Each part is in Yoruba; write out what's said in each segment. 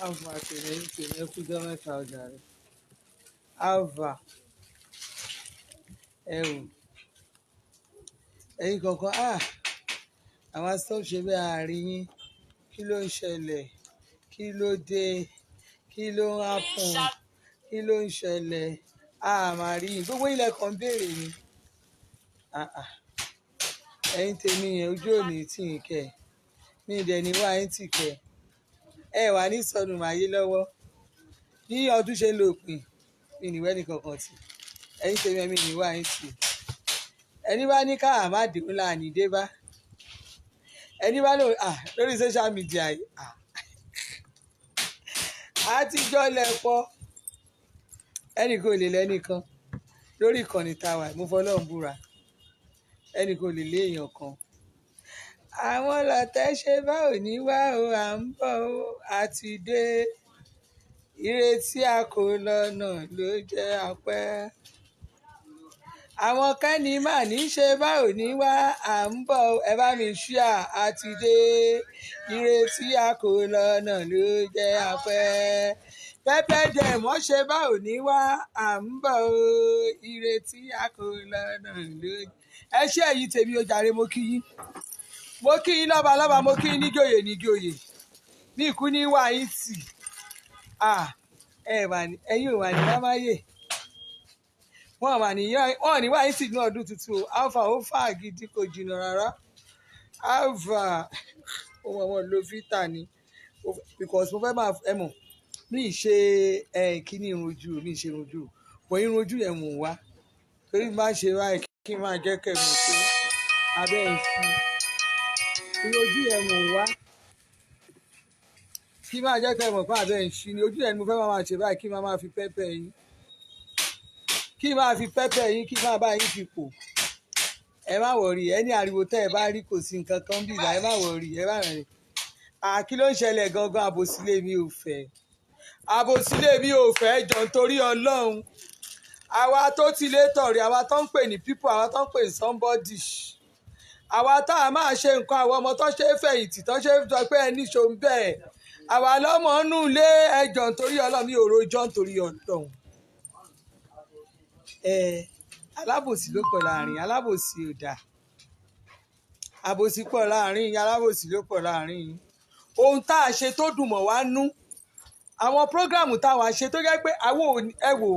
Alpha tèmi kújọ́ mẹ́ta ọjà rẹ̀. Alpha ẹ̀wù ẹ̀yin kankan àwọn stop ṣe bẹ́ẹ̀ àárín yín kí ló ń ṣẹlẹ̀ kí ló dé kí ló ń happen kí ló ń ṣẹlẹ̀ màrí yín gbogbo ilẹ̀ kan béèrè ni ẹ̀yin tèmi yẹn ojú òní tì í kẹ̀ mí ìdẹ̀ ní wá yín tì kẹ̀ ẹ wà ní sọnù màyé lọ́wọ́ bí ọdún ṣe lòpin mi nìwẹ́ ní kankan tì ẹ̀yin tèmi ẹ̀mí ní wá yín tì ẹni bá ní káà má dìbò láàánú dé bá ẹni bá lórí social media yìí àtijọ́ lẹ́pọ̀ ẹnì kò lè lẹ́nìkan lórí ìkànnì tàwa mo fọlọ́run búra ẹnì kò lè lé èèyàn kan àwọn lọ́tẹ̀ ṣe bá òní wá o à ń bọ̀ o àti dé ìrètí a kò lọ́nà ló jẹ́ apẹ́ àwọn kẹ́ni mà ní ṣe bá òní wá à ń bọ̀ o ẹ bá mi ṣíà àti dé ìrètí a kò lọ́nà ló jẹ́ apẹ́ pẹ́pẹ́ jẹ́ mọ́ ṣe bá òní wá à ń bọ̀ o ìrètí a kò lọ́nà ló ẹ ṣé èyí tèmi ó jàre mo kí yín lọ́ba mo kí yín níjòyè ní ìkú ní wá yín tì ẹ̀yin ò wà ní lámáyè wọ́n ní wá yín tì ní ọdún tuntun o alpha ó fà gidi kò jìnnà rárá alpha wọn lo vita ni because mo fẹ́ máa ẹ mọ̀ mi ṣe kíní irunjú mi ṣe irunjú bọ̀ irunjú yẹn mò ń wá torí máa ṣe wá kí n máa jẹ́ kẹ́mi tó abẹ́ ìṣú irunjú yẹn mò ń wá kí máa jẹ́ kẹ́mi mọ̀ pé abẹ́ ìṣú ni ojú yẹn ni mo fẹ́ máa ṣe báyìí kí máa fi pẹ́pẹ́ yín kí máa fi pẹ́pẹ́ yín kí máa bá yín fi pò ẹ má wọrí ẹni ariwo tẹ́ ẹ bá rí kò sí nǹkan kan bí ìgbà ẹ má wọrí ẹ má rìn kí ló ń ṣẹlẹ̀ gangan àbòsílẹ̀ mi ò fẹ́ jọ nítorí Ọlọ́run àwa tó ti lé tọ̀rí àwa tó ń pè ní people àwa tó ń pè ní somebody àwa tá a máa ṣe nǹkan àwọn ọmọ tó ṣe é fẹ̀yìntì tó ṣe é sọ pé ẹni ṣo ń bẹ́ẹ̀ àwa lọ́mọ inú ilé ẹjọ́ nítorí Ọlọ́run mi ò rojọ́ nítorí Ọlọ́run alábòsí ló pọ̀ láàrin alábòsí ò dáa àbòsí pọ̀ láàrin alábòsí ló pọ̀ láàrin ohun tá a ṣe tó dùn mọ́ wá nú àwọn prógráàmù táwa ṣe tó jẹ́ pé àwọn ẹ wò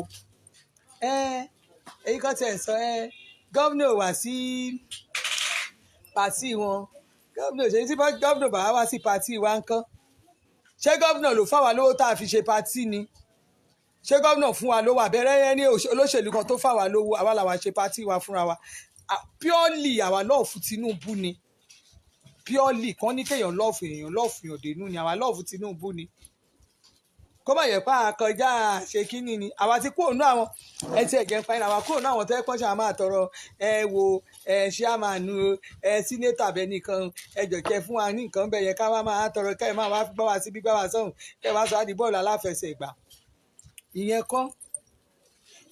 èyí kan tẹ̀ sọ gómìnà wá sí pàtì wọn gómìnà ṣe tí gómìnà bàbá wá sí pàtì wa ńkọ́ ṣé gómìnà ló fáwa lówó tá a fi ṣe pàtì ni ṣé gómìnà fún wa lówó àbẹ̀rẹ̀ ní olóṣèlú kan tó fáwa lówó àwa làwa ṣe pàtì wa fúnra wa purely àwa lọ́ọ̀fù Tinubu ni purely kan ní kéèyàn lọ́ọ̀fù èèyàn dénú ni àwa lọ́ọ̀fù Tinubu ni kó má yẹ pa àkọjá ṣe kínní ni àwa ti kúrò nínú àwọn ẹtí ẹ̀jẹ̀ fáyín àwa kúrò nínú àwọn tó ẹ̀kọ́ ṣe àmà àtọrọ ṣíàmánu sínétà bẹ́ẹ̀ nìkan jọ̀kẹ́ fún wa ní nǹkan bẹ́ẹ̀ yẹ ká wá máa tọrọ kẹ́ ẹ̀ máa wá bá wa síbí gbá wa sọ́hùn kẹ́ ẹ̀ wá sọ àdì bọ́ọ̀lù aláfẹsẹ̀gbá ìyẹn kọ́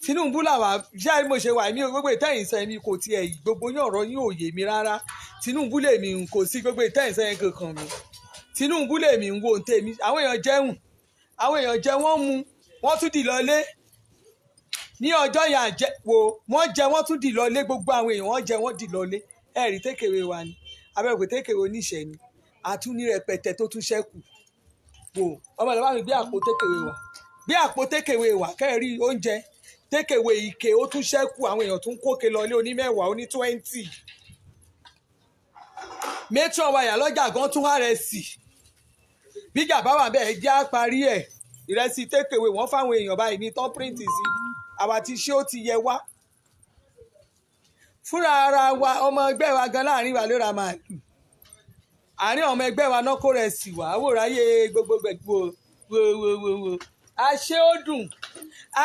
Tinubu làwà ṣé mo ṣe wà mí gbogbo ìtẹ́yìn sẹ́yìn mi kò tiẹ̀ gbogbo yín ọ̀rọ̀ yín ò yé mi rárá Tinubu lèmi kò sí gbogbo ìtẹ́yìn sẹ́yìn kankan mi Tinubu lèmi ń wo ntẹ́mi àwọn èèyàn jẹun àwọn èèyàn jẹ wọ́n mu wọ́n tún dì lọlé ní ọjọ́ yẹn wọ́n jẹ wọ́n tún dì lọlé gbogbo àwọn èèyàn wọ́n jẹ wọ́n dì lọlé ẹ̀rí tékèwé wa ni abẹ́òkè tékèwé oníṣẹ́ ni àtúní rẹpẹtẹ tó tún ṣẹ́kù ọmọ ìlú bá mi gbé àpò tékèwé wa kẹ́ẹ̀rí oúnjẹ tékèwé ike ó tún ṣẹ́kù àwọn èèyàn tún kókè lọlé onímẹ́wàá oní 20 metro wáyà lọ́jà gan tún wá rẹ̀ sí bíjà bá wà bẹ́ẹ̀ jẹ́ àparí ẹ̀ ìrẹsì tékèwé wọ́n fáwọn èèyàn báyìí ní tán píríǹtì sí àwa tí ṣé ó ti yẹ wá fúnra ara wa ọmọ ẹgbẹ́ wa gan láàrin wa ló ra màálù àárín ọmọ ẹgbẹ́ wa náà kó rẹ̀ sí wá àwòráyé gbogbo wo àṣé ó dùn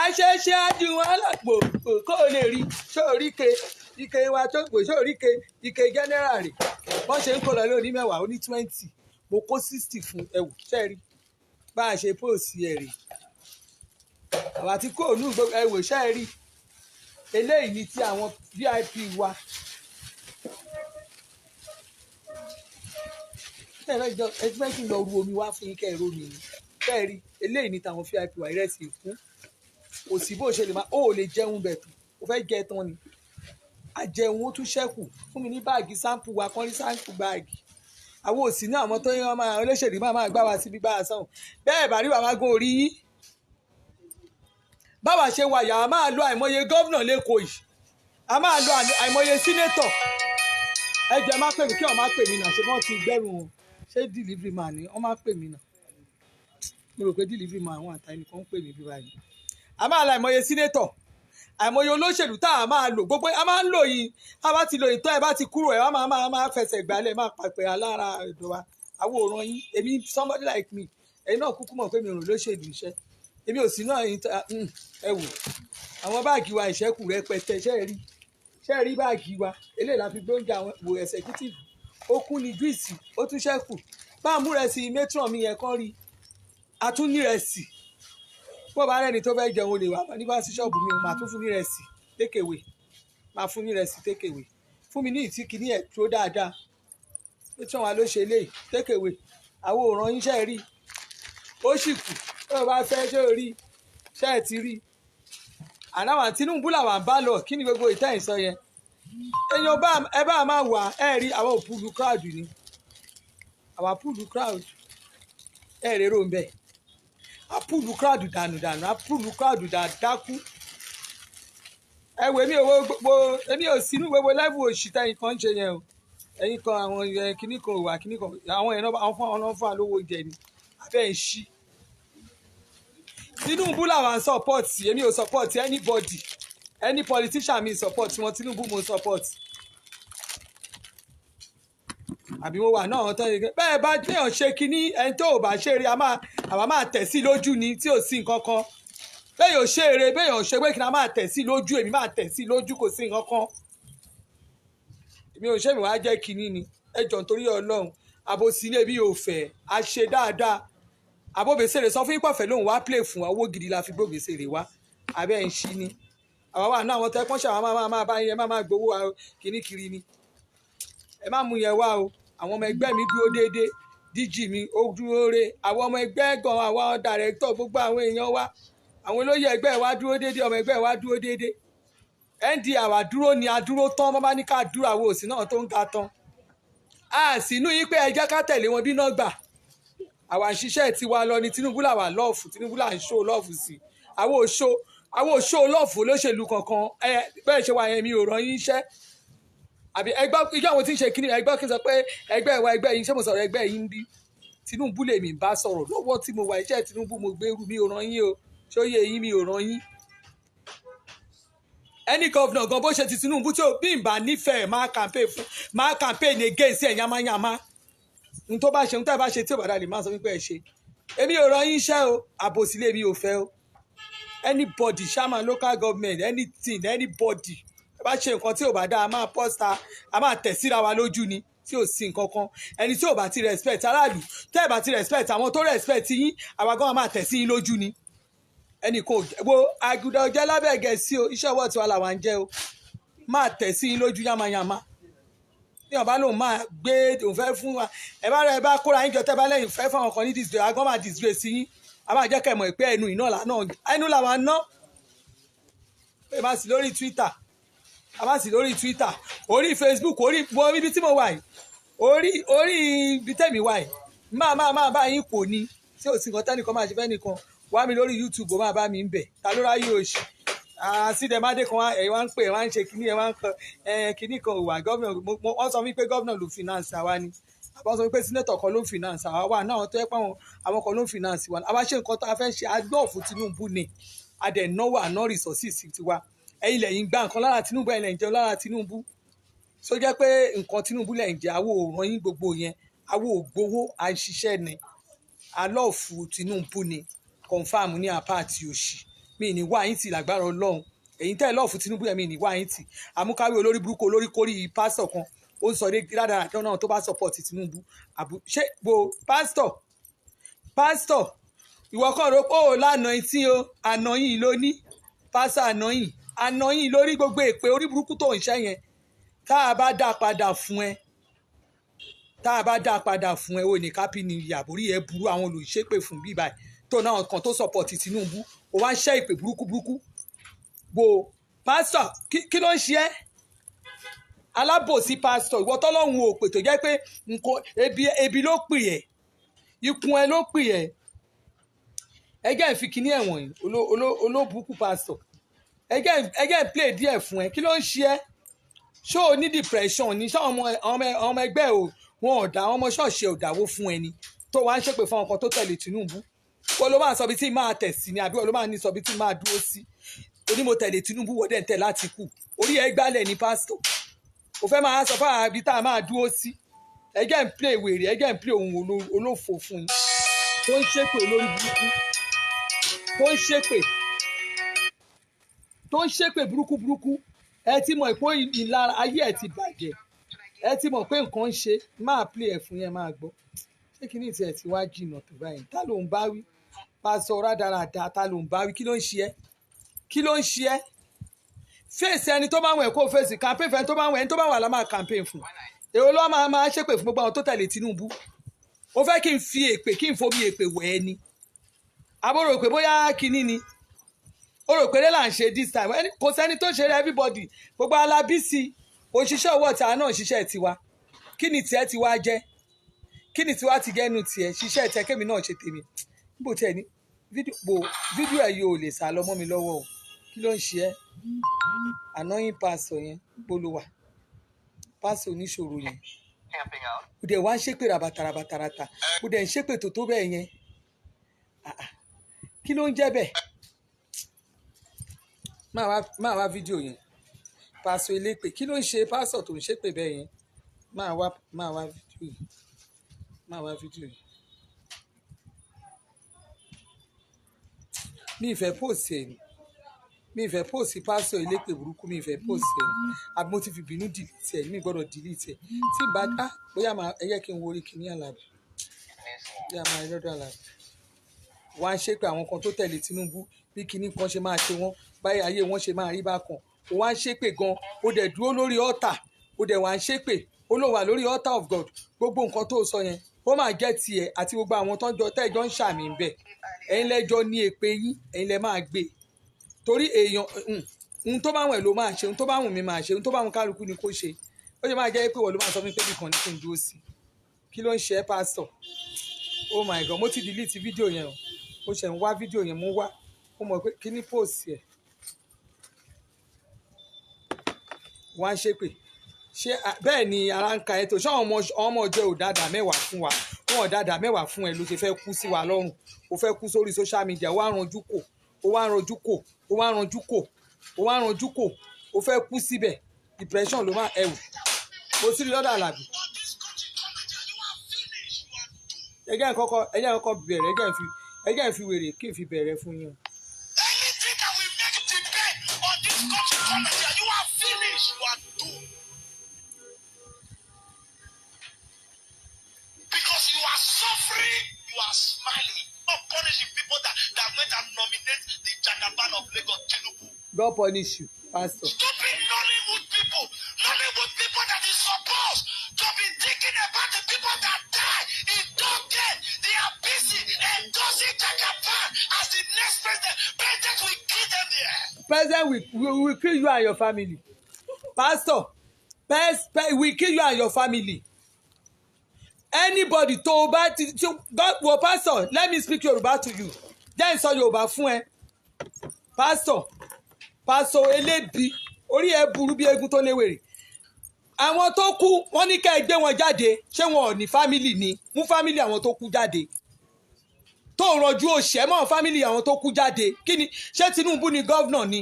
àṣeṣe àdùn wọn lọ́pọ̀ kó o lè rí sóríke ike wa tó pè sóríke ike general rẹ̀ wọ́n ṣe ń kó lọ lóní mẹ́wàá ó ní 20 mo kó 60 fún ẹwù sẹ́ẹ̀rí bá a ṣe póòsì ẹ̀ rè àwọn àti kóònù ẹwù sẹ́ẹ̀rí eléyìí ni ti àwọn VIP wa ẹgbẹ́ kí n lọ ru omi wá fún yín kẹ́ ẹ̀rọ mi ni fẹ́ẹ́ rí eléyìí ní tàwọn VIP wa ìrẹsì fún kò sí bó ṣe lè máa ó lè jẹun bẹ̀ tó o fẹ́ jẹ tán ni àjẹun ó tún ṣẹ́kù fún mi ní báàgì sáǹpù wa kán rí sáǹpù báàgì àwọn òsì ní àwọn tó yẹn máa olóṣèlú máa gbá wa síbi gbá wa sọ̀hún bẹ́ẹ̀ bá rí bàbá gan orí yín báwa ṣe wà yà á máa lo àìmọye gómìnà lẹ́kọ̀ọ́ yìí a máa lo àìmọye sínétọ̀ ẹ jẹ́ má pè mí kí wọ́n má pè mí náà ṣe wọ́n ti gbẹ́rù wọn ṣé delivery man ni wọ́n má pè mí náà mo rò pé delivery man àwọn àtàyè nìkan ń pè mí bí báyìí a máa lo àìmọye sínétọ̀ àìmọye olóṣèlú tá a máa lò gbogbo a máa ń lò yìí a bá ti lò yìí tó ẹ bá ti kúrò ẹ wá máa fẹsẹ̀ gbálẹ̀ máa pàpẹ́ alára ẹ̀dọ̀ wa àwòrán yín èmi somebody like me ẹ̀yin náà kúkú mọ̀ pé mi ò rò lóṣèlú iṣẹ́ èmi ò sí náà ẹ wò àwọn báàgì wa ìṣẹ́kù rẹpẹtẹ ṣe rí báàgì wa eléyìí la fi gbóúnjẹ àwọn wò executive ó kún ní júìsì ó tún ṣẹ́kù bá a múra sí matron mi yẹn kán rí a tún nírẹsì bó bá rẹ́ni tó fẹ́ jẹun olè wà nígbà sí ṣọ́ọ̀bù mi máa tún fún nírẹsì tékèwé máa fún nírẹsì tékèwé fún mi ní ìtìkíní ẹ̀ tó dáadáa matron wa ló ṣe eléyìí tékèwé àwọn òòràn yín ṣe rí ó sì kù tó bá fẹ́ ṣé o rí ṣé ẹ ti rí àdáwà Tinubu làwọn bá lọ kí ni gbogbo ìtẹ́ ìsọ yẹn èèyàn ẹ bá máa wà ẹ rí àwọn òpùlù crowd ni àwọn àpùlù crowd ẹ rèrò ń bẹ àpùlù crowd dànù àpùlù crowd dákú ẹ wò èmi ò sínú gbogbo level òṣì tẹ́yìn kan ń ṣe yẹn o ẹ̀yin kan àwọn kìnnì kan wà kìnnì kan àwọn ẹ̀rọ àwọn fún àwọn lówó jẹ ni abẹ́ ń ṣí Tinubu làwọn support èmi ò support anybody any politician mi support wọn Tinubu mo support àbí mo wà náà tán yìí bẹ́ẹ̀ bá téèyàn ṣe kínní ẹni tó ò bá ṣe eré àwa máa tẹ̀ sí lójú ni tí ò sí nǹkan kan bẹ́ẹ̀ yóò ṣe eré bẹ́ẹ̀ yóò ṣe pé kí n máa tẹ̀ sí lójú èmi máa tẹ̀ sí lójú kò sí nǹkan kan èmi ò ṣe mi wá jẹ́ kínní ni ẹ jọ̀ọ́ nítorí Ọlọ́run àbòsí ilé bí yóò fẹ́ a ṣe dáadáa àbóbèsèrè sọ fún ìpọ̀fẹ́ lòun wá play fún wa owó gidi la fi gbóbèsèrè wá abẹ́ ń ṣí ni àwa wà náà àwọn tẹ́ pọ́nṣẹ́ àwọn máa bá yẹn máa gbowó kínní kiri ni ẹ má mú yẹn wá o àwọn ọmọ ẹgbẹ́ mi dúró déédéé DG mi ó dúró re àwọn ọmọ ẹgbẹ́ gan àwọn dàrẹ́tọ̀ gbogbo àwọn èèyàn wa àwọn olóyè ẹgbẹ́ wa dúró déédéé ọmọ ẹgbẹ́ wa dúró déédéé ND àwa dúró ni a dúró tán bọ́ bá ní ká dúró àwọn òsì náà tó ń ga tán a sì inú yín pé ẹ jẹ́ ká tẹ̀lé wọn bí náà gbà àwa ń ṣiṣẹ́ tiwa lọ ni Tinubu làwà lọ́ọ̀fù Tinubu là ń ṣó lọ́ọ̀fù sí àwọn òṣó lọ́ọ̀fù olóṣèlú kankan bẹ́ẹ̀ ṣe wà yẹn mi ò rán yín iṣẹ́ àbí ẹgbẹ́ ìjọ àwọn tí ń ṣe kíní ẹgbẹ́ kí n sọ pé ẹgbẹ́ ìwà ẹgbẹ́ yín ṣé mo sọ̀rọ̀ ẹgbẹ́ yín ń bí Tinubu lèmi bá sọ̀rọ̀ lọ́wọ́ tí mo wà iṣẹ́ Tinubu mo gbèrú mi ò rán yín o ṣé ó yẹ yín mi ò rán yín ẹni gọ́vnà gan bó ṣe ti Tinubu tí ò bí ìbá nífẹ̀ẹ́ máa campaign against ẹ̀ yamayama n tó bá ṣe n tó bá ṣe tí ò bá dà lè máa sọ wípé ẹ ṣe èmi ò rán yín iṣẹ́ o àbòsí lèmi ò fẹ́ o anybody chairman local government anything anybody bá ṣe nǹkan tí ò bá dá a máa pọ́sta a máa tẹ̀ síra wa lójú ni tí ò sí nǹkan kan ẹni tí ò bá ti respect aráàlú tẹ́ ẹ̀ bá ti respect àwọn tó respect yín àwa gan máa tẹ̀ sí yín lójú ni ẹnì kan wo àgùdà ọjọ́ lábẹ́ gẹ̀ẹ́sì o iṣẹ́ ọwọ́ tiwa làwa ń jẹ́ o máa tẹ̀ sí yín lójú yamayama ní ọba lòun máa gbé òun fẹ́ fún wa ẹ bá kóra yín jọ tẹ́ bá lẹ́yìn fẹ́ fún àwọn kan ní disgrace agbọ́n máa disgrace sí yín a máa jẹ́ kẹ́ mọ̀ pé ẹnu ìná ẹnu làwọn ná ẹ máa sì lórí Twitter a máa sì lórí Twitter orí Facebook orí ibi tí mo wà yìí orí ibi tẹ́mi wà yìí máa bá yín kò ní tí ò sí nǹkan tẹ́nìkan máa ṣe fẹ́ nìkan wá mi lórí YouTube ó máa bá mi ń bẹ̀ ta ló ráyè òṣì àṣìdẹ̀mádé kan ẹ̀ wá ń pè ẹ̀ wá ń ṣe kíní ẹ̀ wá ń kan kíní kan òwà gọ́vnà wọ́n sọ wípé gọ́vnà ló finance àwa ni àwọn sọ wípé sínétọ̀ kan ló ń finance àwa wà náà tó yẹ pé àwọn kan ló ń finance wa àwa ṣe nǹkan tó a fẹ́ ṣe agbóò fún Tinubu ni adẹ̀ náwó àná resources tiwa ẹ̀yin lẹ́yìn gbá nǹkan lára Tinubu ẹ̀yin lẹ́yìn jẹun lára Tinubu só jẹ́ pé nǹkan Tinubu lẹ́yìn jẹ́ àwo òràn yín gbogbo yẹn àwo ògbówó à ń ṣiṣẹ́ ni alọ́ọ̀fù Tinubu ni confam ní apá àti òṣì mi ní wá yín tì lágbára Ọlọ́run ẹ̀yin tẹ́ lọ́ọ̀fù Tinubu yẹn mi ní wá yín tì àmúkáwé olórí burúkú olórí kórì pásítọ̀ kan ó ń sọ dé dáadáa náà tó bá support Tinubu ṣé gbo pásítọ̀ ìwọ kàn rò pé ó lánàá etí o ànáyìn ló ní pásítọ̀ ànáyìn lórí gbogbo èpè orí burúkú tó ń ṣẹ́ yẹn tá a bá dá padà fún ẹ ò ní kápí ni ìyàbórí ẹ burú àwọn olùṣépè fún bíbáyìí tó náà kan tó support Tinubu ó wá ń ṣẹ́ ìpè burúkú gbo pásítọ̀ kí ló ń ṣe ẹ́ alábòsí pásítọ̀ ìwọ tọ́lọ́hun ò pè tó jẹ́ pé nǹkan ebi ló pè ẹ́ ikùn ẹ ló pè ẹ́ ẹgẹ́ ìfi kíní ẹ̀wọ̀n yìí olóbùkù pásítọ̀ ẹgẹ́ play díẹ̀ fún ẹ kí ló ń ṣe ẹ́ ṣó o ní depression ní ṣé ọmọ ẹgbẹ́ ò wọn ò dá ọmọ ṣọ́ọ̀ṣì ò dáwó fún ẹni tó wá ń ṣépè fún ọkàn tó tẹ̀lé Tinubu wọ́n ló máa sọ bí tí máa tẹ̀ sí ni àbí wọ́n ló máa ní sọ bí tí máa dúró sí onímọ̀ tẹ̀lé Tinubu wọ́n dẹ̀ ń tẹ̀ láti kù orí ẹ gbálẹ̀ ní pásítọ̀ o fẹ́ máa sọ fún àbí tá a máa dúró sí ẹgẹ́ ń play wèrè ẹgẹ́ ń play ohun olófò fún yín tó ń ṣépè olórí burúkú tó ń ṣépè burúkú ẹ ti mọ̀ ìpó ìlara ayé ẹ ti bàjẹ́ ẹ ti mọ̀ pé nǹkan ń ṣe máa play ẹ̀ fún yẹn máa gbọ́ ṣé kí ni tiẹ̀ ti wá jìnnà tó báyìí ta ló ń bá wí pásọ rádaràda ta ló ń bá wí kí ló ń ṣe ẹ́ fèsì ẹni tó bá wẹ̀ kó fèsì campaign fẹ́ ẹni tó bá wẹ̀ ẹni tó bá wà lá máa campaign fún èrò ló máa ṣépè fún gbogbo àwọn tó tẹ̀lé Tinubu ó fẹ́ kí n fi èpè kí n fomi èpè wẹ̀ ẹ́ ni àbúrò pé bóyá kinní ni ó rò pé lẹ́la ń ṣe this time kò sẹ́ni tó ṣe rẹ̀ everybody gbogbo alábísí òṣìṣẹ́ owó ọ̀tá náà ṣiṣẹ́ tiwa kí ni tiẹ̀ ti wá jẹ́ kí ni tiwa ti gẹ́nu tiẹ̀ ṣiṣẹ́ tiẹ̀ kémi náà ṣe tèmi níbo tiẹ̀ ní fídíò ẹ̀ yóò lè sá lọ mọ́ mi lọ́wọ́ o kí ló ń ṣe ẹ́ annoying pásọ̀ yẹn gbólówà pásọ̀ oníṣòro yẹn kò dẹ̀ wá ń ṣépè rabatarata kò dẹ̀ ń ṣépè tó bẹ́ẹ̀ yẹn kí ló ń jẹ́ bẹ́ẹ̀ máa wá fídíò yẹn pásọ elépè kí ló ń ṣe pásọ tó ń ṣépè bẹ́ẹ̀ yẹn máa wá fídíò yẹn mi ìfẹ́ post ẹ̀ ni mi ìfẹ́ post pásọ elépè burúkú mi ìfẹ́ post ẹ̀ ni àbí mo ti fi bínú delete ẹ̀ mi gbọ́dọ̀ delete ẹ̀ tí n bá bóyá ẹ̀yẹ́ kí n wo orí kìíní Àlàbí bí a máa rí lọ́dọ̀ Àlàbí wọ́n á ṣépè àwọn kan tó tẹ̀lé Tinubu bí kinní kan ṣe máa ṣe wọ́n báyìí ayé wọn ṣe máa rí bákan ó wá ń ṣépè gan ó dẹ̀ dúró lórí altar ó dẹ̀ wá ń ṣépè ó ló wà lórí altar of God gbogbo nǹkan tó sọ yẹn ó máa jẹ́ tiẹ̀ àti gbogbo àwọn tẹ́jọ́ ń ṣàmì ń bẹ̀ ẹ̀yin lẹ́jọ́ ní èpè yín ẹ̀yin lẹ́ máa gbé torí èèyàn ohun tó bá wùn ẹ̀ ló máa ṣe ohun tó bá wùn mí máa ṣe ohun tó bá wùn kálukú ni kó ṣe ó ṣe máa jẹ́ pé wọ́n ló máa sọ fún mi pé nìkan ní kí n dúró sí kí ló ń ṣe ẹ́ pásítọ̀ oh my God mo ti delete fídíò yẹn o mo ṣẹ̀ ń wá fídíò yẹn mo mọ̀ pé kí ní post ẹ̀ wọ́n á ṣépè ṣé bẹ́ẹ̀ ni ara ń ka ẹ tó ṣé ọmọ ọjọ́ ò dáadáa mẹ́wàá fún wa wọn ò dáadáa mẹ́wàá fún ẹ ló ṣe fẹ́ kú sí wa lọ́rùn ó fẹ́ kú sórí social media ó wá ranjú kò ó fẹ́ kú síbẹ̀ depression ló máa ẹ̀wù kò sí lọ́dọ̀ Àlàbí ẹjẹ́ kọ́kọ́ bẹ̀rẹ̀ ẹjẹ́ fi wèrè kí n fi bẹ̀rẹ̀ fún yín. Anything that will make debate on this country comedy, you are finished. You are doomed. Because you are suffering, you are smiling. God punishing people that went and nominate the Jagaban of Lagos, Tinubu. God punish you, Pastor. Stupid Nollywood people that is supposed to be thinking about the people that die in Doggett. They are busy endorsing Jagaban as the next president. President will kill them there. President will kill you and your family. Pastor, will kill you and your family. Anybody tó bá ti God wo pastor, let me speak Yorùbá to you. Jẹ́ n sọ Yorùbá fún ẹ. Pastor elébi orí ẹ burú bí eégún tó léwèrè. Àwọn tó kú wọ́n ní ká ẹ gbé wọn jáde ṣé wọn ò ní family ni mú family àwọn tó kú jáde. Tó rọjú òṣè mọ́ family àwọn tó kú jáde kí ni ṣé Tinubu ni governor ni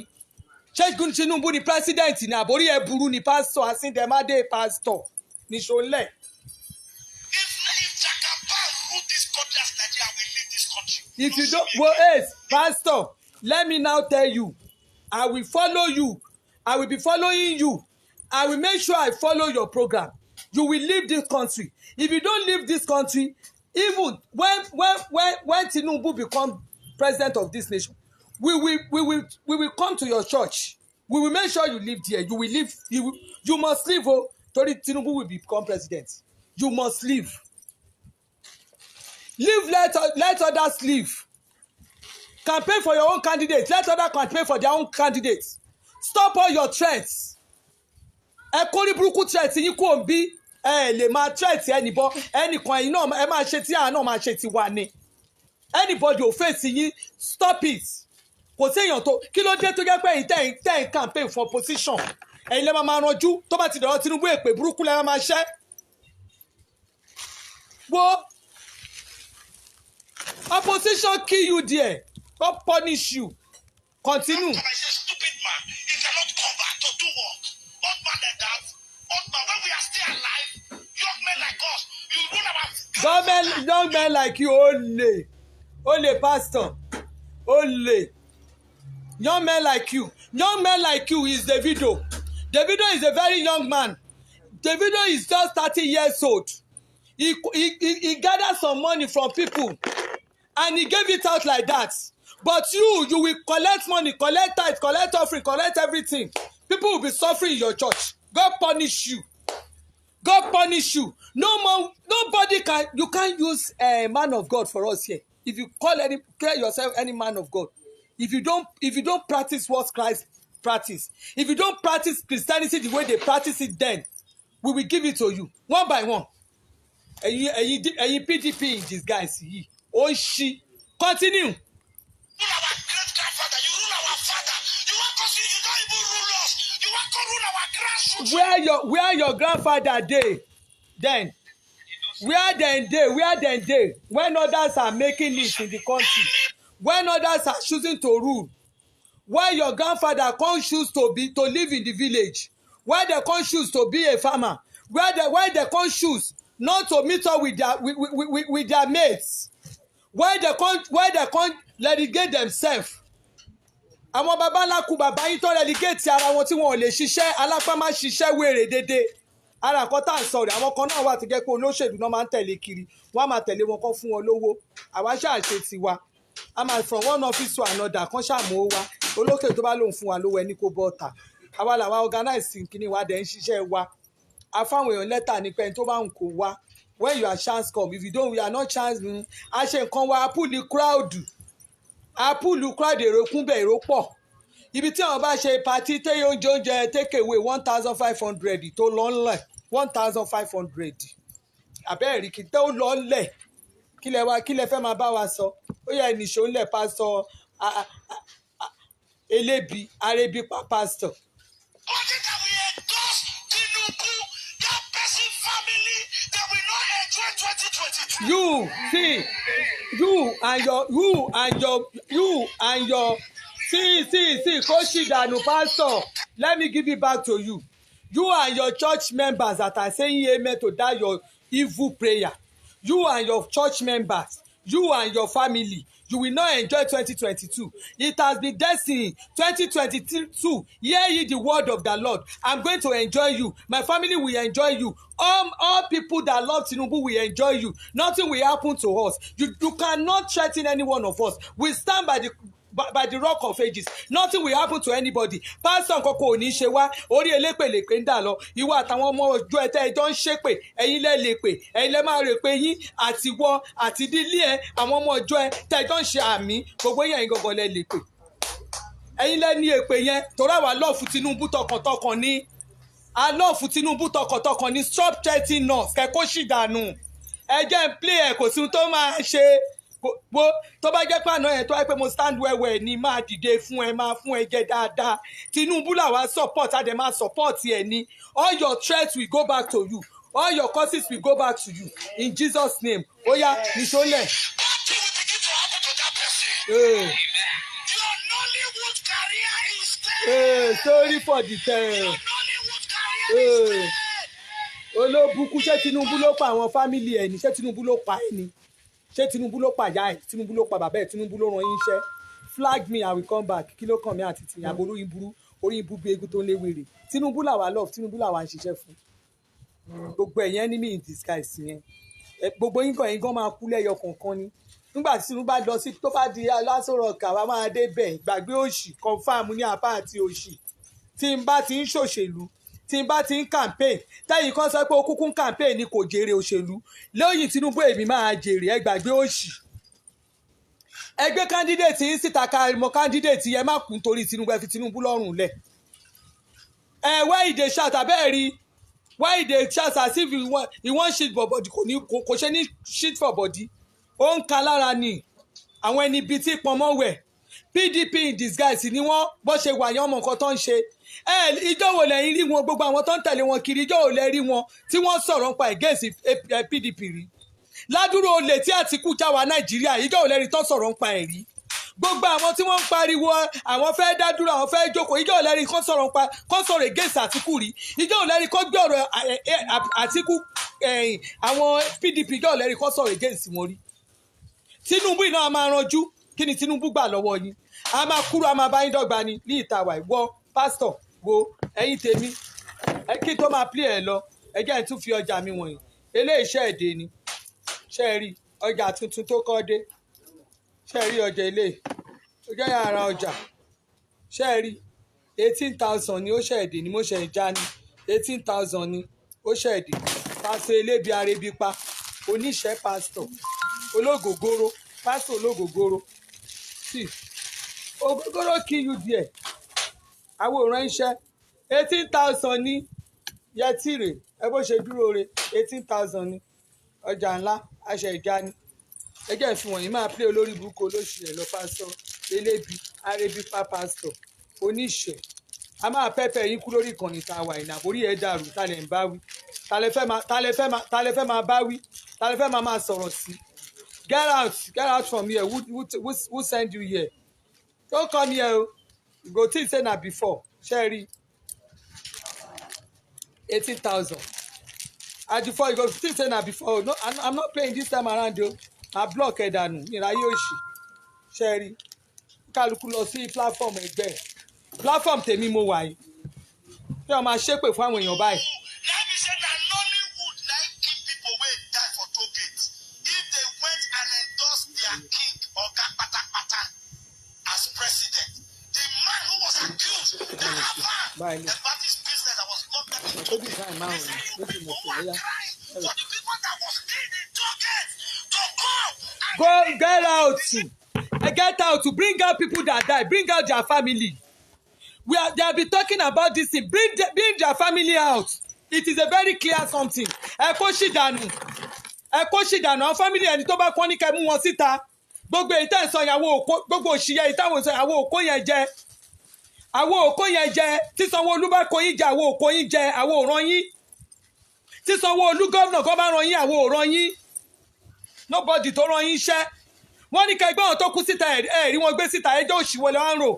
ṣé Tinubu ni president ni àbórí ẹ burú ni pastor Asindemade pastor ní ṣọlẹ̀. If you don't, well, yes, Pastor, let me now tell you, I will follow you. I will be following you. I will make sure I follow your program. You will leave this country. If you don't leave this country, even when Tinubu become president of this nation, we will come to your church. We will make sure you live there. You will live. You must leave. Oh, Tori Tinubu will become president. You must leave. Leave, let others leave. Campaign for your own candidate. Let others campaign for their own candidates. Stop all your threats. Ẹ kó ní burúkú threat yín kò ń bí lè máa threat ẹnìbọn ẹnìkan ẹ̀yin náà ẹ máa ṣe tí àá náà máa ṣe ti wà ní. Anybody ò fèsì yín stop it. Kò sí èèyàn tó kí ló dé tó jẹ́ pé ẹ̀yin tẹ̀ ń campaign for position. Ẹ̀yin lẹ́ máa ranjú tó bá ti dọ̀rọ̀ Tinubu èpè burúkú lẹ́ máa ṣẹ́. Wo opposition kill you there. God punish you. Continue. I say stupid man, he cannot come back to do work. Old man like that. Old man, when we are still alive, young men like us, you run our Young men like you only pastor. Only. Young men like you is Davido. Davido is a very young man. Davido is just 30 years old. He gathered some money from people and he gave it out like that. But you will collect money, collect tithe, collect offering, collect everything. People will be suffering in your church. God punish you. God punish you. Nobody can. You can't use a man of God for us here. If you call yourself any man of God, if you don't practice what Christ practice, if you don't practice Christianity the way they practice it, then we will give it to you one by one. PDP in disguise. Oshi, continue. Rule our great grandfather, you rule our father. You want us, you don't even rule us. You want to rule our grandchildren. Where your grandfather dey then? Where them dey when others are making it in the country, when others are choosing to rule? Why your grandfather can't choose to live in the village? Why they can't choose to be a farmer? Why they can't choose not to meet up with their mates? Why they can't relegate themselves? Àwọn baba ńlá kú bàbá yín tó relegate ara wọn tí wọn ò lè ṣiṣẹ́ alápá má ṣiṣẹ́ wèrè dédé. Ara nǹkan tá à ń sọ̀rọ̀ àwọn kan náà wà tó jẹ́ pé olóṣèlú náà máa ń tẹ̀lé kiri wọ́n á máa tẹ̀lé wọn kọ́ fún wọn lówó. Àwa ṣáà ṣe tiwa. A máa from one office to another kan ṣàmú wa olókè tó bá lóun fún wa lówó ẹni kó bọ́ta. Àwa làwa organize kìíní wa dẹ̀ ń ṣiṣẹ́ wa. A fáwọn èèyàn lẹ́tà ní pé ẹni tó bá ń kó wa. When your chance come, if you don't, we are not chance. A ṣe nǹkan wa, a pull the crowd èrò kún bẹ́ẹ̀ èrò pọ̀. Ibi tí àwọn bá ṣe party tẹ́yẹ oúnjẹ take away 1,500 tó lọ ńlẹ̀ 1,500. Àbẹ́ẹ̀rí kí tó lọ ńlẹ̀ kí lẹ fẹ́ máa bá wa sọ. Ó yẹ ìnìṣó ńlẹ̀ pásítọ̀ elébi arẹ́bí pa pásítọ̀. You see, you and your see, Koshi Danu pastor. Let me give it back to you. You and your church members that are saying amen to that your evil prayer. You and your church members, you and your family, you will not enjoy 2022. It has been destined. 2022, hear ye the word of the Lord. I'm going to enjoy you. My family will enjoy you. All people that love Tinubu will enjoy you. Nothing will happen to us. You cannot threaten any one of us. We stand by the rock of ages. Nothing will happen to anybody. Pastor nkoko ò ní ṣe wá orí elépèlépè ń dà lọ ìwọ àtàwọn ọmọ ọjọ́ ẹ̀tẹ́ ẹjọ́ ń ṣépè ẹ̀yin lẹ́ lè pè ẹ̀yin lẹ́ máa rè pé yín àti wọ àti dílé ẹ̀ àwọn ọmọ ọjọ́ ẹ̀ tẹ́ ẹjọ́ ń ṣe àmì gbogbo yẹn gangan lẹ́ lè pè ẹ̀yin lẹ́ ní èpè yẹn torí àwa lọ́ọ̀fù Tinubu tọkàntọkàn ní alọ́ọ̀fù Tinubu tọkàntọkàn ní stop threatening us kẹ́kọ̀ọ́ sì dànù ẹ jẹ́ ń play ẹ̀ kò sí ohun tó máa ṣe wo tó bá jẹ́ pàánù ẹ̀ tó wáyé pé mo stand wẹ́wẹ́ ni máa dìde fún ẹ máa fún ẹ jẹ dáadáa Tinubu làwa support àdè máa support ẹ ní all your threats will go back to you all your curses will go back to you in Jesus name ó yá nìṣó lẹ̀. Sorry for the time. Olóbùkún ṣé Tinubu ló pa àwọn fámìlì ẹ̀ ní ṣé Tinubu ló pa ẹ̀ ní ṣé Tinubu ló pa ìyá ẹ̀ Tinubu ló pa bàbá ẹ̀ Tinubu ló rán yín iṣẹ́ flag me I will come back kí ló kàn mí àti tìyàn àbò orí ibú bí egun tó ń léwèrè Tinubu làwa love Tinubu làwa ń ṣiṣẹ́ fún gbogbo ẹ̀yẹn enemy in disguise yẹn gbogbo yín gan máa kú lẹ́yọ kọ̀ọ̀kan ni nígbà tí Tinubu bá lọ sí tó bá di alásọ̀rọ̀ kàwá máa dé bẹ̀ gbàgbé òṣì confam ní apá àti òṣì tí n bá ti ń ṣòṣèlú tí n bá ti ń campaign tẹ́yìn kan sọ pé okúnkún campaign ni kò jèrè òṣèlú lóyìn Tinubu èmi máa jèrè ẹ gbàgbé òṣì ẹgbẹ́ candidate yín síta ká mọ candidate yẹn má kún torí Tinubu ẹ fi Tinubu lọ́rùn lẹ̀. Why e dey shout abẹ́ẹ̀ rí why e dey shout as if he wan shit for body kò ṣe ní shit for body ó ń ka lára ni àwọn ẹni bíi tí pọnmọ́ wẹ̀ PDP in disguise ni wọ́n bó ṣe wà yẹn ọmọ nǹkan tó ń ṣe ìjọ wo lẹ́yìn rí wọn gbogbo àwọn tó ń tẹ̀lé wọn kiri ìjọ wo lẹ́ rí wọn tí wọ́n sọ̀rọ̀ nípa against PDP rí ládùúrò olè tí Àtìkù já wa Nàìjíríà ìjọ wo lẹ́ rí tó sọ̀rọ̀ nípa ẹ̀ rí gbogbo àwọn tí wọ́n ń pariwo àwọn fẹ́ dá dúró àwọn fẹ́ jókòó ìjọ wo lẹ́ rí kó sọ̀rọ̀ against Àtìkù rí ìjọ wo lẹ́ rí kó gbé ọ̀rọ̀ Àtìkù àwọn PDP ìjọ wo lẹ́ rí kó sọ̀rọ̀ against wọn rí Tinubu iná a máa ranjú kí ni Tinubu gbà lọ́wọ́ yín a máa kúrò a máa bá yín dọ́gba ni ní ìtawà ìwọ pásítọ̀ wo ẹ̀yin tèmi kí tó máa plé ẹ̀ lọ ẹjẹ́ ẹ̀ tún fi ọjà mi wọ̀nyí eléyìí iṣẹ́ èdè ni ṣe rí ọjà tuntun tó kọ́ dé ṣe rí ọjà eléyìí ọjà yàrá ọjà ṣe rí 18,000 ni ó ṣe èdè ni mo ṣe ìjà ni 18,000 ni ó ṣe èdè pásítọ̀ elébi arebipa oníṣẹ́ pásítọ̀ ológògóró pásítọ̀ ológògóró sí ògógóró kill you there àwòrán iṣẹ́ 18,000 ní yẹtìrè ẹ bó ṣe dúró re 18,000 ní ọjà ńlá aṣọ ìjà ni ẹjẹ ìfihàn yìí máa pé olórí burúkú olóṣù rẹ lọ pásítọ̀ elébi arébipa pásítọ̀ oníṣẹ́ a máa pẹ́pẹ́ yín kú lórí ìkànnì tá a wà ìnàbórí ẹ̀ dàrú ta lẹ̀ ń bá wí ta lẹ fẹ́ máa bá wí ta lẹ fẹ́ máa sọ̀rọ̀ sí. Get out from here. Who send you here? Don't come here. You go think say na before. Sherry. 18,000. And before you go think say na before. No, I'm not playing this time around though. I block it down. Ní ayé òṣì. Sherry. Kálukú lọ sí platform ẹgbẹ́. Platform tèmi mo wà yìí. Ṣé o máa ṣépè fún àwọn èèyàn báyìí? Go get out to bring out people that die, bring out their family. They have been talking about this thing. Bring their family out. It is a very clear something. Ẹ kó ṣì dànù àwọn family ẹni tó bá kọ́ ní kẹ́ mú wọn síta. Gbogbo èyí tẹ́ ń sọ ìyàwó òkó gbogbo òṣìyẹ ìtàwọn sọ ìyàwó òkó yẹn jẹ. Àwọn òkó yẹn jẹ tí Sanwó-Olú bá kó yín jẹ àwọn òkó yín jẹ àwọn òràn yín. Tí Sanwó-Olú gómìnà kan bá ràn yín àwọn òràn yín. Nobody tó ràn yín iṣẹ́. Wọ́n ní kẹgbẹ́ àwọn tó kú síta rí wọn gbé síta ẹjọ́ òṣìwò lẹ wá ń rò.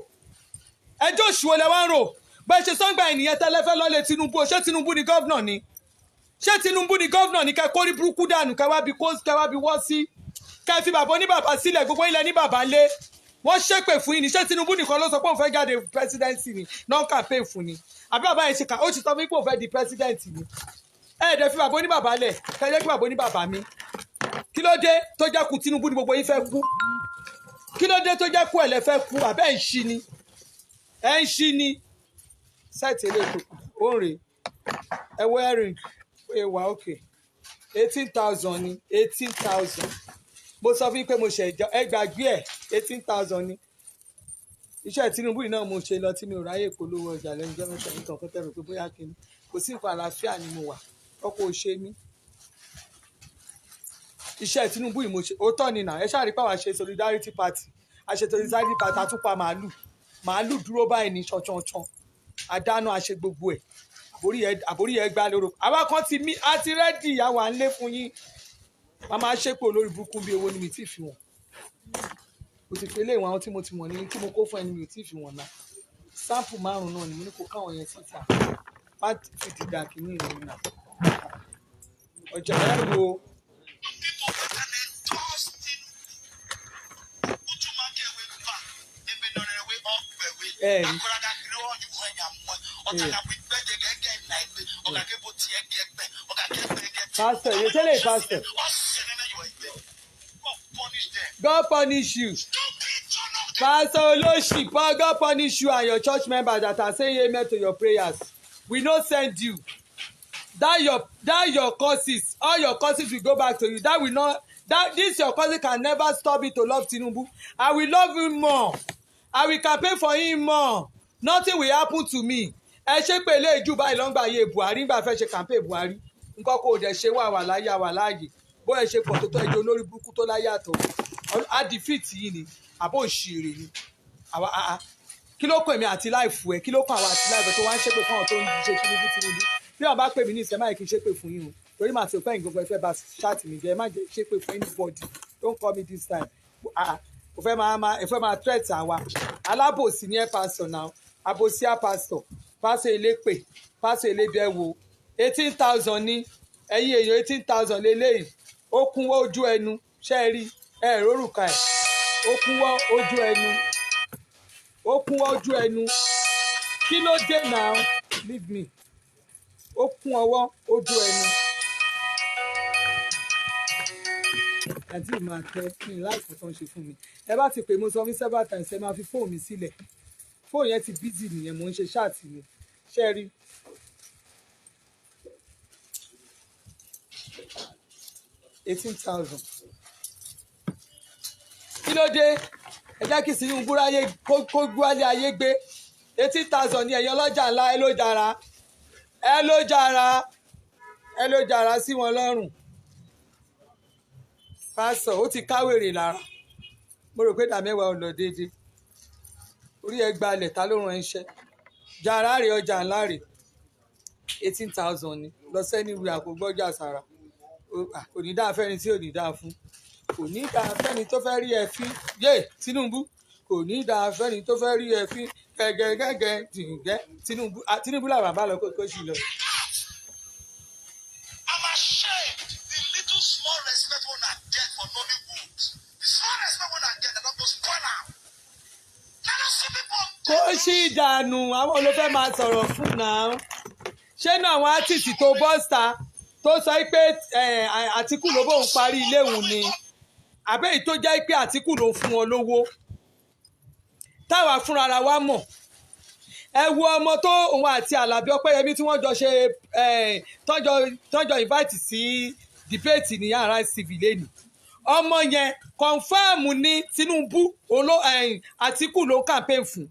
Ẹjọ́ òṣìwò lẹ wá ń rò. Bẹ́ẹ̀ ṣe sọ́ngbà ènìyàn tẹ́lẹ́fẹ́ lọ́lẹ̀ Tinubu ṣé Tinubu ni gómìnà ni? Ṣé Tinubu ni gómìnà ni kẹ́ kórí burúkú dànù kẹ́ wá bí wọ́ sí? Kẹ́ fi bàbá oníbàbá sílẹ̀ gbogbo ilẹ̀ ní bàbá lé. Wọ́n ṣépè fún yín ni ṣé Tinubu nìkan ló sọ pé òun fẹ́ jáde presidency ni non campaign fún ni? Àbí bàbá yẹn ṣe kà ó ti sọ fún mi pé òun fẹ́ di president ni. Ẹ̀ẹ́dẹ̀ fi bàbá oníbàbá lẹ̀ kẹ́ jẹ́ kí bàbá oníbàbá mi. Kí ló dé tó jẹ́ kú Tinubu ni gbogbo yín fẹ́ kú? Kí ló dé tó jẹ́ kú ẹ̀lẹ́ fẹ́ kú àbẹ́ ń ṣí ni? Ẹ ń ṣí ni? Sẹ́ẹ̀tì eléyìí ó ń rè ẹwọ́ ẹ̀rìn ẹwà òkè 18,000 ni 18,000 mo sọ fún yín pé mo ṣe ẹgbàgbé ẹ̀ 18,000 ni iṣẹ́ Tinubu yìí náà mo ṣe lọ tí mi ò ráyè polówó ọjà lẹ́nu jẹ́ mẹ́ta nǹkan kan tẹ̀rù pé bóyá kí ni kò sí nǹkan àlàáfíà ni mo wà ọkọ̀ òṣè mi iṣẹ́ Tinubu yìí mo ṣe ó tọ́ ni nà ẹ ṣáà rí pàwọn àṣẹ Solidarity Party àṣẹ Solidarity Party àtúpa màálù dúró báyìí ní ṣanṣanṣan àdánù àṣẹ gbogbo ẹ̀ àbórí ẹ̀ gbá lóró àwa kan ti mí àti rẹ́dì ìyàwó à ń lé fún yín wọ́n máa ṣépò lórí burúkú bí owó ni mi tí ì fi wọ̀n kò sì fi eléyìí àwọn tí mo ti mọ̀ ní tí mo kó fún ẹni mi ò tí ì fi wọ̀n náà sáǹpù márùn-ún náà ni mo ní kó káwọn yẹn síta má fi ti dà kí ní ìlú náà ọjà ẹ̀ wo. Pastor, you tell a pastor. God punish you. Pastor Oloshi, God punish you and your church members that are saying amen to your prayers. We no send you. That your curses, all your curses will go back to you. That will not That this your cousin can never stop me to love Tinubu. I will love him more. I will campaign for him more. Nothing will happen to me. Ẹ ṣe pé ilé ìjú báyìí lọ́ngbà ayé Buhari nígbà fẹ́ ṣe campaign Buhari. Nǹkan kò dẹ̀ ṣe wà láàyè. Bó ẹ ṣe pọ̀ tó ẹjọ́ olórí burúkú tó láyé àtọ̀. A defeat yìí ni. Àbó òṣèré ni. Kí ló kọ́ èmi àti láìfù ẹ̀? Kí ló kọ́ àwọn àti láìfù ẹ̀ tó wá ń ṣépè fún àwọn tó ń ṣe Tinubu? Bí wọ́n bá pè mí ní ìṣẹ́ máa kí n ṣépè fún yín o. Torí màá ti òpin gbogbo ẹ̀fẹ́ bá ṣáàtì mi jẹ́ ẹ má jẹ́ ṣépè fún anybody. Don't call me this time. Ó fẹ́ máa threat àwa. Alábòsí ni ẹ pastor now. Àbòsí á pastor. Pastor elépè. Pastor elébiẹ̀wò. 18,000 ní ẹ̀yin èèyàn 18,000 lélẹ́yìí. Ó kúnwọ́ ojú ẹnu. Ṣé ẹ rí? Ẹ rórùka ẹ̀. Ó kúnwọ́ ojú ẹnu. Ó kúnwọ́ ojú ẹnu. Kí ló dé now? Leave me. Ó kún ọwọ́ ojú ẹnu. Àǹtí máa tẹ ní láìpẹ́ tó ń ṣe fún mi. Ẹ bá ti pè mo sọ fún several times ẹ máa fi fóònù mi sílẹ̀. Fóònù yẹn ti busy nìyẹn mò ń ṣe ṣáàtì mi. Ṣé rí? $18,000. Kí ló dé? Ẹ jẹ́ kí Tinubu ráyè kó gbálé ayé gbé. 18,000 ní ẹ̀yàn ọlọ́jà ńlá ẹ ló jara sí wọn lọ́rùn. Pásọ̀ ó ti káwèrè lára. Mo rò pé ìdámẹ́wàá ò lọ déédéé. Orí ẹ gbalẹ̀ ta ló rán iṣẹ́. Jàrá rè ọjà ńlá rè. 18,000 ni. Lọ sẹ́ni ìwé àkógbọ́jà sára. Kò ní dáa fẹ́ni tí ò ní dáa fún. Kò ní dáa fẹ́ni tó fẹ́ rí ẹ fín. Yé Tinubu. Kò ní dáa fẹ́ni tó fẹ́ rí ẹ fín. Gẹ́gẹ́ tìǹgẹ́. Tinubu làwọn àbá lọ kó sì lọ. Kó sì dànù àwọn olófẹ́ máa sọ̀rọ̀ fún náà. Ṣé náà àwọn artist tó bọ́sta tó sọ pé Àtíkù ló bóun parí ilé òun ni àbẹ́yìí tó jẹ́ pé Àtíkù ló fún wọn lówó táwa fúnra ara wa mọ̀. Ẹ wo ọmọ tó òun àti Àlàbí Ọpẹ́yẹmí tí wọ́n jọ ṣe tọ́jọ́ invite sí debate ní yàrá civil lẹ́nu. Ọmọ yẹn confam ní Tinubu Àtíkù ló campaign fún.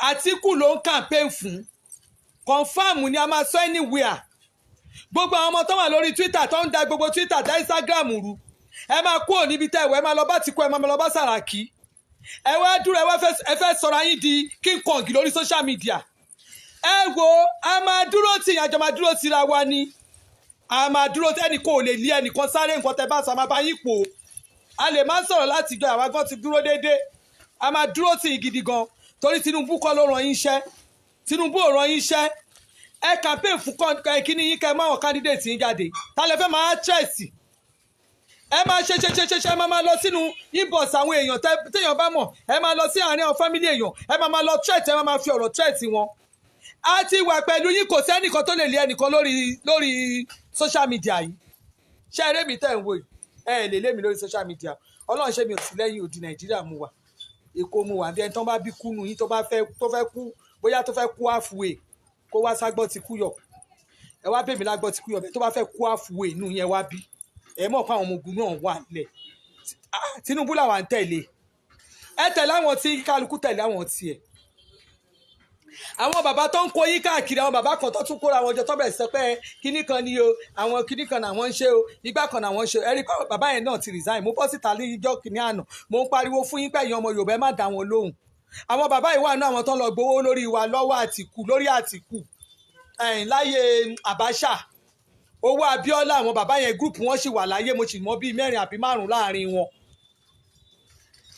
Àtíkù ló ń campaign fún. Confam ni a máa sọ anywhere. Gbogbo àwọn ọmọ tó wà lórí Twitter tó ń da gbogbo Twitter dá Instagram rú. Ẹ máa kúrò níbi tẹ́ ẹ máa lọ bá Àtíkù ẹ máa lọ bá Sàràkí. Ẹ wá dúró ẹ fẹ́ sọ̀rọ̀ yín di King Kong lórí social media. Ẹ wo a máa dúró tì àjọ máa dúró tira wa ni. A máa dúró tí ẹnìkan ò lè lé ẹnìkan sáré nǹkan tẹ́ bá sọ a máa bá yín pò. A lè máa sọ̀rọ̀ láti jọ àwa gan ti dúró déédéé. A máa dúró tì gidi gan. Torí Tinubu kọ́ ló ràn yín iṣẹ́. Tinubu ò ràn yín iṣẹ́. Ẹ campaign fún kíní yín kẹ́ máwọn candidate yín jáde. Ta lẹ fẹ́ máa stress. Ẹ máa ṣe ẹ máa lọ sínú inbox àwọn èèyàn téèyàn bá mọ̀. Ẹ máa lọ sí àárín àwọn family èèyàn. Ẹ máa lọ threat ẹ máa fi ọ̀rọ̀ threat wọn. A ti wà pẹ̀lú yín kò sẹ́nìkan tó lè lé ẹnìkan lórí social media yìí. Ṣé eré mi tẹ̀ ń wò yìí? Ẹ lè lé mi lórí social media. Ọlọ́run ṣe mi ò sí lẹ́yìn odi Nàìjíríà mu wà. Èkó mu wà bí ẹni tó bá bí kúnnù yín tó fẹ́ kú bóyá tó fẹ́ kú halfway kó wá ságbọ́ ti kú yọ. Ẹ wá bèmí lágbọ́ ti kú yọ bẹ́ẹ̀ tó bá fẹ́ kú halfway inú yẹn wá bí. Ẹ mọ̀ pé àwọn ọmọ ogun náà wà nílẹ̀. Tinubu làwọn ń tẹ̀lé. Ẹ tẹ̀lé àwọn tí kálukú tẹ̀lé àwọn tiẹ̀. Àwọn bàbá tó ń kó yín káàkiri àwọn bàbá kan tó tún kóra wọn jọ tó bẹ̀rẹ̀ sọ pé kíní kan ni o àwọn kíní kan náà wọ́n ń ṣe o igbá kan náà wọ́n ń ṣe ẹ rí pé bàbá yẹn náà ti resign mo bọ́ síta níjọ́ kìíní àná mo ń pariwo fún yín pé ẹ̀yin ọmọ Yorùbá ẹ má dá wọn lóhùn. Àwọn bàbá yìí wà ní àwọn tó ń lọ gbowó lórí wa lọ́wọ́ Àtìkù lórí Àtìkù láyé Àbáṣà owó Abíọ́lá àwọn bàbá yẹn gúrùpù wọn sì wà láyé mo sì mọ bíi 4 àbí 5 láàrin wọn.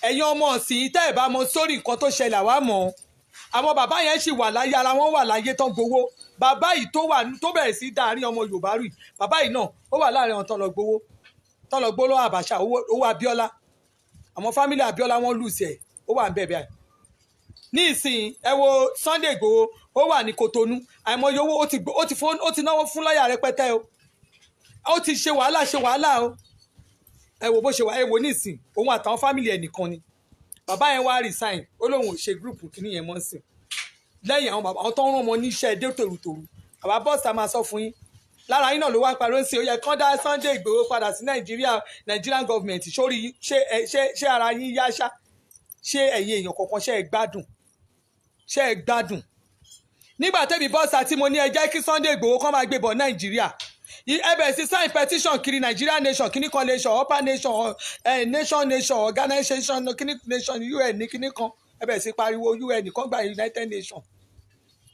Ẹ̀yin ọmọ ọ̀sìn tẹ́ ẹ̀ bá mọ sórí nǹkan tó ṣẹlẹ̀ àwa mọ̀ àwọn bàbá yẹn sì wà láyé ara wọn wà láyé tán gbowó bàbá yìí tó bẹ̀rẹ̀ sí dáàrin ọmọ Yorùbá rì bàbá yìí náà ó wà láàrin àwọn tán lọ gbowó lọ́wọ́ Àbáṣà owó Abíọ́lá àwọn fámílì Abíọ́lá wọn lùsì ẹ̀ ó wà ń bẹ̀bẹ̀ ní ìsìn ẹ wo Sunday Igboho ó wà ní Kotonu àìmọye owó ó ti náwó fún lọ́yà rẹpẹtẹ o ó ti ṣe wàhálà o ẹ wo bó ṣe wà ẹ wo ní ìsìn òun àtàwọn fámílì ẹ̀ nìkan ni bàbá yẹn wá resign ó lóun ò ṣe gúrùpù kìíní yẹn mọ́ sí lẹ́yìn àwọn bàbá àwọn tó ń rán ọmọ níṣẹ́ dé tòrutòru àwa bọ́ọ̀sì máa sọ fún yín lára yín náà ló wá parọ́ sí ó yẹ kán dá Sunday Igboho padà sí Nàìjíríà Nigerian government sórí ṣé ara yín yá ṣá ṣé ẹ̀yin èèyàn kọ̀ọ̀kan ṣé ẹ gbádùn nígbà tẹ́bi bọ́sà tí mo ní ẹ jẹ́ kí Sunday Igboho kán máa gbé bọ̀ Nàìjíríà ẹ bẹ̀rẹ̀ sí sign petition kiri Nigeria nation kíní kan nation upper nation nation organization kíní nation UN ní kíní kan ẹ bẹ̀rẹ̀ sí pariwo UN kan gba United Nations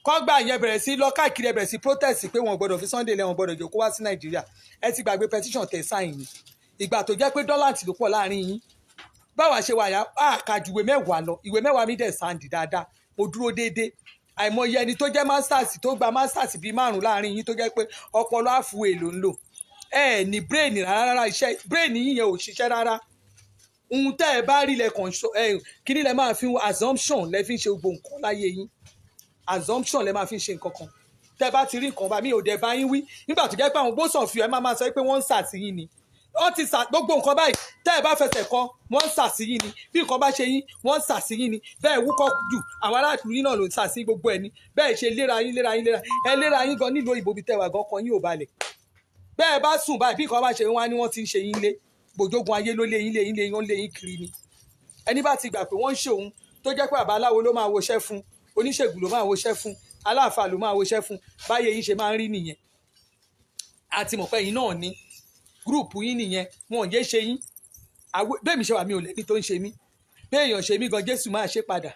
kọ́ gbà yẹn bẹ̀rẹ̀ sí lọ káàkiri ẹ bẹ̀rẹ̀ sí protest pé wọn gbọ́dọ̀ fi Sunday lẹ́wọ̀n gbọ́dọ̀ jẹ́ kó wá sí Nàìjíríà ẹ ti gbàgbé petition tẹ̀ sáìn yìí ìgbà tó jẹ́ pé dọ́là ló pọ̀ láàrin yín báwa ṣe wà yá àkàjù ìwé mẹ́wàá lọ ìwé mẹ́wàá mi dẹ̀ sáǹdì dáadáa mo dúró déédéé àìmọye ẹni tó jẹ́ masters tó gba masters bíi 5 láàrin yín tó jẹ́ pé ọpọlọ àfùwé ló ń lò ẹ ní brain rárá iṣẹ́ brain yín yẹn ò ṣiṣẹ́ rárá ohun tẹ́ ẹ bá rí lẹ́kàn kíní lẹ máa fi assumption lẹ fi ń ṣe gbogbo nǹkan láyé yín assumption lẹ máa fi ń ṣe nǹkan kan tẹ́ bá ti rí nǹkan bá mi ò dẹ̀ bá yín wí nígbà tó jẹ́ pé àwọn gbósàn fi ẹ máa sọ pé wọ́n ń sàtìyín ni wọ́n ti sà gbogbo nǹkan báyìí tẹ́ ẹ bá fẹsẹ̀ kọ wọ́n ń sàsíyín ni bí nǹkan bá ṣe yín wọ́n ń sàsíyín ni bẹ́ẹ̀ wúkọ́ jù àwọn aráàlú yín náà ló ń sàsí gbogbo ẹ̀ ni bẹ́ẹ̀ ṣe léra yín ẹ léra yín gan nílùú òyìnbó bí tẹ́wà gan kan yín ò balẹ̀ bẹ́ẹ̀ bá sùn báyìí bí nǹkan bá ṣe wá ní wọ́n ti ń ṣe yín lé gbòjógun ayé ló lé yín kiri ni ẹni bá ti gbà pé wọ́n ń ṣe òun tó jẹ́ pé àbáláwo ló máa woṣẹ́ fún oníṣègùn ló máa woṣẹ́ fún aláàfáà ló máa woṣẹ́ fún báyé yín ṣe máa ń rí nìyẹn àti mọ̀pẹ́ yín náà ní gúrùpù yín nìyẹn wọn ò yé ṣe yín bẹ́ẹ̀ mi ṣe wà mí ò lẹ́ni tó ń ṣe mí bẹ́ẹ̀ èèyàn ṣe mí gan Jésù máa ṣe padà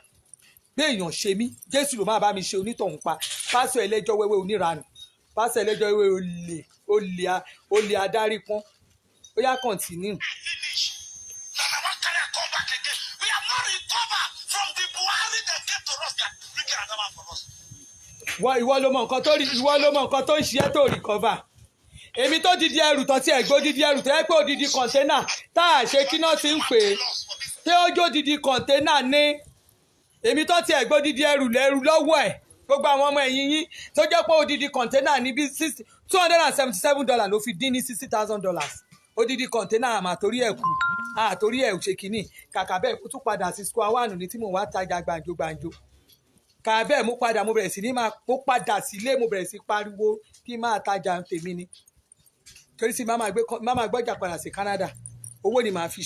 bẹ́ẹ̀ èèyàn ṣe mí Jésù ló máa bá mi ṣe onítọ̀hún pa pásọ̀ ẹlẹ́jọ́ wẹ́wẹ́ oníranù pásọ̀ ẹlẹ́jọ́ wẹ́wẹ́ olè adarí pọ́n ó yá continue. ìwọ ló mọ nǹkan tó ń ṣe ẹ́ tó recover èmi tó didi ẹrù tó ti ẹ̀gbọ́ didi ẹrù tó yẹ pé òdidi kọ̀ńténà tá a ṣe kí náà ti ń pè é tí ó jó didi kọ̀ńténà ní èmi tó ti ẹ̀gbọ́ didi ẹrù lọ́wọ́ ẹ̀ gbogbo àwọn ọmọ ẹ̀yìn yín tó jẹ́ pé òdidi kọ̀ńténà ní bí $277 ló fi dín ní $60,000 òdidi kọ̀ńténà àmàtórí ẹ̀ kù àtórí ẹ̀ ṣe kínní kàkà bẹ́ẹ̀ kó tún padà sí square one ní tí mò ń wá tajà gbàǹjo kàkà bẹ́ẹ̀ mo bẹ̀rẹ̀ sí ní mo padà sílé mo bẹ̀rẹ̀ sí pariwo kí máa tajà tèmi ni torí sí máma gbọ́jà padà sí Canada owó ni màá fi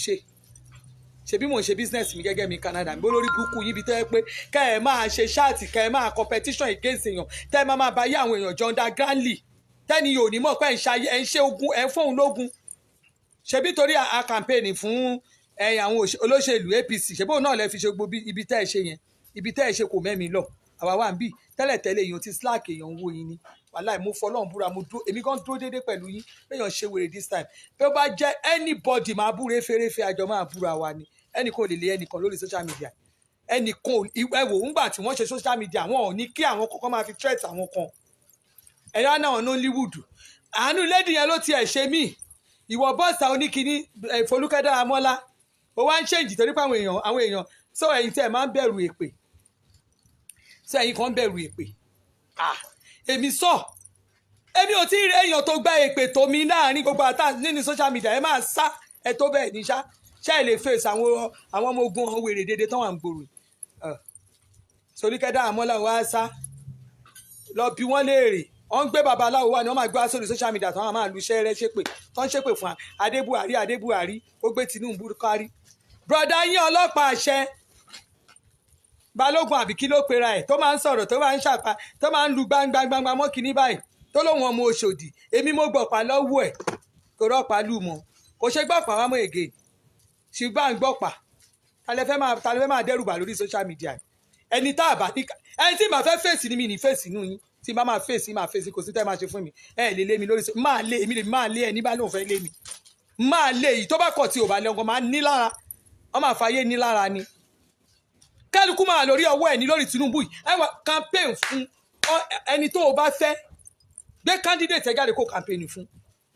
ṣebí mò ń ṣe business mi gẹ́gẹ́ mi Canada bó lórí burúkú yín bí tẹ́ pé kẹ́ ẹ̀ máa ṣe ṣáàtì kẹ́ ẹ̀ máa competition against èèyàn tẹ́ ẹ̀ máa bá yé àwọn èèyàn jọ undergroundly tẹ́ni yóò ní mọ̀ pé ẹ̀ ń ṣe ogun ẹ̀ ń fóun lógun ṣebí torí a campaign fún àwọn olóṣèlú APC ṣebí òun náà lẹ fi ṣe gbogbo ibi tẹ́ ẹ̀ ṣe yẹn ibi tẹ́ ẹ̀ ṣe kò mẹ́mi lọ àwa wà ń bì tẹ́lẹ̀tẹ́lẹ̀ èèyàn ti slack èèyàn wo yín ni wàláì mo fọlọ́run búra mo dúró èmi gan dúró déédéé pẹ̀lú yín béèyàn ṣe wèrè this time bí ó bá jẹ́ anybody máa búre fèrèfé àjọ máa búra wa ni ẹnìkan ò lè lé ẹnìkan lórí social media ẹnìkan ẹwò ńgbà tí wọ́n ṣe social media wọn ò ní kí àwọn kọ́kọ́ máa fi threat àwọn kan ẹ̀yọ́ náà Nollywood àánú lady yẹn ló tiẹ̀ ṣe mí ìwọ bọ́ọ̀sà oníkíní Folúkẹ́ Dáramọ́lá ó wá ń ṣèǹjì torí pé àwọn èèyàn sọ ẹ̀yin tí ẹ̀ máa ń bẹ̀rù èpè sọ ẹ̀yin kan ń bẹ̀rù èpè èmi ò tí ì rí èèyàn tó gba èpè tó mi láàrin gbogbo àtà nínú social media ẹ máa sá ẹ tó bẹ́ẹ̀ ní ṣá ṣé ẹ lè fèsì àwọn ọmọ ogun àwọn wèrè dédé tán wà ń gbòòrò Folúkẹ́ Dáramọ́lá wá sá lọ bí wọ́n léèrè wọ́n ń gbé babaláwo wá ni wọ́n máa gbé wá sórí social media tán wọ́n máa lu iṣẹ́ rẹ̀ ṣépè tán ṣépè fún Adébùhárí ó gbé Tinubu kárí broda yín ọlọ́pàá àṣẹ Balógun àbí kí ló pera ẹ̀ tó máa ń sọ̀rọ̀ tó máa ń ṣàpá tó máa ń lu gbangbangba mọ́ kínní báyìí tó lóun ọmọ Òṣòdì èmi mo gbọ̀pá lọ́wọ́ ẹ̀ kò rọ́pàá lù mọ́ kò ṣe gbọ̀pá wá mọ́ ègè ṣùgbọ́n à ń gbọ̀pá ta lè fẹ́ máa dẹ́rùbà lórí social media ẹni tá a bá ní ẹni tí màá fẹ́ fèsì ni mi ní fèsì nù yín tí bá máa fèsì kò sí tẹ́ máa ṣe fún mi ẹ lè lé mi lórí máa lé èmi lè máa lé ẹni bá lóun fẹ́ lé mi máa lé èyí tó bá kọ̀ tí ò bá lé ọkọ̀ máa ní lára wọ́n máa fàyè ní lára ni kálukú máa lórí ọwọ́ ẹ̀ ní lórí Tinubu yìí ẹ wá campaign fún ẹni tó o bá fẹ́ gbé candidate ẹ jáde kó campaign fún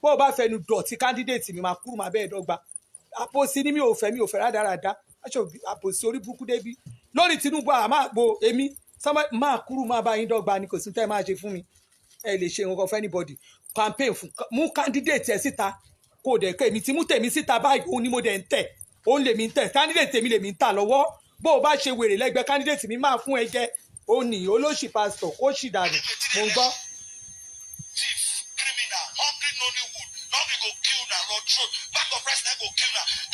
bó o bá fẹ́ nu dọ̀tí candidate mi máa kúrò máa bẹ́ẹ̀ dọ́gba àpòsí ni mi ò fẹ́ rádaràda aṣọ àpòsí orí burúkú débi lórí Tinubu àmàgbo èmi máa kúrò máa bá yín dọ́gba ni kò sí tẹ́ máa ṣe fún mi ẹ lè ṣe nǹkan fún anybody campaign fún mú candidate ẹ síta kò dẹ̀ kẹ́ èmi ti mú tèmi síta báyìí òun ni mo dẹ̀ ń tẹ̀ òun lèmi ń tẹ̀ candidate tèmi lèmi ń tà lọ́wọ́ bó o bá ṣe wèrè lẹ́gbẹ̀ẹ́ candidate mi máa fún ẹ jẹ́ ó ní olóṣì pastor ó sì dànù mò ń gbọ́.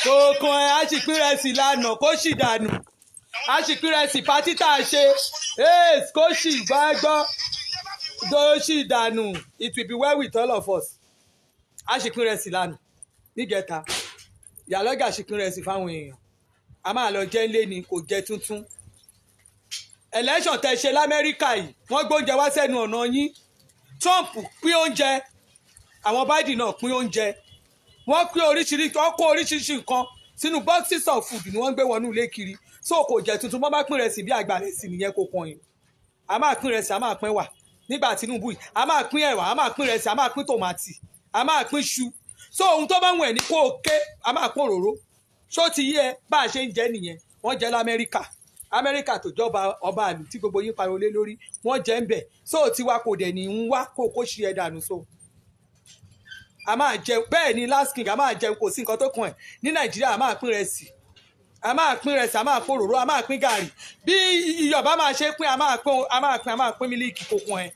kòókan ẹ̀ á sì pín rẹsì lánàá kó sì dànù á sì pín rẹsì pátí tá a ṣe kó sì gbọ́ tó sì dànù it will be well with all of us á sì pín rẹsì lánàá nígẹta ìyálọ́jà sì pín rẹsì fáwọn èèyàn a máa lọ jẹ́ ńlé ni kò jẹ́ tuntun election tẹ́ ṣe lamẹ́ríkà yìí wọ́n gbóúnjẹ wá sẹ́nu ọ̀nà yín Trump pín oúnjẹ àwọn Biden náà pín oúnjẹ wọ́n pín oríṣiríṣi wọ́n kó oríṣiríṣi nǹkan sínú boxes of food ni wọ́n ń gbé wọnú ilé kiri so kò jẹ́ tuntun bọ́n bá pín rẹsì bí àgbà rẹsì nìyẹn kò kàn yín a máa pín rẹsì a máa pín wà nígbà Tinubu yìí a máa pín ẹ̀wà a máa pín rẹsì a máa pín tòmátì a máa pín iṣu so ohun tó bá wù ẹ́ ní kó o ké a máa pín òróró ṣó ti yí ẹ bá a ṣe ń jẹ nìyẹn wọ́n jẹ lamẹ́ríkà Amẹ́ríkà tó jọba ọba àlù tí gbogbo yín pariwo lé lórí wọ́n jẹ́ ń bẹ̀ so tiwa kò dẹ̀ ní ń wá kó ṣí ẹ dànù so a máa jẹun bẹ́ẹ̀ ni last king a máa jẹun kò sí nǹkan tó kàn ẹ̀ ní Nàìjíríà a máa pín rẹsì a máa pín rẹsì a máa pín òróró a máa pín gàrí bí iyọ̀bá máa ṣe pín a máa pín mílíkì kò kàn ẹ̀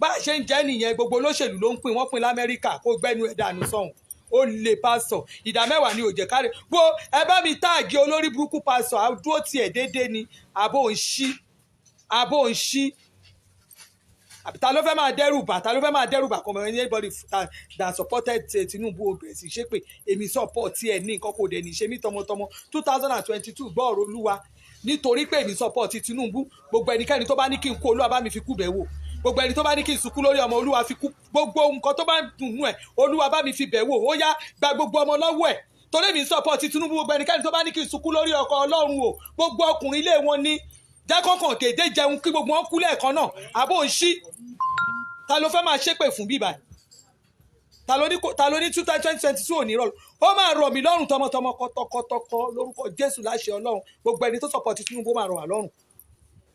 bá a ṣe ń jẹ́ nìyẹn gbogbo olóṣèlú ló ń pín wọ́n pín l'Amẹ́ríkà kó gbẹ́nu ẹ̀ dànù sọ̀hún ó lè pásọ̀ ìdá mẹ́wàá ni òjẹ̀ káre wo ẹ bá mi táàgì olórí burúkú pásọ̀ àdúró tiẹ̀ déédéé ni àbò ń ṣí ta ló fẹ́ máa dẹ́rù bà kọ́mọ anybody that supported Tinubu obìnrin sì ṣe pé èmi support ẹ̀ ní nǹkan kò dẹ̀ ní ṣe mí tọmọtọmọ 2022 gbọ́ ọ̀rọ̀ Olúwa nítorí pé èmi support Tinubu gbogbo ẹnikẹ́ni tó bá ní kí n kú Olúwa bá mi fi kú bẹ̀ wò gbogbo ẹni tó bá ní kí n sunkún lórí ọmọ Olúwa fi kú gbogbo nǹkan tó bá ń dùn ẹ̀ Olúwa bá mi fi bẹ̀ wò ó yá gba gbogbo ọmọ lọ́wọ́ ẹ̀ torí èmi support Tinubu gbogbo ẹnikẹ́ni tó bá ní kí n sunkún lórí ọkọ Ọlọ́run o gbogbo ọkùnrin ilé wọn ní jákọ̀ọ̀kan dédé jẹun kí gbogbo wọn kú lẹ́ẹ̀kan náà àbò ń ṣí ta ló fẹ́ máa ṣépè fún bíbá ta ló ní 2022 òní rọ̀ ó máa rọ̀ mí lọ́rùn tọmọtọmọ kọtọkọtọkọ lórúkọ Jésù láṣẹ Ọlọ́run gbogbo ẹni tó support Tinubu máa rọ̀ wá lọ́rùn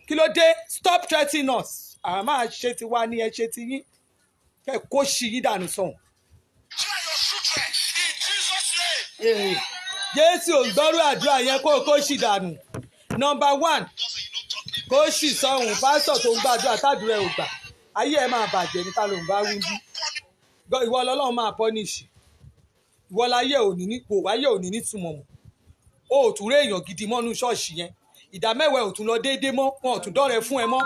kí ló dé stop threatening us àá máa ṣe ti wá ní ẹ ṣe ti yín kẹ kó ṣì yí dànù sọ̀hún. Jésù ò gbọ́rú àdúrà yẹn kó ṣì dànù number 1 kó ṣì sọ̀hún pásítọ̀ tó ń gbàdúrà tàdúrà ẹ̀ ò gbà ayé ẹ máa bàjẹ́ ní ta ló ń bá wí bí ìwọ lọ́lọ́run máa pọ́nìṣì ìwọ láyé òní nítumọ̀ mọ́ o ò tún rí èèyàn gidi mọ́nú ṣọ́ọ̀ṣì yẹn ìdá mẹ́wàá ò tún lọ déédéé mọ́ wọn ò tún dọ́rẹ̀ fún ẹ mọ́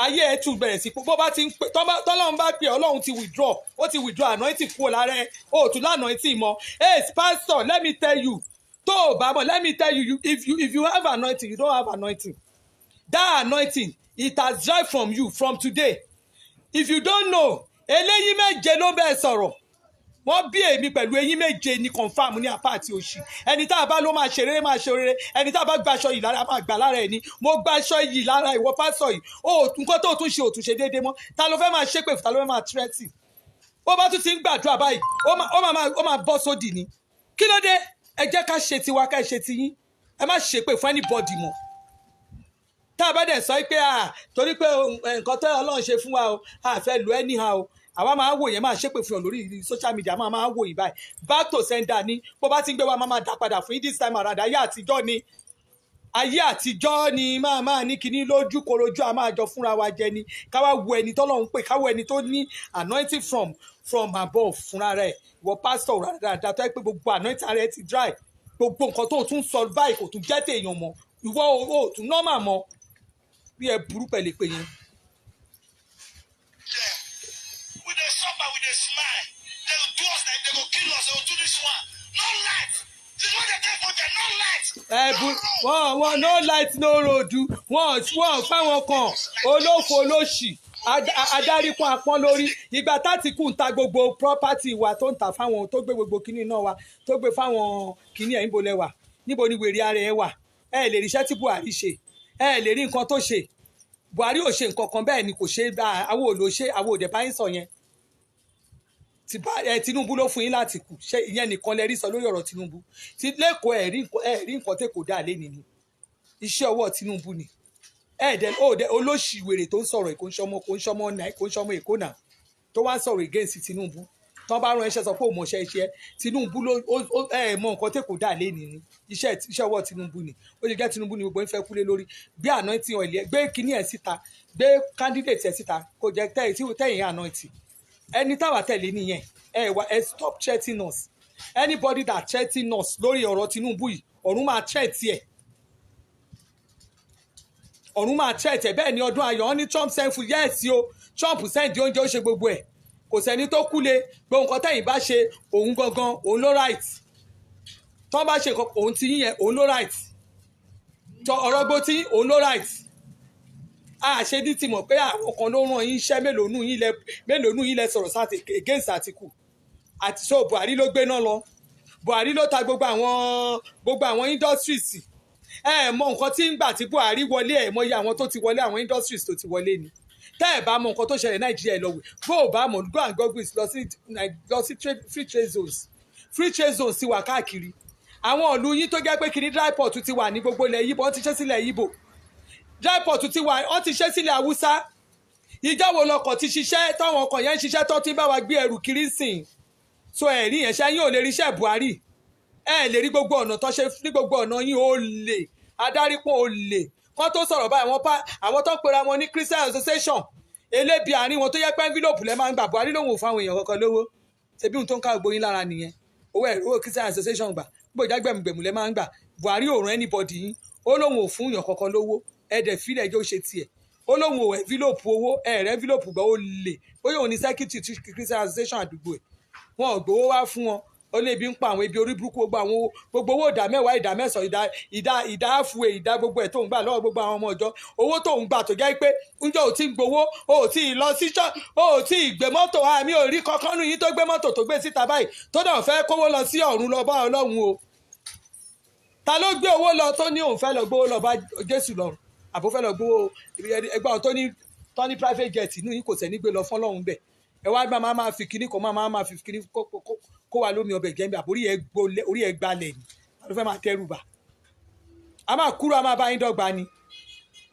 ayé ẹ tún bẹ̀rẹ̀ sí bó bá ti ń pè tọ́lọ́run bá pè Ọlọ́run ti withdraw anointing kúrò lára ẹ o ò tún lanointing mọ́ pastor let me tell you tó o bá mọ̀ let me tell you if you have anointing you don't have anointing that anointing it has dried from you from today if you don't know eléyìí méje ló bẹ́ẹ̀ sọ̀rọ̀ wọ́n bí èmi pẹ̀lú eyín méje ní confam ní apá àti òsì ẹni tá a bá ló máa ṣe rere máa ṣe rere ẹni tá a bá gbaṣọ yìí lára máa gbà lára ẹ̀ ni mo gbaṣọ yìí lára ìwọ pásọ yìí nǹkan tó tún ṣe òtún ṣe déédéé mọ́ ta ló fẹ́ máa ṣépè fún ta ló fẹ́ máa tírẹ́tì ó bá tún ti ń gbàdúrà báyìí ó máa bọ́ sódì ni kí ló dé ẹ jẹ́ ká ṣe tiwa ká ṣe tiyín ẹ má ṣépè fún anybody mọ́ tá a bá dẹ̀ sọ pé torí pé nǹkan tó Ọlọ́run ṣe fún wa o a fẹ́ lò anyhow àwa máa wò yẹn máa ṣépè fún ọ lórí social media máa wò yín báyìí back to sender ni bó bá ti ń gbé wa máa dá padà fún yín this time around ayé àtijọ́ ni máa ní kíní lójú korojú a máa jọ fúnra wa jẹ ni káwá wo ẹni tọ́lọ́run pè káwọ ẹni tó ní anointing from above fúnra rẹ̀ ìwọ pastor dáadáa tó yẹ pé gbogbo anointing rẹ̀ ti dry gbogbo nǹkan tó tún sọ báyìí kò tún jẹ́ tèèyàn mọ́ ìwọ ò tún normal mọ́ bí ẹ burú pẹ̀lẹ́ pé yẹn. With a suffer, with a smile, they will do us like they will kill us. They will do this one. No light. This is what they take for them. No light. Wọ́n no light no road wọ́n fáwọn kan olófo olóṣì adarí kan apọ́n lórí ìgbà tátìkù ń ta gbogbo property wa tó ń ta fáwọn tó gbé gbogbo kinní náà wa tó gbé fáwọn kinní ẹ̀ níbo lẹ́wà níbo ni wèrè ara ẹ̀ wà ẹ̀ lè ríṣẹ́ tí Buhari ṣe ẹ lè rí nǹkan tó ṣe Buhari ò ṣe nǹkan kan bẹ́ẹ̀ ni kò ṣe àwọn olóṣè àwọn òde báyìí sọ yẹn Tinubu ló fún yín láti kù ṣe ìyẹn nìkan lẹ rí sọ lórí ọ̀rọ̀ Tinubu ti lẹ́kọ̀ọ́ ẹ̀ rí nǹkan tẹ́ kò dáa lẹ́ni ni iṣẹ́ ọwọ́ Tinubu ni olóṣì wèrè tó ń sọ̀rọ̀ kò ń ṣọmọ Èkó náà tó wá ń sọ̀rọ̀ against Tinubu tán bá rán ẹṣẹ́ sọ pé òun mọ̀ṣẹ́ iṣẹ́ Tinubu ló mọ nǹkan tẹ́ kò dáa lẹ́ni ni iṣẹ́ ọwọ́ Tinubu ni ó lè jẹ́ Tinubu ni gbogbo ń fẹ́ kúlé lórí gbé anointing oil gbé kíní ẹ̀ síta gbé candidate ẹ̀ síta kò jẹ́ tẹ̀yìn anointing ẹni táwa tẹ̀lé nìyẹn ẹ stop threatening us anybody that threaten us lórí ọ̀rọ̀ Tinubu yìí ọ̀run máa threat ẹ̀ ọ̀run máa threat ẹ̀ bẹ́ẹ̀ ni ọdún ayọ̀ wọn ní Trump send food yes o Trump send oúnjẹ ó ṣe gbogbo ẹ̀ kò sẹ́ni tó kú lé gbogbo nǹkan tẹ̀yìn bá ṣe òun gangan òun ló right tọ́ bá ṣe nǹkan òun ti yín yẹn òun ló right tọ́ ọ̀rọ̀ gbó tí òun ló right àṣedí ti mọ̀ pé àwọn kan ló ràn yín iṣẹ́ mélòó nù yín lẹ sọ̀rọ̀ sáti against Àtìkù àti so Buhari ló gbé náà lọ Buhari ló ta gbogbo àwọn industries mọ nǹkan tí ń gbà tí Buhari wọlé mọ iye àwọn tó ti wọlé àwọn industries tó ti wọlé ni tẹ́ ẹ̀ bá mọ nǹkan tó ṣẹlẹ̀ Nàìjíríà lọ́wọ́ bó o bá mọ̀ go and google lọ sí free trade zones ti wà káàkiri àwọn ìlú yín tó jẹ́ pé kiri dry port ti wà ní gbogbo ilẹ̀ Yíbò wọ́n ti ṣe sílẹ̀ Yíbò dry port ti wà wọ́n ti ṣe sílẹ̀ Haúsá ìjọ́wọ́ lọkọ̀ ti ṣiṣẹ́ táwọn ọkọ̀ yẹn ń ṣiṣẹ́ tó ti bá wa gbé ẹrù kiri sìn so ẹ̀rí yẹn ṣẹ́yìn ò lè rí iṣẹ́ Buhari lè rí gbogbo ọ̀nà tó ṣe ní gbogbo ọ̀nà yín ó lè adarípọ̀ ó lè kọ́ tó sọ̀rọ̀ báyìí àwọn tó pera wọn ní Christian Association elébi àárín wọn tó yẹ pé envelope lẹ́ máa ń gbà Buhari lòun ò fáwọn èèyàn kankan lówó ṣebí ohun tó ń ká gbogbo yín lára nìyẹn owó Christian Association gbà gbogbo ìjágbẹ̀mùgbẹ̀mù lẹ́ máa ń gbà Buhari ò rán anybody yín ó lòun ò fún èèyàn kankan lówó ẹ̀ẹ́dẹ̀ fílẹ̀ ẹjọ́ ṣe tiẹ̀ ó lóun ò envelope owó ẹ̀rẹ́ envelope gbọ́ ó lè bóyá òun ní secretary Christian Association àdúgbò ẹ̀ wọn ò gbowó wá fún wọn ó lè bí ń pa àwọn ibi orí burúkú gbogbo owó ìdá mẹ́wàá ìdá mẹ́sàn-án ìdá àfùwé ìdá gbogbo ẹ̀ tó ń gbà lọ́wọ́ gbogbo àwọn ọmọ ọjọ́ owó tó ń gbà tó jẹ́ pé ńjọ́ ò tí ń gbowó ò tí ì lọ sí ò tí ì gbé mọ́tò àmì ò rí kankan nù yín tó gbé mọ́tò tó gbé síta báyìí tó náà fẹ́ kówó lọ sí ọ̀run lọ bá Ọlọ́run o ta ló gbé owó lọ tó ní òun fẹ́ lọ gbówó lọ bá Jésù lọ́run àbó fẹ́ lọ gbówó ẹgbẹ́ tó ní private jet inú yín kò sẹ́ni gbé lọ fún Ọlọ́run bẹ́ẹ̀ ẹ wá gbà máa fi kíní kan máa fi kíní kó wa lómi ọbẹ̀ jẹ́mi àbórí ẹ gbalẹ̀ ni wọ́n fẹ́ máa tẹ́rù bà á máa kúrò á máa bá yín dọ́gba ni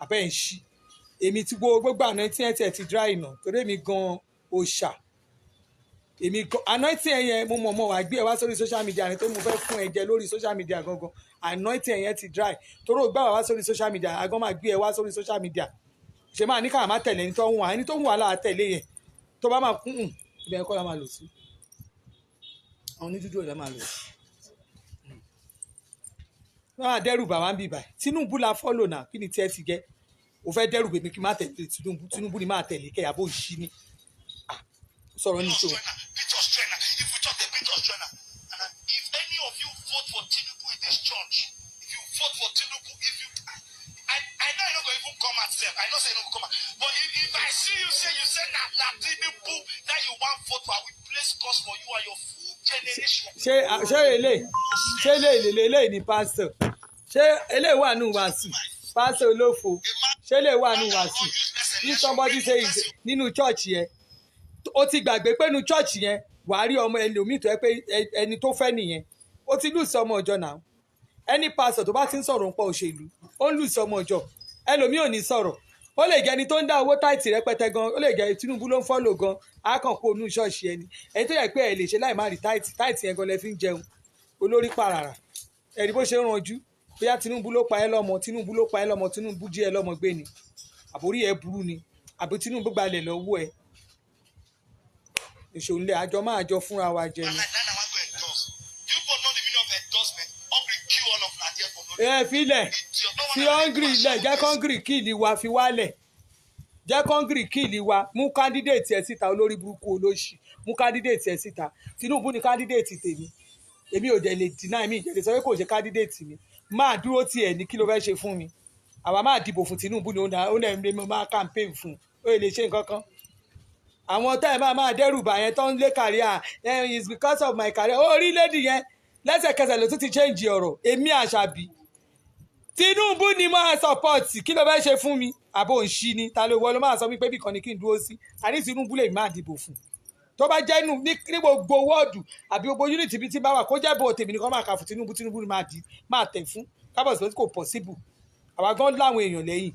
àbẹ́ ń ṣí èmi ti gbogbo anointing ẹ̀ ti dry nà torí èmi gan òòṣà èmi gan anointing yẹn mo mọ̀ wá gbé ẹ wá sórí social media ni tó mo fẹ́ fún ẹ jẹ lórí social media gangan anointing yẹn ti dry torí ó gbà wá sórí social media agan máa gbé ẹ wá sórí social media ṣe máa ní káà má tẹ̀lé ẹni tó ń wà ẹni tó ń wà láà tẹ̀lé yẹn tó bá máa kún ibẹ̀ ẹ̀kọ́ la máa lò sí àwọn onídúdú ẹ̀ la máa lò sí. wọ́n á dẹ́rù bà wá ń bì báyìí Tinubu la fọ́lò náà kí ni tí ẹ ti jẹ́ o fẹ́ dẹ́rù gbèmí kí n má tẹ̀lé Tinubu ni má tẹ̀lé kẹ́ àbó ìṣí ni sọ̀rọ̀ ní ìṣòro. I know say no go come out. But if I see you say na Tinubu that you want vote for, I will place cost for you and your full generation. ṣé eléyìí ni pastor ṣé eléyìí wà nù wàásù pastor olófo ṣé eléyìí wà nù wàásù if somebody say nínú church yẹn ó ti gbàgbé pé nínú church yẹn wàá rí ọmọ ẹlòmíì tó yẹ pé ẹni tó fẹ́ nìyẹn ó ti lùsọ ọmọ ọjọ́ náà ẹni pastor tó bá ti ń sọ̀rọ̀ nípa òṣèlú ó ń lùsọ ọmọ ọjọ́ ẹlòmíì ò ní sọ̀rọ̀ ó lè jẹ́ ẹni tó ń dá owó táìtì rẹpẹtẹ gan ó lè jẹ́ Tinubu ló ń fọ́lò gan akànkó onú ṣọ́ọ̀ṣì ẹni tó yẹ pé ẹ lè ṣe láì má rí táìtì yẹn gan lẹ fi ń jẹun olórí pàràrà ẹni bó ṣe ń ranjú bóyá Tinubu ló pa ẹ́ lọ́mọ Tinubu jí ẹ lọ́mọ gbé ni àbórí ẹ burú ni àbí Tinubu gbalẹ̀ lọ́wọ́ ẹ ìṣòlẹ̀ àjọ máa jọ fúnra wa jẹ ni. Filẹ̀ fi hungry lẹ̀ jẹ́ kọ́ngìrì kíìlì wa fi wálẹ̀ jẹ́ kọ́ngìrì kíìlì wa mú kándídéètì ẹ̀ síta olórí burúkú olóṣì mú kándídéètì ẹ̀ síta Tinubu ni kándídéètì tèmi èmi ò dẹ̀ lè deny mi ìjẹ́lẹ̀ sọ pé kò ṣe kándídéètì mi máa dúró tiẹ̀ ní kí ló fẹ́ ṣe fún mi àwa máa dìbò fún Tinubu ni ó lẹ̀ ń lé mi máa campaign fún ó lè ṣe nǹkan kan àwọn táyà máa dẹ́rù bà yẹn tó ń lé career it's because of my career orílẹ̀-èdè yẹn lẹ́sẹ̀kẹsẹ̀ ló tún ti change ọ̀rọ̀ èmi Àṣàbí Tinubu ni máa support kí ló fẹ́ ṣe fún mi àbò ń ṣí ni ta ló wọ ló máa sọ wípé bìkan ni kí n dúró sí àní Tinubu lè máa dìbò fún tó bá jẹ́ ní gbogbo wọ́ọ̀dù àbí gbogbo unity bíi ti bá wà kó jẹ́ bò tèmi nìkan máa kà fún Tinubu ni máa tẹ̀ fún kábọ̀ sí kò possible àwa gan láwọn èèyàn lẹ́yìn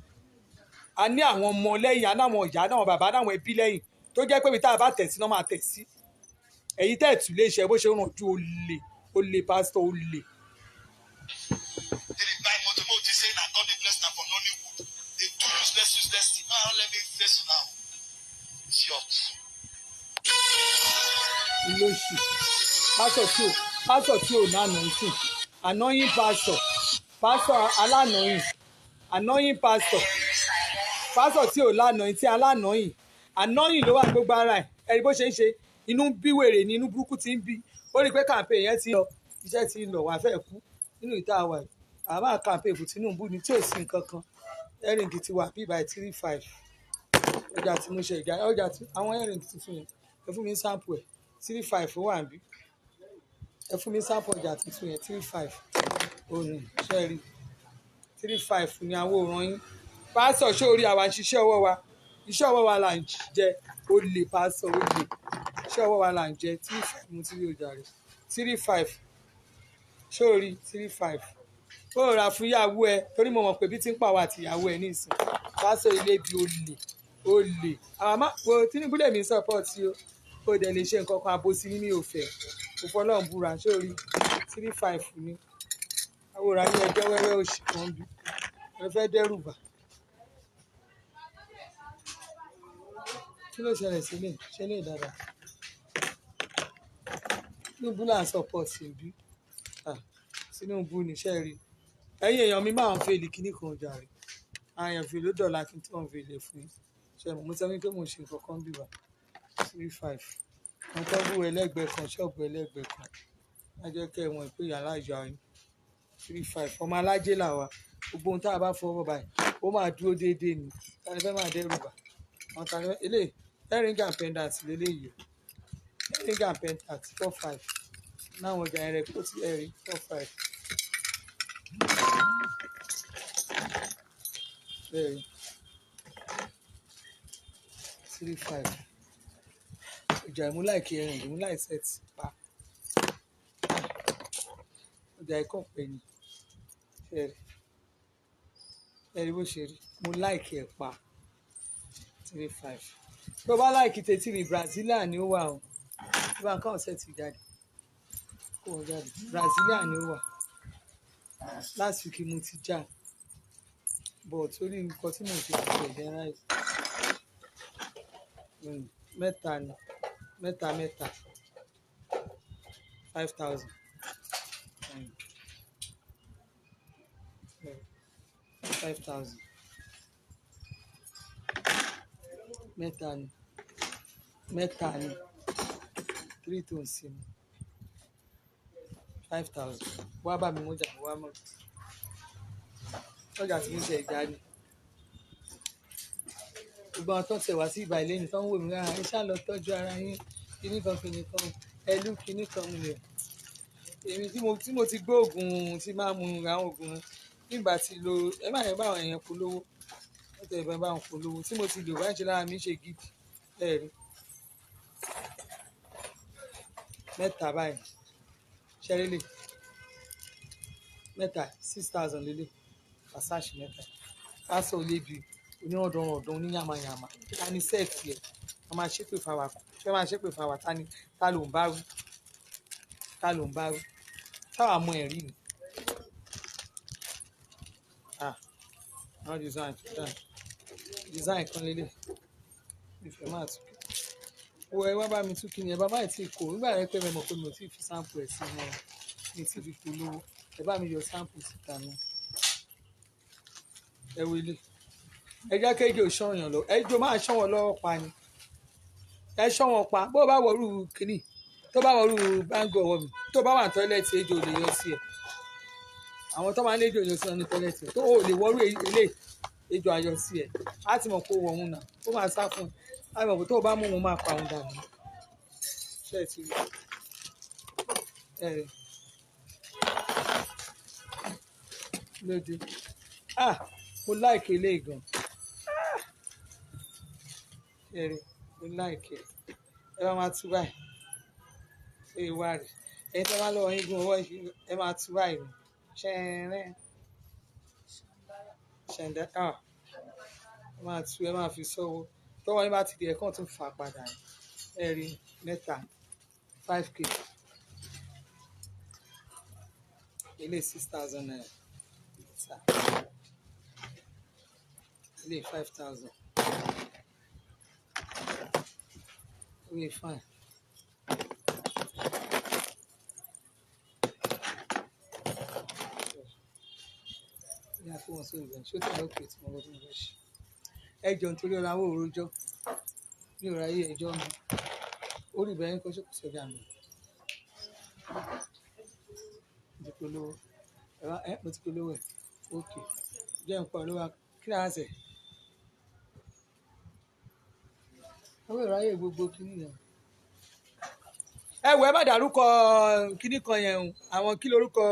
a ní àwọn ọmọ lẹ́yìn a náwọn ìyá náwọn bàbá náwọn ẹbí lẹ́yìn tó jẹ́ pé tá a bá tẹ̀ sí náà máa tẹ̀ sí èyí tẹ̀ tù lè ṣe bó ṣe ràn ju olè pásítọ̀ olè. Ilé oṣù pásítọ̀ tí o pásítọ̀ tí ò lánàá ń sìn annoying pásítọ̀ annoying pásítọ̀ tí ò lánàá tí alánàyìn annoying ló wà gbogbo ara ẹ̀ ẹ̀rí bó ṣe ń ṣe inú ń bí wèrè ní inú burúkú ti ń bí ó rí i pé campaign yẹn ti lọ iṣẹ́ ti lọ wà fẹ́ kú nínú ìta àwà yìí àmọ́ campaign fún Tinubu ni tí ò sí nǹkan kan ẹ̀rìngì ti wà bí by 35 ọjà tí mo ṣe ìjà ọjà tí àwọn ẹ̀rìngì tuntun yẹn ẹ fún mi sample ẹ̀ 35 ó wà níbí ẹ fún mi sample ọjà tuntun yẹn 35 òní ṣẹ́ẹ̀rì 35 ní àwòrán yín pásọ̀ sórí àwa ṣiṣẹ́ ọwọ́ wa iṣẹ́ ọwọ́ wa là ń jẹ olè pásọ̀ olè iṣẹ́ ọwọ́ wa là ń jẹ 35 mo ti rí ọjà rẹ̀ 35 sórí 35 ó rà fún ìyàwó ẹ torí mo mọ̀ pé bí tí ń pàwọ́ àti ìyàwó ẹ nísìn pásọ̀ ilé bí olè àmọ́ wo Tinubu lè mi support sí o ó dẹ̀ lè ṣe nǹkan kan àbòsí ní mi ò fẹ́ òfọlọ́run búra sórí 35 ní àwòrán ní ẹjọ́ wẹ́wẹ́ òṣì kan bí ẹ fẹ́ dẹ́rù bà kí ló ṣẹlẹ̀ sílẹ̀ ṣẹlẹ̀ dáadáa Tinubu là ń support síbí Tinubu níṣẹ́ rí ẹ̀yin èèyàn mi máa ń fèlì kíní kan ọjà rẹ̀ àyàn fèlè dọ̀là kí n tí wọ́n fèlè fún yín ṣe mo sọ wípé mo ṣe nǹkan kan bíbá 35 wọn tó bú ẹlẹ́gbẹ̀ẹ́ kan ṣọ́ọ̀bù ẹlẹ́gbẹ̀ẹ́ kan wọ́n jẹ́ kẹ́ wọn pé yàrá ìyá yín 35 ọmọ alájẹ́ làwà gbogbo ohun tá a bá fọwọ́ báyìí ó máa dúró déédéé ni tani fẹ́ máa dẹ́rù bà wọn tani fẹ́ eléyìí ẹ̀ríngà pendant lélẹ́yìí ẹ̀ríngà pendant 45 náwọn ọjà yẹn rẹ̀ kó tí ẹ̀rí 45 ẹ̀rí 35 ọjà ìmúláìkì ẹ̀rìn ìmúláì set pa ọjà ẹ̀kọ́ pẹ̀ ni ẹ̀rí bó ṣe rí mo láìkì ẹ̀ pa 35 tó bá láìkì tètè rí Brazilian ni ó wà o tí bá ń káwọn set jáde kó wọn jáde Brazilian ni ó wà last week mo ti já but torí nǹkan tí mo ṣe kò ṣe ẹ̀jẹ̀ ráìsì mẹ́ta ni mẹ́ta 5,000 5,000 mẹ́ta ni 3 tó ń sin 5,000 wá bá mi mọ́jà wá mọ́ ọjà tí mo ṣe ìjà ni gbogbo àwọn tó ń tẹ̀wá sí ìgbà ilé ní tó ń wò mí rárá ẹ ṣáà lọ tọ́jú ara yín kíní kan ẹlú kíní kan mu rẹ̀ èmi tí mo ti gbé oògùn tí máa mu àwọn oògùn nígbà tí lo ẹ má yẹn bá àwọn èèyàn polówó ẹ tẹ̀ bá àwọn polówó tí mo ti lò wáyé ṣe lára mi ṣe gidi ẹ rí mẹ́ta báyìí ṣẹ́rẹ́lẹ̀ mẹ́ta 6,000 lélẹ̀ pàṣáṣì mẹ́ta pásọ̀ olébi oníwọ̀dọ̀rọ̀dọ̀ oníyàmàyàmà ta ni sẹ́ẹ̀tì ẹ̀ wọ́n máa ṣépè fáwa fẹ́ máa ṣépè fáwa ta ló ń bá wí táwa mọ ẹ̀rí ni àwọn design kan lélẹ̀ ìfẹ́ máa tún wo ẹ wá bá mi tún kí ni ẹ bá má tí kò nígbà rẹ pé mẹ́mọ̀ pé mi ò tí ì fi sample ẹ̀ sí wọn mi tí ì fi polówó ẹ bá mi yọ sample síta náà ẹ wọlé ẹ jẹ́ kéèké ò ṣọ́yàn lọ ẹ jọ máa ṣọ́ wọn lọ́wọ́ pa ni ẹ ṣọ́ wọn pa bó bá wọ̀rú kínní tó bá wọ̀rú báńgì ọwọ́ mi tó bá wà ní tọ́ílẹ̀tì ejò lè yọ sí ẹ àwọn tó máa ń léjò yọ sí ọ ní tọ́ílẹ̀tì tó o lè wọ̀rú ilé ejò ayọ̀ sí ẹ á ti mọ̀ kó wọ̀ òun náà ó máa sá fún ẹ á mọ̀ pé tó o bá mú òun máa pa òun dànù ṣe é ti rí ẹ rẹ lóde mo láìkè ilé ìgàn ẹ rẹ mo láìkè ẹ bá máa tú báyìí ṣé ìwà rẹ ẹni tó máa lọ́wọ́ yín gún ọwọ́ ẹ máa tú báyìí ṣẹ́ẹ́rẹ́ ṣẹ̀ǹdẹ́ ẹ máa tú ẹ máa fi sọ́wọ́ tọ́wọ́ yín bá ti di ẹ̀kan tún fà padà ẹ rí mẹ́ta 5k ilé 6,000 naira ilé 5,000 ilé fine ní àti wọn sórí ìbẹ̀rẹ̀ ṣó tẹ̀lé òkè tí wọ́n lọ́dún lọ́ọ́ ṣe ẹ jọ nítorí ọ̀rọ̀ àwọn òrojọ́ ní ọ̀rọ̀ ayé ẹjọ́ mi orí ìbẹ̀rẹ̀ ń kọ́ ṣókò sọ́jà mi mo ti polówó mo ti polówó ẹ̀ òkè jẹ́ nǹkan olówó kí ni àá sẹ̀ àwọn ọ̀rọ̀ ayé gbogbo kìíní yẹn ẹ wọ ẹ má dárúkọ kíní kan yẹn o àwọn kí lórúkọ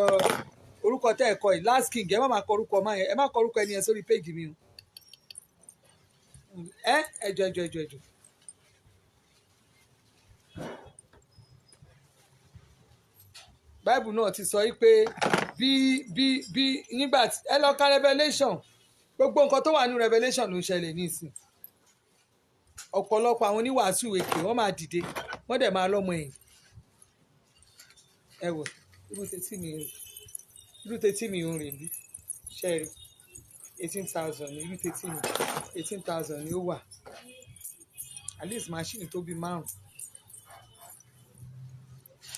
orúkọ tẹ́ ẹ kọ yìí last king ẹ má máa kọ orúkọ ọmọ yẹn ẹ má kọ orúkọ ẹni yẹn sórí péjì mi o ẹjọ báìbù náà ti sọ pé bí nígbà tí ẹ lọ ka revelation gbogbo nǹkan tó wà ní revelation ló ń ṣẹlẹ̀ nísìn ọ̀pọ̀lọpọ̀ àwọn oníwàásù èké wọ́n máa dìde wọ́n dẹ̀ máa lọ́mọ ẹ̀yìn ẹ wò irú tètí mi ń rìn bí ṣẹ́ẹ̀rì 18,000 ní irú tètí mi 18,000 ni ó wà at least machine tó bí márùn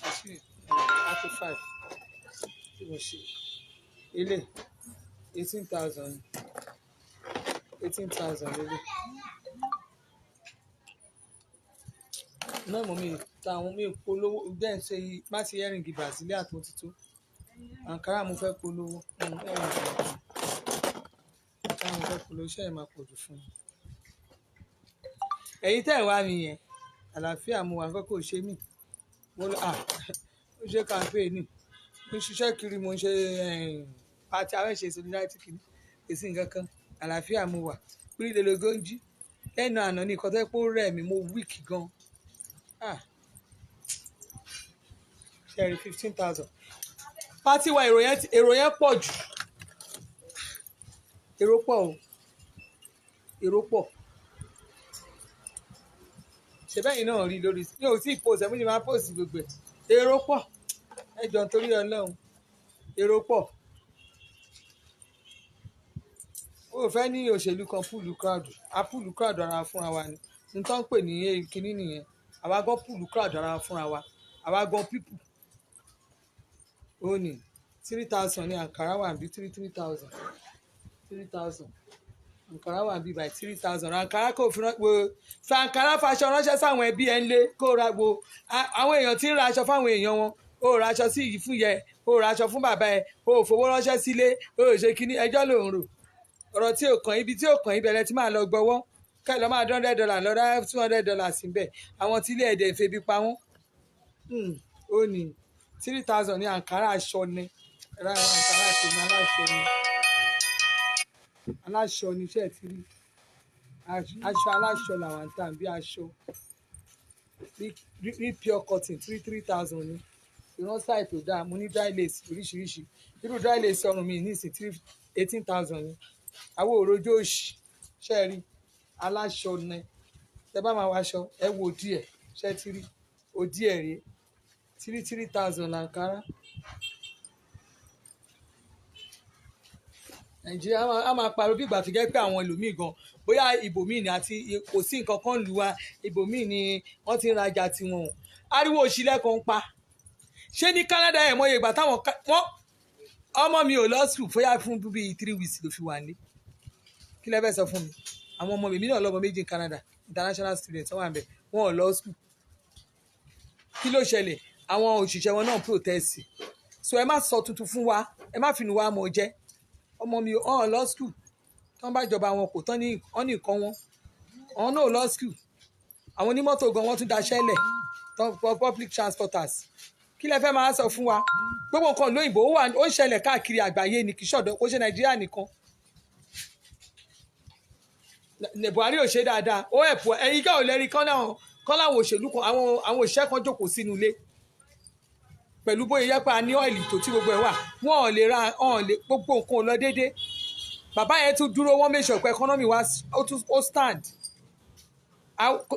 machine 35 tí mo ṣe ilé 18,000 ilé náà mo mi ta àwọn mi polówó bẹ́ẹ̀ ṣe má ti ẹ̀rìngì Brazilian tó ti tó Ankara mo fẹ́ polówó àǹkárá mo fẹ́ polówó iṣẹ́ yẹn máa pọ̀ jù fún mi. ẹ̀yin tẹ́ ẹ̀ wá mi yẹn àlàáfíà mo wà nǹkan kò ṣe mí mo lọ ó ṣe kàmpéènì mo ṣiṣẹ́ kiri mo ṣe pati àwọn ìṣe solidarity kiri èsì nǹkan kan àlàáfíà mo wà orílẹ̀-èdè jí lẹ́nu àná ní ìkọ́tẹ́ pé ó rẹ̀ mí mo wíìkì gan ṣẹ́ẹ̀rì 15,000 pati wa èrò yẹn pọ̀ jù èrò pọ̀ o èrò pọ̀ ṣèbẹ́yìn náà rí lórí mi ò tí ì post ẹ̀ mo ní máa post gbogbo ẹ̀ èrò pọ̀ ẹ jọ̀ọ́ nítorí Ọlọ́run èrò pọ̀ ó fẹ́ ní òṣèlú kan púùlù crowd ara fúnra wa ni n tó ń pè ní kinní nìyẹn àwa gan púùlù crowd ara fúnra wa àwa gan people ó ní 3,000 ní Ankara wà bí 3,000 Ankara wà bí by 3,000 Ankara kò fi fa Ankara faṣọ ránṣẹ́ sáwọn ẹbí ẹ̀ ń lé kó ra gbo àwọn èèyàn tí ń ra aṣọ fáwọn èèyàn wọn ó ra aṣọ sí ìyí fún yẹ ó ra aṣọ fún bàbá ẹ ó fowó ránṣẹ́ sílé ó ṣe kíní ẹjọ́ ló ń rò ọ̀rọ̀ tí ò kàn ibi tí ò kàn ibẹ̀rẹ̀ tí máa lọ gbọ́wọ́ ká lọ máa $100 lọ́dá $200 síbẹ̀ àwọn tí ilé ẹ̀dẹ̀ ń febi pa wọ́n ó ní 3,000 ní Ankara aṣọ ni ẹ̀rọ àwọn Ankara àtẹ̀mí aláṣọ ni iṣẹ́ ti rí aṣọ aláṣọ làwọn ń tàn bí aṣọ rí pure cotton 3,000 ní ìran sáì tó dáa mo ní dry lace oríṣiríṣi irú dry lace ọrùn mi ní ìsìn 18,000 ní àwọn òrojó òṣì ṣe rí aláṣọ ni tẹ bá máa wáṣọ ẹ wo díẹ̀ ṣe ti rí òdí ẹ̀ rí 3,000 l'Ankara Nàìjíríà á máa pariwo bí ìgbà tó jẹ́ pé àwọn ẹlòmíì gan bóyá ibòmíì ni àti kò sí nǹkan kan lù wá ibòmíì ni wọ́n ti ń rajà tiwọn ariwo òṣìlẹ̀ kan ń pa ṣé ní Canada ẹ̀ mọye ìgbà táwọn ọmọ mi ò lọ school fóyá fún bíi 3 weeks ló fi wà ní kí lẹ fẹ́ sọ fún mi àwọn ọmọ mi náà lọ́mọ méjì ní Canada international students wọ́n wà ń bẹ̀ wọ́n ò lọ school kí ló ṣẹlẹ̀ àwọn òṣìṣẹ́ wọn náà protest so ẹ má sọ tuntun fún wa ẹ má finú wa mọ̀ jẹ́ ọmọ mi ò lọ school tán bá jọba wọn kò tán ní nǹkan wọn àwọn náà lọ school àwọn onímọ́tò gan wọ́n tún daṣẹ́ lẹ̀ public transporters kí lẹ fẹ́ máa sọ fún wa gbogbo nǹkan lóyìnbó ó ń ṣẹlẹ̀ káàkiri àgbáyé ní kì í ṣọ̀dọ̀ kó ṣe Nàìjíríà nìkan Buhari ò ṣe dáadáa ó ẹ̀pọ̀ ẹ̀yin ká ò lẹ́rí kán láwọn òṣèlú kan àwọn òṣìṣẹ́ kan jókòó sínú ilé pẹ̀lú bóyá yẹ pé a ní ọ́ìlì tó tí gbogbo ẹ̀ wà wọ́n ò lè ra gbogbo nǹkan ò lọ déédé bàbá yẹn tún dúró wọ́n make sure pé economy wa ó stand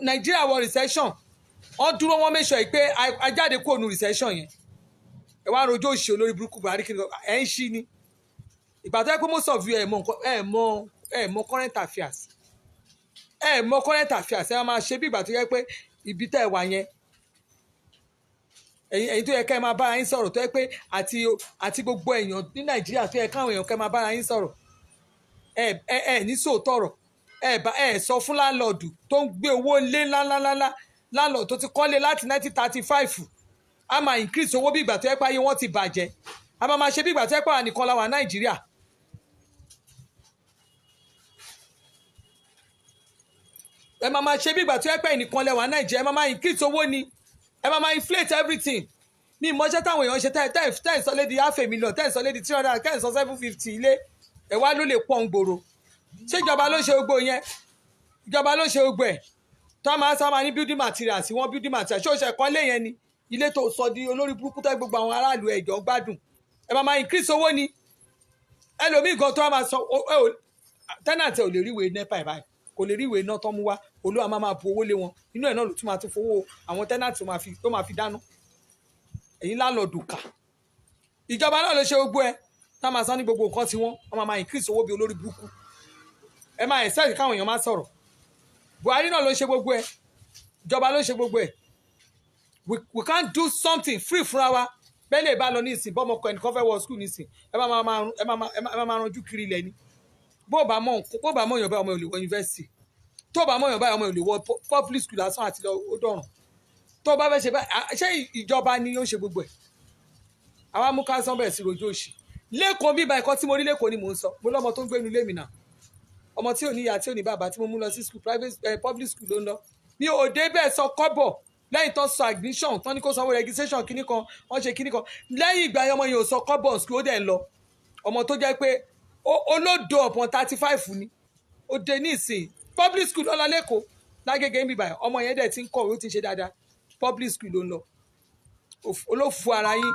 Nàìjíríà wọ recession wọ́n dúró wọ́n make sure pé a jáde kúrò ní recession yẹn ẹ wá rojọ́ òṣì olórí burúkú Buhari kí ni ẹ̀ ń ṣí ni ìgbà tó yẹ pé most of you ẹ̀ mọ current affairs mọ current affairs ẹ máa ṣe bí ìgbà tó yẹ pé ibi tẹ́ ẹ wà yẹn ẹ̀yin tó yẹ kẹ́ ẹ máa bára yín sọ̀rọ̀ tó yẹ pé àti gbogbo èèyàn ní Nàìjíríà tó yẹ káwọn èèyàn kẹ́ ẹ máa bára yín sọ̀rọ̀ ẹ ní sòótọ́ ọ̀rọ̀ ẹ sọ fún láńlọ́ọ̀dù tó ń gbé owó lé ńláńláńlá láńlọ́ọ̀dù tó ti kọ́lé láti 1935 a máa increase owó bí ìgbà tó yẹ pé ayé wọn ti bàjẹ́ a máa ṣe bí ìgbà tó yẹ pé àwọn nìkan la wà Nàìjíríà. ẹ máa ṣe bí ìgbà tó yẹ pé ẹnìkan lẹ wà Nàìjíríà ẹ máa increase owó ni ẹ máa inflate everything ní ìmọ̀ṣẹ́ táwọn èèyàn ṣe tẹ́ ìsọlé di half a million tẹ́ ìsọlé di 300 tẹ́ ìsọ 750 ilé ẹ wá ló lè pọ̀ ń gbòòrò ṣé ìjọba ló ṣe gbogbo yẹn ìjọba ló ṣe gbogbo ẹ̀ tó a máa sábà ní building materials wọ́n building materials ṣé o ṣe ẹ̀kọ́ lé yẹn ni ilé tó sọ di olórí burúkú tó gbogbo àwọn aráàlú ẹ̀jọ̀ gbádùn ẹ máa increase owó ni ẹlòmíì gan tó a máa sọ tenant ò lè rí ìwé nepa ẹ̀ báyìí kò lè rí ìwé iná tó mú wá olúwa máa bu owó lé wọn inú ẹ̀ náà ló tún máa tún fowó àwọn tenant tó máa fi dáná èyí láńlọ́ọ̀dù kà ìjọba náà ló ṣe gbogbo ẹ tá máa san ní gbogbo nǹkan tí wọ́n máa increase owó bí olórí burúkú ẹ máa expect káwọn èèyàn máa sọ̀rọ̀ Buhari náà ló ṣe gbogbo ẹ ìjọba ló ṣe gbogbo ẹ we can't do something free fúnra wa bẹ́ẹ̀ lè bá lọ ní ìsìn bọ́mọkọ ẹnìkan fẹ́ wọ school ní ìsìn ẹ máa ranjú kiri ilẹ̀ ni bó bá mọ̀ yàn báyìí ọmọ ò lè wọ university tó bá mọ̀ yàn báyìí ọmọ ò lè wọ public school lásán àti ó dọ̀rùn tó bá fẹ́ ṣe báyìí ṣé ìjọba ni ó ṣe gbogbo ẹ̀ àwa mú ká sán bẹ̀rẹ̀ sí rojú òṣì lẹ́kọ̀ọ́ bíbá ẹ̀kọ́ tí mo rí lẹ́kọ̀ọ́ ni mò ń sọ mo lọ́mọ tó ń gbé inú ilé mi náà ọmọ tí ò ní ìyá tí ò ní bàbá tí mo mú lọ sí school public school ló ń lọ mi ò dé bẹ́ẹ̀ sọ kọ́bọ̀ lẹ́yìn tó sọ admission tán ní kó sanwó registration kíní kan wọ́n ṣe kíní kan lẹ́yìn ìgbà yẹn ọmọ yẹn ò sọ kọ́bọ̀ school ó dẹ̀ ń lọ ọmọ tó jẹ́ pé olódo ọ̀pọ̀n 35 ni ó dé ní ìsìn public school lọ́la lẹ́kọ̀ọ́ lágége ń bíbá ọmọ yẹn dẹ̀ ti ń kọ̀wé ó ti ń ṣe dáadáa public school ló ń lọ olófu ara yín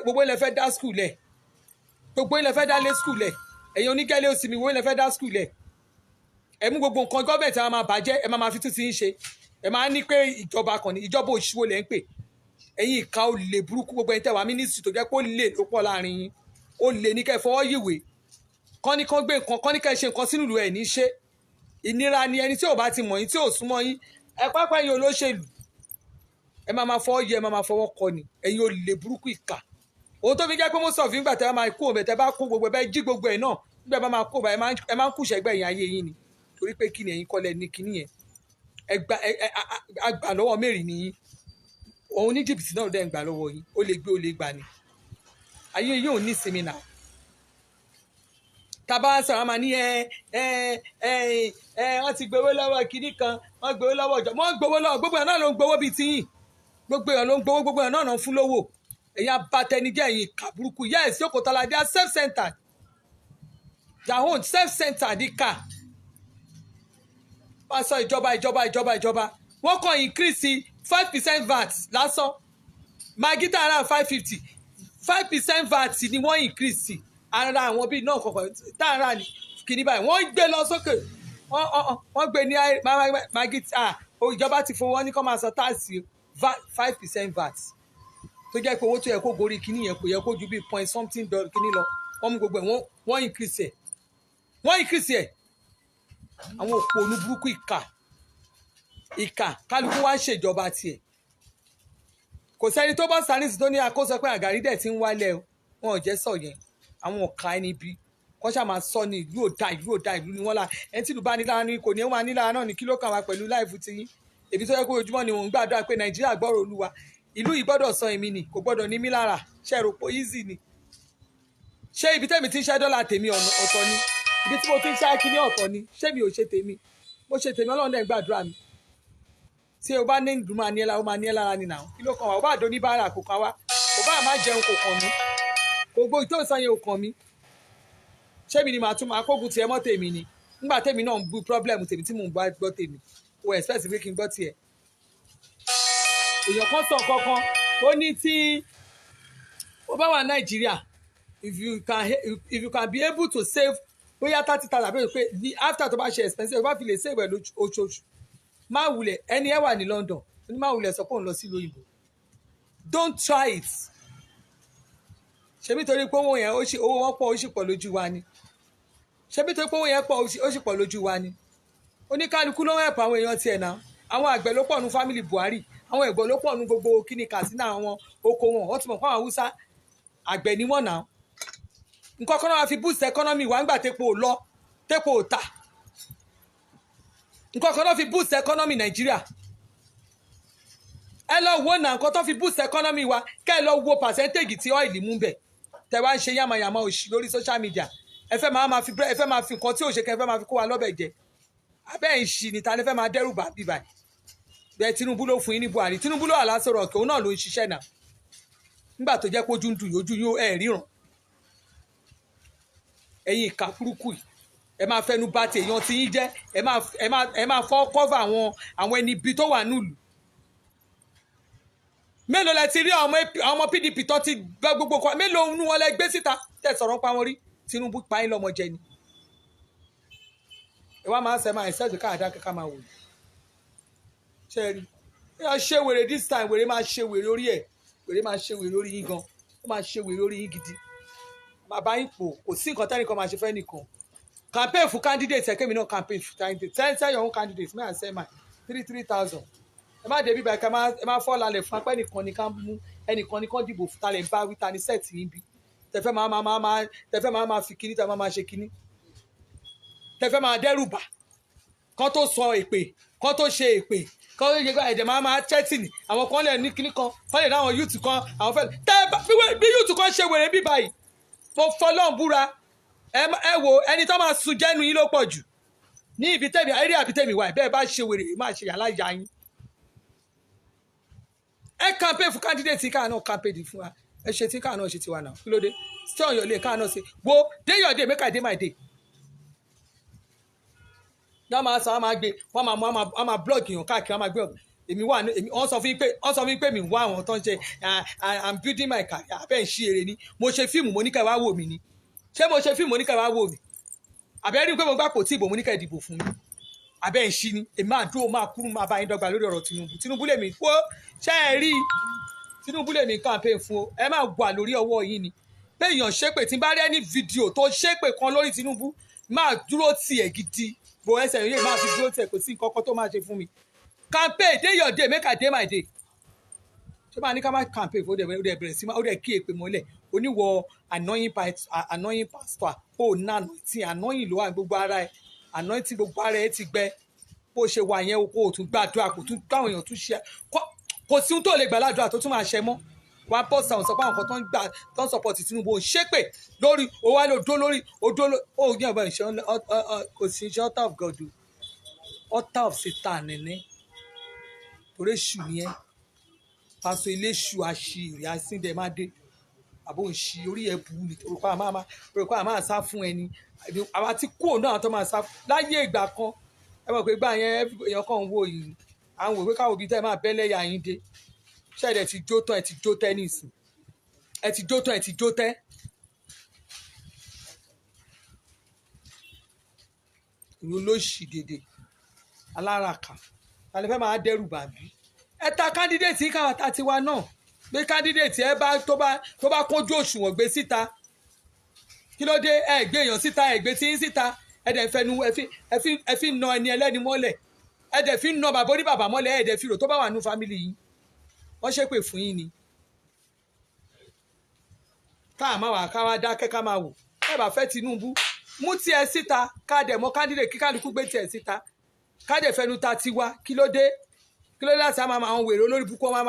gbogbo ilẹ̀ fẹ́ dá school lẹ̀ gbogbo ilẹ̀ fẹ́ dá lé school lẹ̀ ẹ̀yin onígẹ́lẹ́ òsì mi gbogbo ilẹ̀ fẹ́ dá school lẹ̀ ẹ mú gbogbo nǹkan gọ́ọ̀mẹ̀ntì ẹ máa bàjẹ́ ẹ máa fi tún ti ń ṣe ẹ máa ní pé ìjọba kan ní ìjọba òṣìwò lẹ́ ń pè ẹ̀yin ìka ó lè burúkú gbogbo ẹni tẹ́wàá mínísítì tó jẹ́ pé ó lè ló pọ̀ láàrin yín ó lè ní kẹ́ fọwọ́ yìwé kọ́ni kan gbé nǹkan kọ́ni kẹ́ ṣe nǹkan sínú ìlú ẹ̀ ní ṣe ìnira ni ẹni tí ò bá ti mọ̀ yín tí ò súnmọ́ yín ẹ pápá yín olóṣèlú ẹ máa fọwọ́ yẹ ẹ máa fọwọ́ kọ ni ẹ̀yin ò lè burúkú ìka òun tó fi jẹ́ pé mo sọ fún ìgbà tẹ́ ẹ máa kú òun tẹ́ bá kó gbogbo ẹ bá jí gbogbo ẹ náà nígbà bá máa kó ẹ máa ń kùsẹ̀ gbẹ̀yìn ayé yín ni torí pé kí ni ẹ̀yin kọ́lẹ̀ ní kíní yẹn àgbà lọ́wọ́ mẹ́rin nìyí òun ní jìbìtì náà dẹ̀ ń gbà lọ́wọ́ yín ó lè gbé ó lè gbà ni ayé yìí ò ní ìsinmi náà tábà sọ̀rọ̀ àmà ní wọ́n ti gbowó lọ́wọ́ kíní kan wọ́n gbowó lọ́wọ́ ọjọ́ wọ́n gbowó lọ́wọ́ gbogbo ẹ̀ náà ló ń gbowó bíi tiyín gbogbo ẹ̀ ló ń gbowó gbogbo ẹ̀ náà ń fún lówó ẹ̀yin abatẹnijẹ́ ẹ̀yin ìkà burúkú yes yóò kó tọ́lá dé self-centered their own self-centered ìkà wọ́n sọ ìjọba wọ́n kàn increase 5% VAT lásán maggi tààrà 550 5% VAT ni wọ́n increase ara àwọn bíi náà kọ̀ọ̀kan tààrà ní kìíní báyìí wọ́n gbé lọ sókè wọ́n gbé ní maggi ìjọba ti fowó ní kó máa san táàsì 5% VAT tó jẹ́ pé owó tó yẹ kó gorí kìíní yẹn kò yẹ kó ju bíi point something dollar kìíní lọ wọ́n mú gbogbo ẹ̀ wọ́n increase ẹ̀ àwọn òpònú burúkú ìkà kálukú wá ń ṣèjọba tiẹ̀ kò sẹ́ni tó bá sánísì tó ní àkóso pé àgàrí dẹ̀ ti ń wálẹ̀ wọn ò jẹ́ sọ yẹn àwọn ọ̀ka ẹni bí kọ́ ṣáà máa sọ ní ìlú òdà ìlú ni wọ́n la ẹni tí ìlú bá nílára ní kò ní ó máa nílára náà ní kí ló kàn wá pẹ̀lú láìfù ti yín èbí tó yẹ kó ojúmọ́ ni òun gbàdúrà pé nàìjíríà gbọ́rọ̀ olúwa ìlú yìí gbọ́dọ̀ sọ èmi ni kò gbọ́dọ̀ ní mí lára ṣe rò pé easy ni ṣé ibi tẹ́mi ti ń ṣẹ́ dọ́là tèmi ọ̀tọ̀ ni ibi tí mo ti ń ṣá kíní ọ̀tọ̀ ni ṣé mi ò ṣe tèmi mo ṣe tèmi ọlọ́run dẹ̀ gbàdúrà mi tí o bá ní ìdùnnú máa ní ẹ lára ó máa ní ẹ lára ni nàá kí ló kàn wá ó bá àdó oníbàárà kò kàn wá kò bá máa jẹun kò kàn mí gbogbo ìtò ìsan yẹn ò kàn mí ṣé mi ni màá tún máa kógun tiẹ̀ mọ́ tèmi ni nígbà tèmi náà ń bú problem tèmi tí mò ń bá gbọ́ tèmi o expect pé kí n gbọ́ tiẹ̀ èèyàn kan sọ kankan ó ní tí ó bá wà Nàìjíríà if you can be able to save bóyá 30,000 àbí pé after tó bá ṣe expensive bá fi lè save ẹ̀ lóṣooṣù má wulẹ̀ ẹni ẹ wà ní London ní má wulẹ̀ sọ pé òun lọ sí lóyìnbó don't try it ṣebí torí pé owó yẹn owó wọn pọ̀ ó sì pọ̀ lójú wa ni ṣebí torí pé owó yẹn pọ̀ ó sì pọ̀ lójú wa ni oníkálukú ló ń ẹ̀pọ̀ àwọn èèyàn tiẹ̀ náà àwọn àgbẹ̀ ló pọ̀ nu family Buhari àwọn ẹ̀gbọ́n ló pọ̀ nu gbogbo kíní Katsina àwọn oko wọn wọ́n ti mọ̀ fún àwọn Haúsá àgbẹ̀ ni wọ́n náà nǹkan kan náà wá fi boost economy wà ń gbà tepo lọ tẹ́pọ̀ ò ta nǹkan kan tó fi boost economy Nàìjíríà ẹ lọ wo náà nǹkan tó fi boost economy wa kẹ́ ẹ lọ wo percentage tí oil mú bẹ̀ tẹ wá ń ṣe yàmàyàmà òṣì lórí social media ẹ fẹ́ máa fi nǹkan tí ò ṣe kẹ́ ẹ fẹ́ máa fi kó wa lọ́bẹ̀ jẹ abẹ́ ìṣì níta ni fẹ́ máa dẹ́rù bá bíbá bẹ́ẹ̀ Tinubu ló fún yín ní Buhari Tinubu ló wà lásọ̀rọ̀ ọ̀kẹ́ òun náà ló ń ṣiṣẹ́ náà nígbà tó jẹ́ pé ojú ń dùn ojú yóò ẹ̀ ríran ẹ̀yin ìka burúkú yìí ẹ máa fẹnu bà ti èèyàn tí yín jẹ́ ẹ máa fọ́ kọ́fà àwọn ẹni ibi tó wà nílùú mélòó lẹ ti rí àwọn PDP tó ti gbẹ gbogbo kan mélòó nu wọn lẹ gbé síta tẹ sọ̀rọ̀ pa wọn rí Tinubu pa yín lọ́mọ jẹ ni ẹ wá máa máa ṣẹ́jú káàdá kẹ́kẹ́ máa wò ṣe rí ẹ ṣe wèrè this time wèrè máa ṣe wèrè orí ẹ̀ wèrè máa ṣe wèrè orí yín gan ó máa ṣe wèrè orí yín gidi bàbá yín pò kò sí nǹkan tẹ́nìkan máa ṣe fẹ́ nìkan campaign fún candidate ẹ̀kẹ́ mi náà campaign fún candidate send your own candidate may I send mine 3,000 ẹ má débi báyìí ẹ má fọ́ lálẹ́ fún apẹ́ ẹnìkan ní ká mú ẹnìkan ní kán dìbò fún talẹ̀ ń bá wí ta ní sẹ́ẹ̀tì yín bí tẹfẹ́ máa fi kíní tẹfẹ́ máa ṣe kíní tẹfẹ́ máa dẹ́rù bà kán tó sọ èpè kán tó ṣe èpè kán tó yẹgbẹ́ ẹ̀jẹ̀ máa tẹ́tì ní àwọn kan lẹ̀ ní kíní kan kán lè dáwọn yúùtù kan àwọn fẹ́ bí yúùtù kan ṣe wèrè bí báyìí mo fọlọ́n búra ẹ wo ẹni tó máa sun jẹ́nu yín ló pọ̀ jù ní ibi tẹ̀mí ayé àbí tẹ̀mí wáyé bẹ́ẹ̀ bá ṣe wèrè máa ṣe yàrá ìyá yín ẹ campaign fún candidate tí káà náà campaign fún wa ẹ ṣe tí káà náà ṣe tiwa náà kí ló dé stay on your lane káà náà ṣe wo day your day make I dey my day náà máa sọ wọn máa gbé wọn máa blog yàn káàkiri wọn máa gbé èmi wà èmi wọn sọ fún mi pé mi wá àwọn tó ń ṣe I'm building my career abẹ́ ń ṣí eré ni mo ṣe fíìmù mo ní ká wá wò mí ni ṣé mo ṣe fíìmù mo ní ká wá wò mí àbẹ́ rí i pé mo gbà kò tí ìbò mo ní ká ìdìbò fún mi abẹ́ ń ṣí ni èmi máa dúró máa kúrú máa bá yín dọ́gba lórí ọ̀rọ̀ Tinubu lèmi kó ṣe é rí Tinubu lèmi campaign fún o ẹ máa wà lórí ọwọ́ yín ni pé èèyàn ṣépè tí n bá rí ẹni fídíò tó ṣépè kan lórí Tinubu máa dúró tiẹ̀ gidi bò ẹsẹ̀ yìí máa fi dúró tiẹ̀ kò sí nǹkan kan tó máa ṣe fún mi campaign day your day make I dey my day ṣé máa ní ká má campaign fún ó dẹ̀ bẹ̀rẹ̀ sí ó dẹ̀ kí èpè mọ́lẹ̀ oníwọ̀ annoying pastor ó nà tí annoying ló wà gbogbo ara ẹ̀ anointing gbogbo ara ẹ̀ ti gbẹ bó ṣe wà yẹn o kò tún gbàdúrà kò tún káwọn èèyàn tún ṣe kò sí ohun tó lè gbà ládùúrà tó tún máa ṣe mọ́ wà á post àwọn sọ pé àwọn kan tó ń support Tinubu ò ń ṣépè lórí owó àlọ́ òdó lórí ó ní ọ̀bẹ ìṣe kò sí iṣẹ́ altar of God o altar of Satan nìní torí èṣù ni ẹ pàṣẹ ilé èṣù àṣìírí àṣìndẹ má dé àbò ń ṣí orí ẹ bù ní orúkọ àmà sá fún ẹni àwa tí kúrò náà tó máa sá láyé ìgbà kan ẹ mọ̀ pé gbà yẹn èèyàn kan ń wo yìí àwọn òwe káwọn òbí tẹ́ máa bẹ́ lẹ́yà yín dé ṣẹ́ẹ̀dẹ̀ ti jó tán ẹ ti jó tẹ́ nìsín ẹ ti jó tán ẹ ti jó tẹ́ ìlú ló ṣì dédé aláràkà tàbí fẹ́ máa dẹ́rù bàbí ẹ ta kándídéètì káwa ta tiwa náà pé kándídéètì ẹ bá tó bá kójú òṣùwọ̀n gbé síta kí ló dé ẹ gbé èèyàn síta ẹ gbé tí ń síta ẹ dẹ̀ fẹnu ẹ fi na ẹni ẹlẹ́ni mọ́lẹ̀ ẹ dẹ̀ fi na bàbá oníbàbà mọ́lẹ̀ ẹ dẹ̀ fi rò tó bá wà nú fámìlì yìí wọ́n ṣépè fún yín ni káà má wà ká wá dákẹ́ ká máa wò ẹ bá fẹ́ Tinubu mú tiẹ̀ síta ká dẹ̀ mọ́ kándídéètì kí kálukú gbé tiẹ̀ síta ká dẹ̀ fẹnu ta tiwa kí ló dé láti àmà àwọn wèrè olórí púpọ̀ wọ́n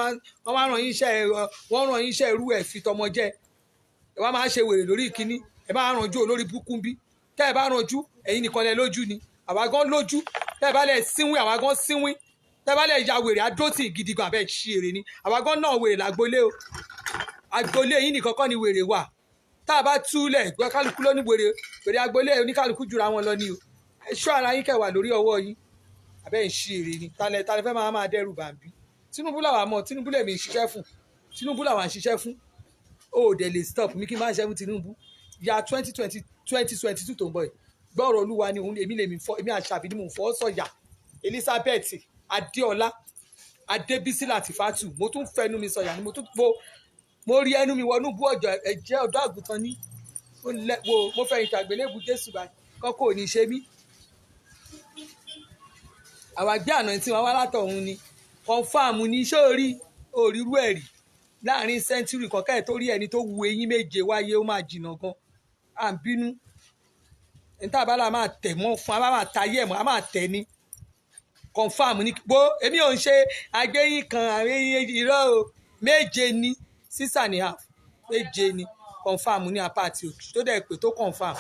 máa ràn yín iṣẹ́ irú ẹ̀ fi tọmọ jẹ́ ẹ wá máa ṣe wèrè lórí ìkíní ẹ bá rànjú olórí búkún bí tẹ́ ẹ bá rànjú ẹ̀yin nìkan lẹ lójú ni àwa gan lójú tẹ́ ẹ bá lẹ̀ sínwín àwa gan sínwín tẹ́ ẹ bá lẹ̀ ya wèrè adótì gidi gan abẹ́ ṣí èrè ni àwa gan náà wèrè lágbolé o agbolé yín nìkan kọ́ ni wèrè wà tá a bá túlẹ̀ gbọ́ kálukú ló ní wèrè agbolé oníkálukú jura wọn lọ ni o ẹ ṣọ́ ara yín kẹwàá lórí ọwọ́ yín abẹ́ ń ṣí èrè ni talẹ̀ fẹ́ máa dẹ́rù bàbí Tinubu làwà mọ̀ Tinubu lèmi ń ṣiṣẹ́ fún Tinubu làwà ń ṣiṣẹ́ fún ó dẹ̀ lè stop mi kí n máa ṣiṣẹ́ fún Tinubu ya 2022 tó ń bọ̀ yìí gbọ́rọ̀ olúwa ni èmi àṣàbí ni mò ń fọ́ sọ̀yà Elizabeth Adéọlá Adébísí Làtífátù mo tún fẹnu mi sọ̀yà ni mo rí ẹnu mi wọnú bú ọjọ́ ẹ̀jẹ̀ ọ̀dọ́ àgùntàn ní mo fẹ̀yìntì àgbélébù Jésù báyìí kọ́kọ́ ò ní ṣe mí àwa gbé àná tí wọn wá látọ̀hún ni kọfáàmù ní sórí òrírú ẹ̀rí láàrin sẹ́ńtúrì kọ̀ọ̀kẹ́ tó rí ẹni tó wu eyín méje wáyé ó máa jìnnà gan à ń bínú níta bá la máa tẹ̀ mọ́ fún a máa ta ayé ẹ̀ mọ́ a máa tẹ̀ ní confam ní gbó èmi ò ń ṣe agbẹ́yìn kan àgbẹ̀yìn irọ́ o méje ní 6.5 méje ní confam ní apáàtì òkè tó dẹ̀ pé tó confam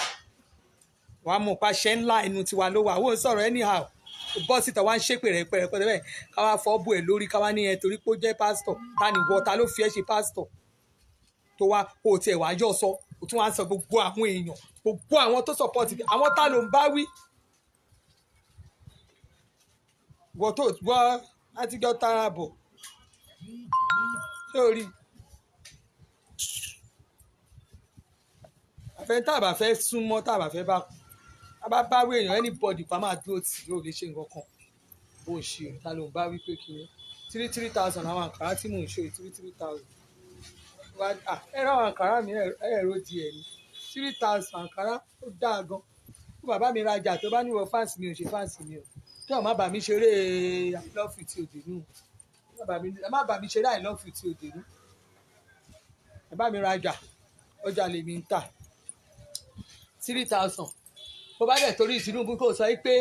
wàá mọ̀ pàṣẹ ńlá inú tiwa ló wà ó ń sọ̀rọ̀ anyhow bọ́ síta wá ń ṣépè rẹpẹrẹpẹ bẹ́ẹ̀ ká wá fọ́ bò ẹ̀ lórí ká wá ní ẹ torí pé ó jẹ́ pásítọ̀ ta ni wọ́ta ló fi ẹ́ ṣe pásítọ̀ tó wá kó o tiẹ̀ wá yọ̀ sọ o tún wá ń sọ gbogbo àwọn èèyàn gbogbo àwọn tó support àwọn tá ló ń bá wí wọ́n tó gbọ́ látijọ́ tara bọ̀ sórí àfẹ́ tá a bá fẹ́ súnmọ́ tá a bá fẹ́ bá kú a bá bá wí èèyàn anybody pa máa dúró tì yóò lè ṣe nǹkan kan bó o ṣe ta ló ń bá wí pé kí ni 3,000 àwọn àǹkárá tí mò ń ṣe 3,000 ẹ ra àwọn àǹkárá mi ẹ̀rọ di ẹ̀ ní 3,000 àǹkárá ó dáa gan kó bàbá mi rajà tó bá níwọ̀ fáǹsì mi ò ṣe fáǹsì mi o tí ọ̀ má bà mí ṣeré I love you tí òde nù ẹ má bà mí ṣeré I love you tí òde nù ẹ bá mi rajà ọjà lèmi ń tà 3,000 bó bá dẹ̀ torí Tinubu kò sọ pé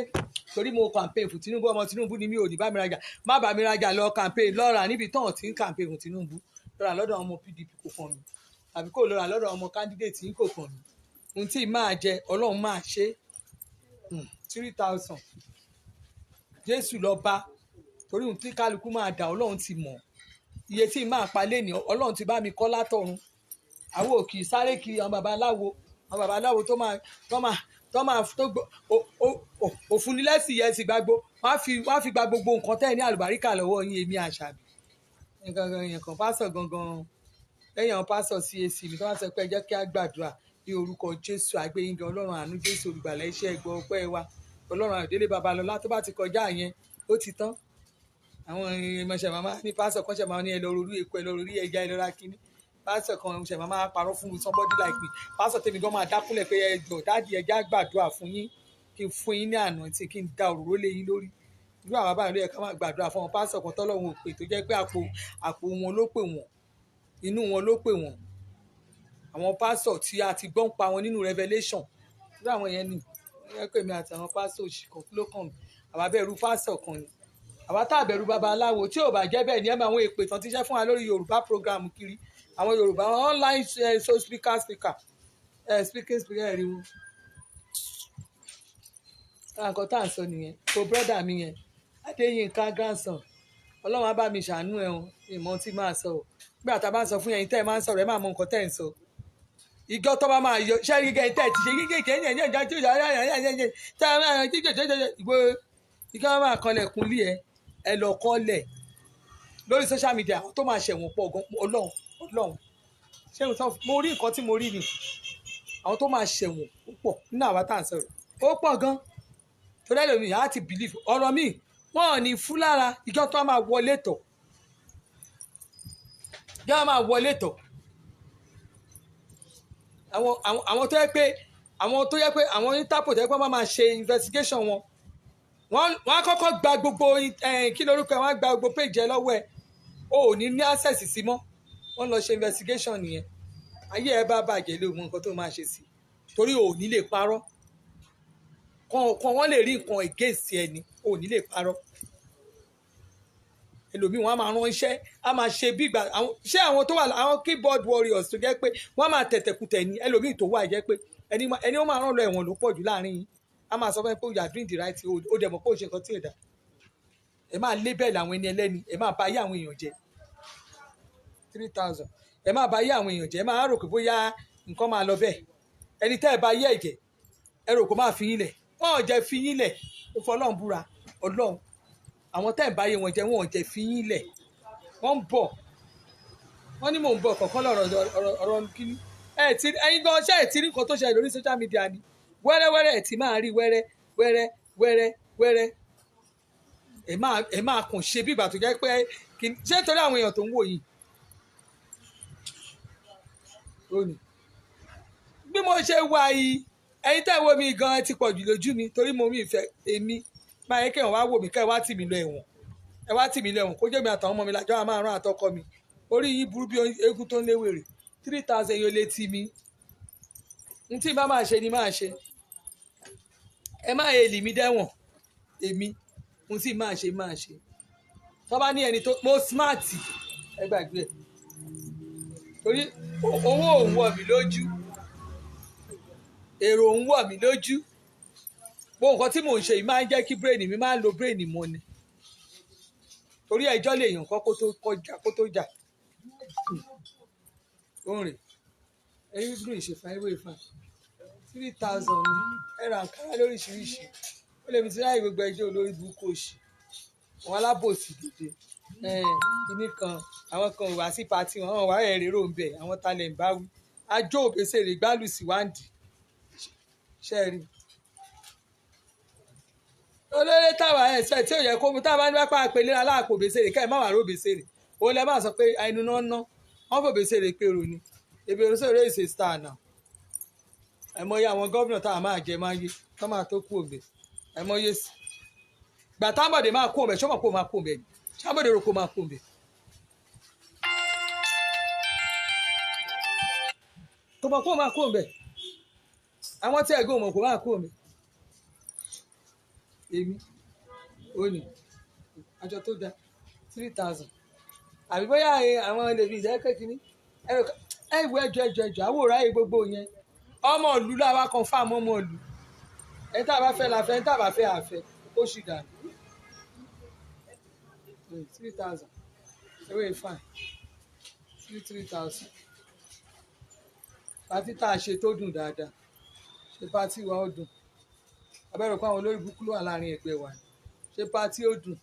torí mo campaign fún Tinubu ọmọ Tinubu ni mi ò ní bá mi rajà má bá mi rajà lọ campaign lọ́ra níbi tán tí ń campaign fún Tinubu lọ́ra lọ́dọ̀ ọmọ PDP kò kàn mí tàbí kò lọ́ra lọ́dọ̀ ọmọ candidate yìí kò kàn mí ohun tí máa jẹ Ọlọ́run máa ṣe 3,000 Jésù lọ bá torí ohun tí kálukú máa dà Ọlọ́run ti mọ̀ iye tí máa pa lé ní Ọlọ́run ti bá mi kọ́ látọ̀run àwọn òkì sáré kiri àwọn babaláwo tó òfunilẹ́sìn yẹn ti gbàgbó wọ́n á fi gba gbogbo nǹkan tẹ́ ẹ ní àlùbáríkà lọ́wọ́ yín èmi Àṣàbí yẹn kan pásọ̀ gangan lẹ́yìn àwọn pásọ̀ CAC mi tó wá sọ pé ẹ jẹ́ kí á gbàdúrà ní orúkọ Jésù àgbéyìnga Ọlọ́run àánú Jésù olùgbàlà iṣẹ́ ẹgbọ́ ọpẹ́ wa Ọlọ́run Àyọ̀délé Babalọ́lá tó bá ti kọjá yẹn ó ti tán àwọn ìmọ̀ṣẹ̀ màmá ní pásọ̀ kan ṣẹ̀ máa ní ẹ lọ rorú epo ẹ lọ rorú ẹja ẹ lọ ra kíní pásọ̀ kan ṣẹ̀ máa parọ́ fún somebody like me pásọ̀ tèmi gan máa dákúnlẹ̀ pé ẹjọ́ dáàdì ẹja gbàdúrà fún yín kí n fún yín ní àná tí kí n da òróró lé yín lórí irú àwọn abáyọ̀ ló yẹ ká máa gbàdúrà fún wọn pásọ̀ kan tọ́lọ́run ò pè tó jẹ́ pé àpò wọn ló pè wọ́n inú wọn ló pè wọ́n àwọn pásọ̀ tí a ti gbọ́n pa wọn nínú Revelation irú àwọn yẹn ni wọ́n pè mí àti àwọn pásọ̀ òṣìkọ̀ ló kàn mí àwa bẹ̀rù pásọ̀ kan ni àwa tá àbẹ̀rù babaláwo tí ò bá jẹ́ bẹ́ẹ̀ ni ẹ máa àwọn èpè tán ti ṣẹ́ fún wa lórí Yorùbá program kiri àwọn Yorùbá online so speaking speaker rí wọn nǹkan tá à ń sọ nìyẹn kò brọ́dà mi yẹn Adéyínká grandson Ọlọ́run á bá mi ṣàánú ẹ̀ o ìmọ̀ tí máa sọ o nígbà tá a bá ń sọ fún yẹn tẹ́ ẹ máa ń sọ̀rọ̀ ẹ máa mọ nǹkan tẹ́ ẹ ń sọ ìjọ tó bá máa yọ ṣẹ́ gígẹ́ tẹ́ ẹ ti ṣe gígé ìjọ máa kanlẹ̀kùn lé ẹ lọ kọ́lẹ̀ lórí social media tó máa ṣẹ̀wọ̀n pọ̀ gan Ọlọ́run ṣé mo rí nǹkan tí mo rí ni àwọn tó máa ṣẹ̀wọ̀n pọ̀ nínú àwa tá à ń sọ̀rọ̀ ó pọ̀ gan torí ẹlòmíì á ti believe ọ̀rọ̀ mi wọn ò ní fún lára ìjọ tó máa wọlé tọ̀ àwọn tó yẹ pé àwọn Interpol tó yẹ pé wọ́n máa ṣe investigation wọ́n á kọ́kọ́ gba gbogbo kí lórúkọ ẹ̀ wọ́n á gba gbogbo page ẹ lọ́wọ́ ẹ̀ o ò ní access sí mọ́ wọ́n lọ ṣe investigation nìyẹn ayé ẹ bá bàjẹ́ ló mọ nǹkan tó máa ṣe sí torí o ò ní lè parọ́ kan wọ́n lè rí nǹkan against ẹni o ò ní lè parọ́ ẹlòmíì wọn á máa rán iṣẹ́ á máa ṣe bí ìgbà ṣé àwọn tó wà àwọn keyboard warriors tó jẹ́ pé wọ́n á máa tẹ̀tẹ̀kùtẹ̀ ní ẹlòmíì tó wà jẹ́ pé ẹni ó máa rán lọ ẹ̀wọ̀n ló pọ̀ jù láàrin yín á máa sọ fún ẹ pé you are doing the right thing ó dẹ̀ mọ̀ pé ó ṣe nǹkan tí ò dá ẹ máa label àwọn ẹni ẹlẹ́ni ẹ máa bà ayé àwọn èèyàn jẹ́ 3,000 ẹ máa bà ayé àwọn èèyàn jẹ́ ẹ máa rò pé bóyá nǹkan máa lọ bẹ́ẹ̀ ẹni tẹ́ ẹ bá ayé ẹ̀jẹ̀ ẹ rò pé máa fi yín lẹ̀ wọ́n ò jẹ́ fi yín lẹ̀ ó fọ Ọlọ́run búra Ọlọ́run àwọn tẹ́ ẹ bá ayé wọn jẹ́ wọ́n ò jẹ́ fi yín lẹ̀ wọ́n ń bọ̀ wọ́n ní mò ń bọ̀ kọ̀ọ̀kan lọ́rọ̀ kíní ẹ̀yin gan ṣe ẹ̀ tí rí nǹkan tó ṣẹlẹ̀ lórí social media ni wẹ́rẹ́wẹ́rẹ́ ẹ̀ ti máa rí wẹ́rẹ́ ẹ̀ máa kàn ṣe bí ìgbà tó jẹ́ pé ṣé torí àwọn èèyàn tó ń wò yìí lónìí bí mo ṣe wà yìí ẹ̀yin tẹ́ ẹ wo mi gan ẹ ti pọ̀ jù lójú mi torí mo mi ìfẹ́ èmi máa yẹ kéèyàn wá wò mí kẹ́ ẹ wá tì mí lọ ẹ̀wọ̀n ẹ wá tì mí lọ ẹ̀wọ̀n kó jẹ́ mi àtàwọn ọmọ mi làjọ máa rán àtọkọ mi orí yìí burú bí eégún tó ń léwèrè 3,000 yóò lé tì mí n tí bá máa ṣe ni máa ṣe ẹ má èlì mi dẹ́wọ̀n èmi mo sì máa ṣe tó bá ní ẹni tó mo smart ẹ gbàgbé ẹ torí owó òun wọ̀ mí lójú èrò òun wọ̀ mí lójú gbogbo nǹkan tí mò ń ṣe yìí máa ń jẹ́ kí brain mi máa ń lo brain mọ́ ni torí ẹjọ́ lè yàn kọ́ kó tó jà òǹrè ẹ̀yìn blue ìṣèfà ìwé ìfà 3,000 ní ẹ̀rọ àǹkárá lóríṣiríṣi ó lè mi ti ráyè gbogbo ẹjọ́ olórí burúkú òṣì wọn alábòsí dìde kìíní kan àwọn kan wá sí pati wọn wá ẹ̀ rérò ń bẹ̀ àwọn talẹ̀ ń bá wí ajó òbèsèrè gbálù sí wáǹdì ṣẹ́ẹ̀rì olórí táwa ẹ̀sẹ̀ tí ò yẹ kó mu táwa ní pápá àpèlé aláàpò òbèsèrè kẹ́ ẹ̀ má wà ró òbèsèrè òun lẹ máa sọ pé ẹnu náà ná wọn fò òbèsèrè pèrò ni ebi òbèsèrè èsè star náà ẹ̀mọye àwọn gómìnà táwa máa jẹ máa yé tó máa tó kú òbè ẹ̀mọye sí gbà tábọ̀dé máa kú òbè ṣọ́mọ̀ kó máa kú òbè ni sábọ̀dé rò kó máa kú òbè tó mọ̀ kó máa kú òbè àwọn tí ẹ̀gbọ́n mọ̀ kó máa kú òbè èmi ò ní àjọ tó da 3,000 àbí bóyá àwọn ẹlẹ́bí ìdẹ́kẹ́ kínní ẹ̀wọ̀ ẹjọ́ àwòrán ayé gbogbo yẹn ọmọ ìlú làwa kan fáàmù ọmọ ìlú ẹ̀ tá a bá fẹ́ la fẹ́ ẹ̀ tá a bá fẹ́ àfẹ́ ó sì dànù 3,000 ewé fine 3,000 pátí tá a ṣe tó dùn dáadáa ṣe pátí wa ó dùn abẹ́rẹ́ kó àwọn olórí burúkú ló wà láàrin ẹgbẹ́ wa ṣe pátí ó dùn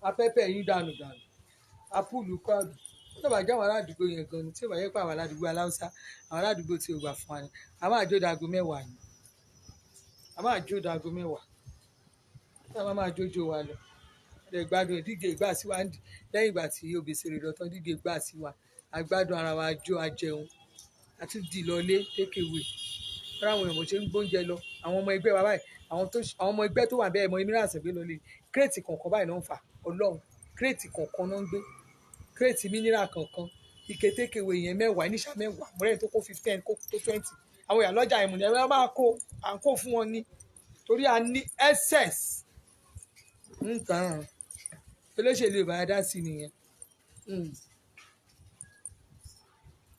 apẹ́pẹ́ yín dànù apúlù kọ́ọ̀dù tó bá jẹ́ àwọn aládùúgbò yẹn gan ni tí ó bá yẹ pé àwọn aládùúgbò aláùsá àwọn aládùúgbò tí ò gbà fún wa ni a máa jó dago mẹ́wàá ni a máa jó dago mẹ́wàá tí a máa jójó wa lọ ẹ̀ gbádùn ìdíje ìgbà sí wa lẹ́yìn ìgbà tí òbèsèrè lọ́tọ́ díje ìgbà sí wa agbádùn ara wa jó ajẹun àti dìlọlé tékèwé fúnra àwọn èèyàn ṣe ń gbóúnjẹ lọ àwọn ọmọ ẹgbẹ́ wa báyìí àwọn ọmọ ẹgbẹ́ tó wà bẹ́ẹ̀ mọ emira àṣẹgbé lọ lé kírètì kọ̀ọ̀kan báyìí náà ń fà ọlọ́run kírètì kọ̀ọ̀kan náà ń gbé kírètì mínírà kọ̀ọ̀kan ike tékèwé yẹn mẹ́wàá níṣà mẹ́wàá mọ́rẹ́ni tó kó 15 kó tó 20 àwọn èèyàn lọ́jà ìmùnì ẹ̀rọ máa kó à ń kó fún wọn ní torí a ní excess nǹkan olóṣèlú ìbára dá sí nìyẹn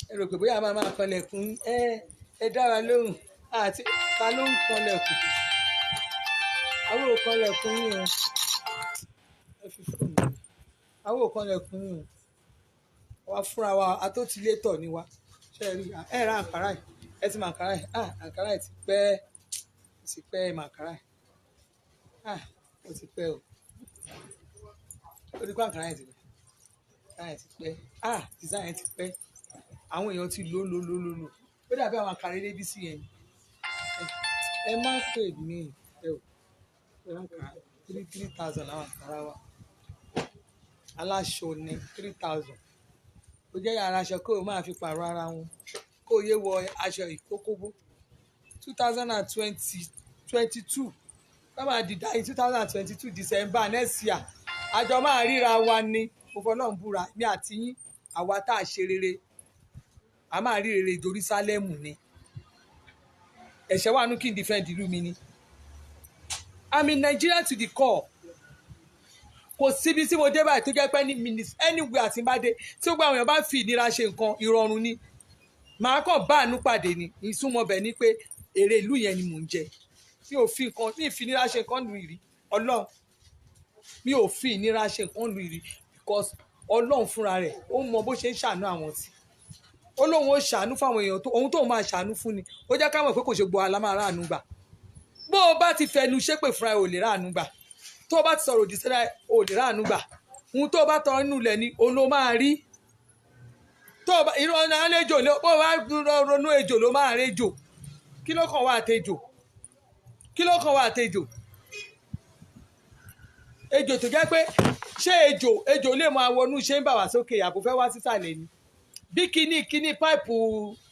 ẹ rò pé bóyá a máa kanlẹ̀kùn ẹ dára lóhùn àti ta ló ń kanlẹ̀kùn àwọn ò kanlẹ̀kùn yìí o ẹ fi fóònù àwọn ò kanlẹ̀kùn yìí o wá fúnra wa atótilétọ̀ ni wa ṣe rí ẹ ra àǹkárá yìí ẹ ti mọ àǹkárá yìí àǹkárá yìí ti pẹ́ àǹkárá yìí ó ti pẹ́ o ó ti kó àǹkárá yìí ti pẹ́ design yẹn ti pẹ́ àwọn èèyàn ti lò ó dàbí àwọn àkàrà ilé bí sí yẹn ẹ má pè mí ẹ ò 3,000 àwọn àkàrà wa aláṣọ ní 3,000 ó jẹ́ yàrá aṣọ kó o máa fi pààrọ̀ ara wọn kó o yé wọ aṣọ ìkókóbó 2022 bábà dìdá yìí 2022 December next year àjọ máa ríra wa ni mo fọlọ́run búra ní àti yín àwa tá a ṣe rere a máa rí rere Jerúsálẹ́mù ni ẹ̀ṣẹ̀ wà nù kí n defend ìlú mi ni I'm in Nigeria to the core kò síbi tí mo dé báyìí tó jẹ́ pé ní minutes anywhere àti bá dé tí ó gba àwọn èèyàn bá fi ìnira ṣe nǹkan ìrọ̀rùn ni màá kàn bá àánú pàdé ni ìsúnmọ́ bẹ̀ ni pé èrè ìlú yẹn ni mò ń jẹ mi ò fi nǹkan ní ìfinira ṣe nǹkan lù ìrì Ọlọ́run mi ò fi ìnira ṣe nǹkan lù ìrì because Ọlọ́run fúnra rẹ̀ ó mọ bó ṣe ń ṣàánú àwọn tí ó lóun ó ṣàánú fáwọn èèyàn ohun tóun máa ṣàánú fún ni ó jẹ́ ká mọ̀ pé kò ṣe gbọ́ alámà ráàánú gbà bó o bá ti fẹnu ṣépè fúnra ẹ̀ ò lè ráàánú gbà tó o bá ti sọ̀rọ̀ òdì síra ẹ̀ ò lè ráàánú gbà ohun tó o bá tọrọ nínú ilẹ̀ ni òun ló máa rí tó o bá ìrọ̀nà àlejò bó o bá ronú ejò ló máa rejò kí ló kàn wá àtejò ejò tó jẹ́ pé ṣé ejò lè máa wọnú ṣé ń bà wá sókè àbò fẹ́ wá sísàlẹ̀ ni bí kíní páìpù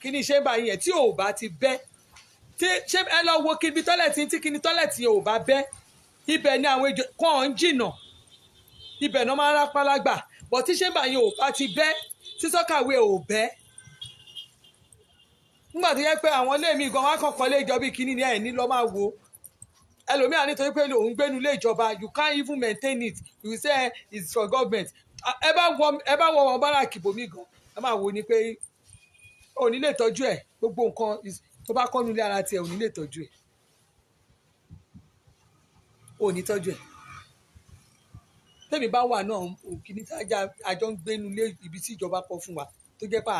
kíní ṣé ń bà yẹn tí ò bá ti bẹ́ tí ṣé ẹ lọ wo kíbi tọ́lẹ̀tì tí kíní tọ́lẹ̀tì yẹn ò bá bẹ́ ibẹ̀ ni àwọn ejò kàn ń jìnà ibẹ̀ náà máa ń rápálá gbà bọ̀ tí ṣé ń bà yẹn ò bá ti bẹ́ tí sọ́kàwé ò bẹ́ nígbà tó yẹ pé àwọn ilé mi gan wá kọ̀ọ̀kan lé ìjọba kínní ni ẹ̀ ní lọ́ máa wo ẹlòmíà nítorí pé òun gbénu ilé ìjọba you can't even maintain it you say it's for government ẹ bá wọ wọn bára kìbò mí gan ẹ máa wo ni pé ò ní lè tọ́jú ẹ̀ gbogbo nǹkan tó bá kọ́nu ilé ara tiẹ̀ ò ní lè tọ́jú ẹ̀ ò ní tọ́jú ẹ̀ tẹ́mi bá wà náà òkìní tí àjọ ń gbénu ilé ibi tí ìjọba kọ́ fún wa tó jẹ́ pé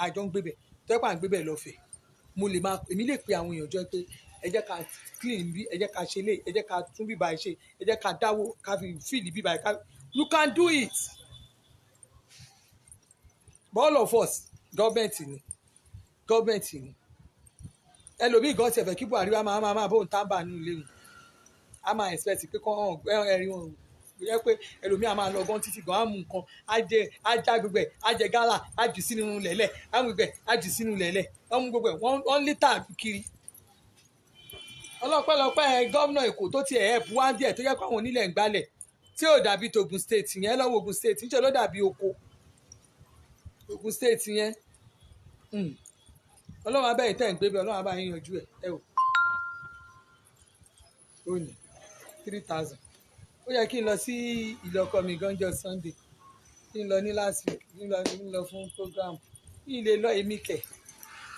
àjọ ń gbébẹ̀ tó jẹ́ pé à ń gbébẹ̀ lọ́fẹ̀ẹ́ mo lè máa èmi lè pe àwọn èèyàn jọ pé ẹ jẹ́ ká clean bí ẹ jẹ́ ká ṣe lé ẹ jẹ́ ká tún bíbá ẹ ṣe ẹ jẹ́ ká dáwó ká fi fíìlì bíbá ẹ ká you can do it but all of us gọ́ọ̀mẹ̀ntì ni ẹlòmíì gan ti ẹ̀fẹ̀ kí Buhari wa máa bóun tábà nínú ilé wọn a máa expect pé kọ́ ẹ̀rín wọn yẹ pé ẹlòmíì a máa lọ gan títí gan á mú nǹkan á já gbogbo ẹ̀ á jẹ gálà á jù sínú lẹ̀lẹ̀ á mú gbogbo ẹ̀ á jù sínú lẹ̀lẹ̀ wọ́n mú gbogbo ẹ̀ wọ́n lítà kiri ọlọ́pẹ́lọpẹ́ gómìnà Èkó tó ti ẹ̀ bu wá díẹ̀ tó yẹ kó àwọn onílẹ̀ ń gbálẹ̀ tí ò dàbí t'Ògùn state yẹn lọ́wọ́ Ògùn state níṣẹ́ ló dàbí oko Ògùn state yẹn ọlọ́run abẹ́yìn tẹ̀ ń gbé bí ọlọ́run abáyín yanjú ẹ̀ o ó ní 3000 ó yẹ kí n lọ sí ilé ọkọ mi gánjọ Sunday kí n lọ ní last week kí n lọ fún program kí n lè lọ èmi kẹ̀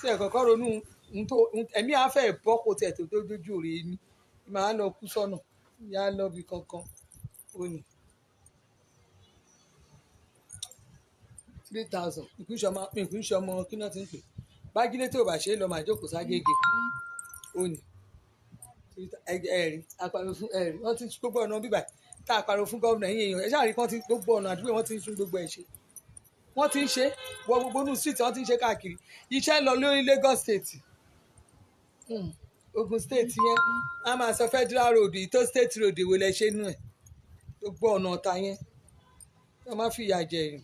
tí ẹ̀ kọ́kọ́ ronú ẹ̀mí afẹ́ bọ́ kó tiẹ̀ tó dójú rè mí màá lọ kú sọ́nà yá lọ bí kankan ó ní 3000 ìkúnṣọmọ kí náà ti ń pè bájílé tó bá ṣe é lọ màá jókòó ságége ó ní ẹ̀rí apàrọ̀ fún ẹ̀rí wọ́n ti gbogbo ọ̀nà bíbà tá a pariwo fún gómìnà yín èèyàn ẹ ṣáà rí kí wọ́n ti gbogbo ọ̀nà àdúgbò wọ́n ti ń sún gbogbo ẹ̀ ṣe wọ́n ti ń ṣe wọ gbogbo inú street wọ́n ti ń ṣe káàkiri iṣẹ́ ń lọ lórí Lagos state Ogun state yẹn a máa sọ federal road ìtò state road èwo lẹ ṣe nú ẹ̀ gbogbo ọ̀nà ọ̀tá yẹn wọ́n má fi ìyà jẹ yìí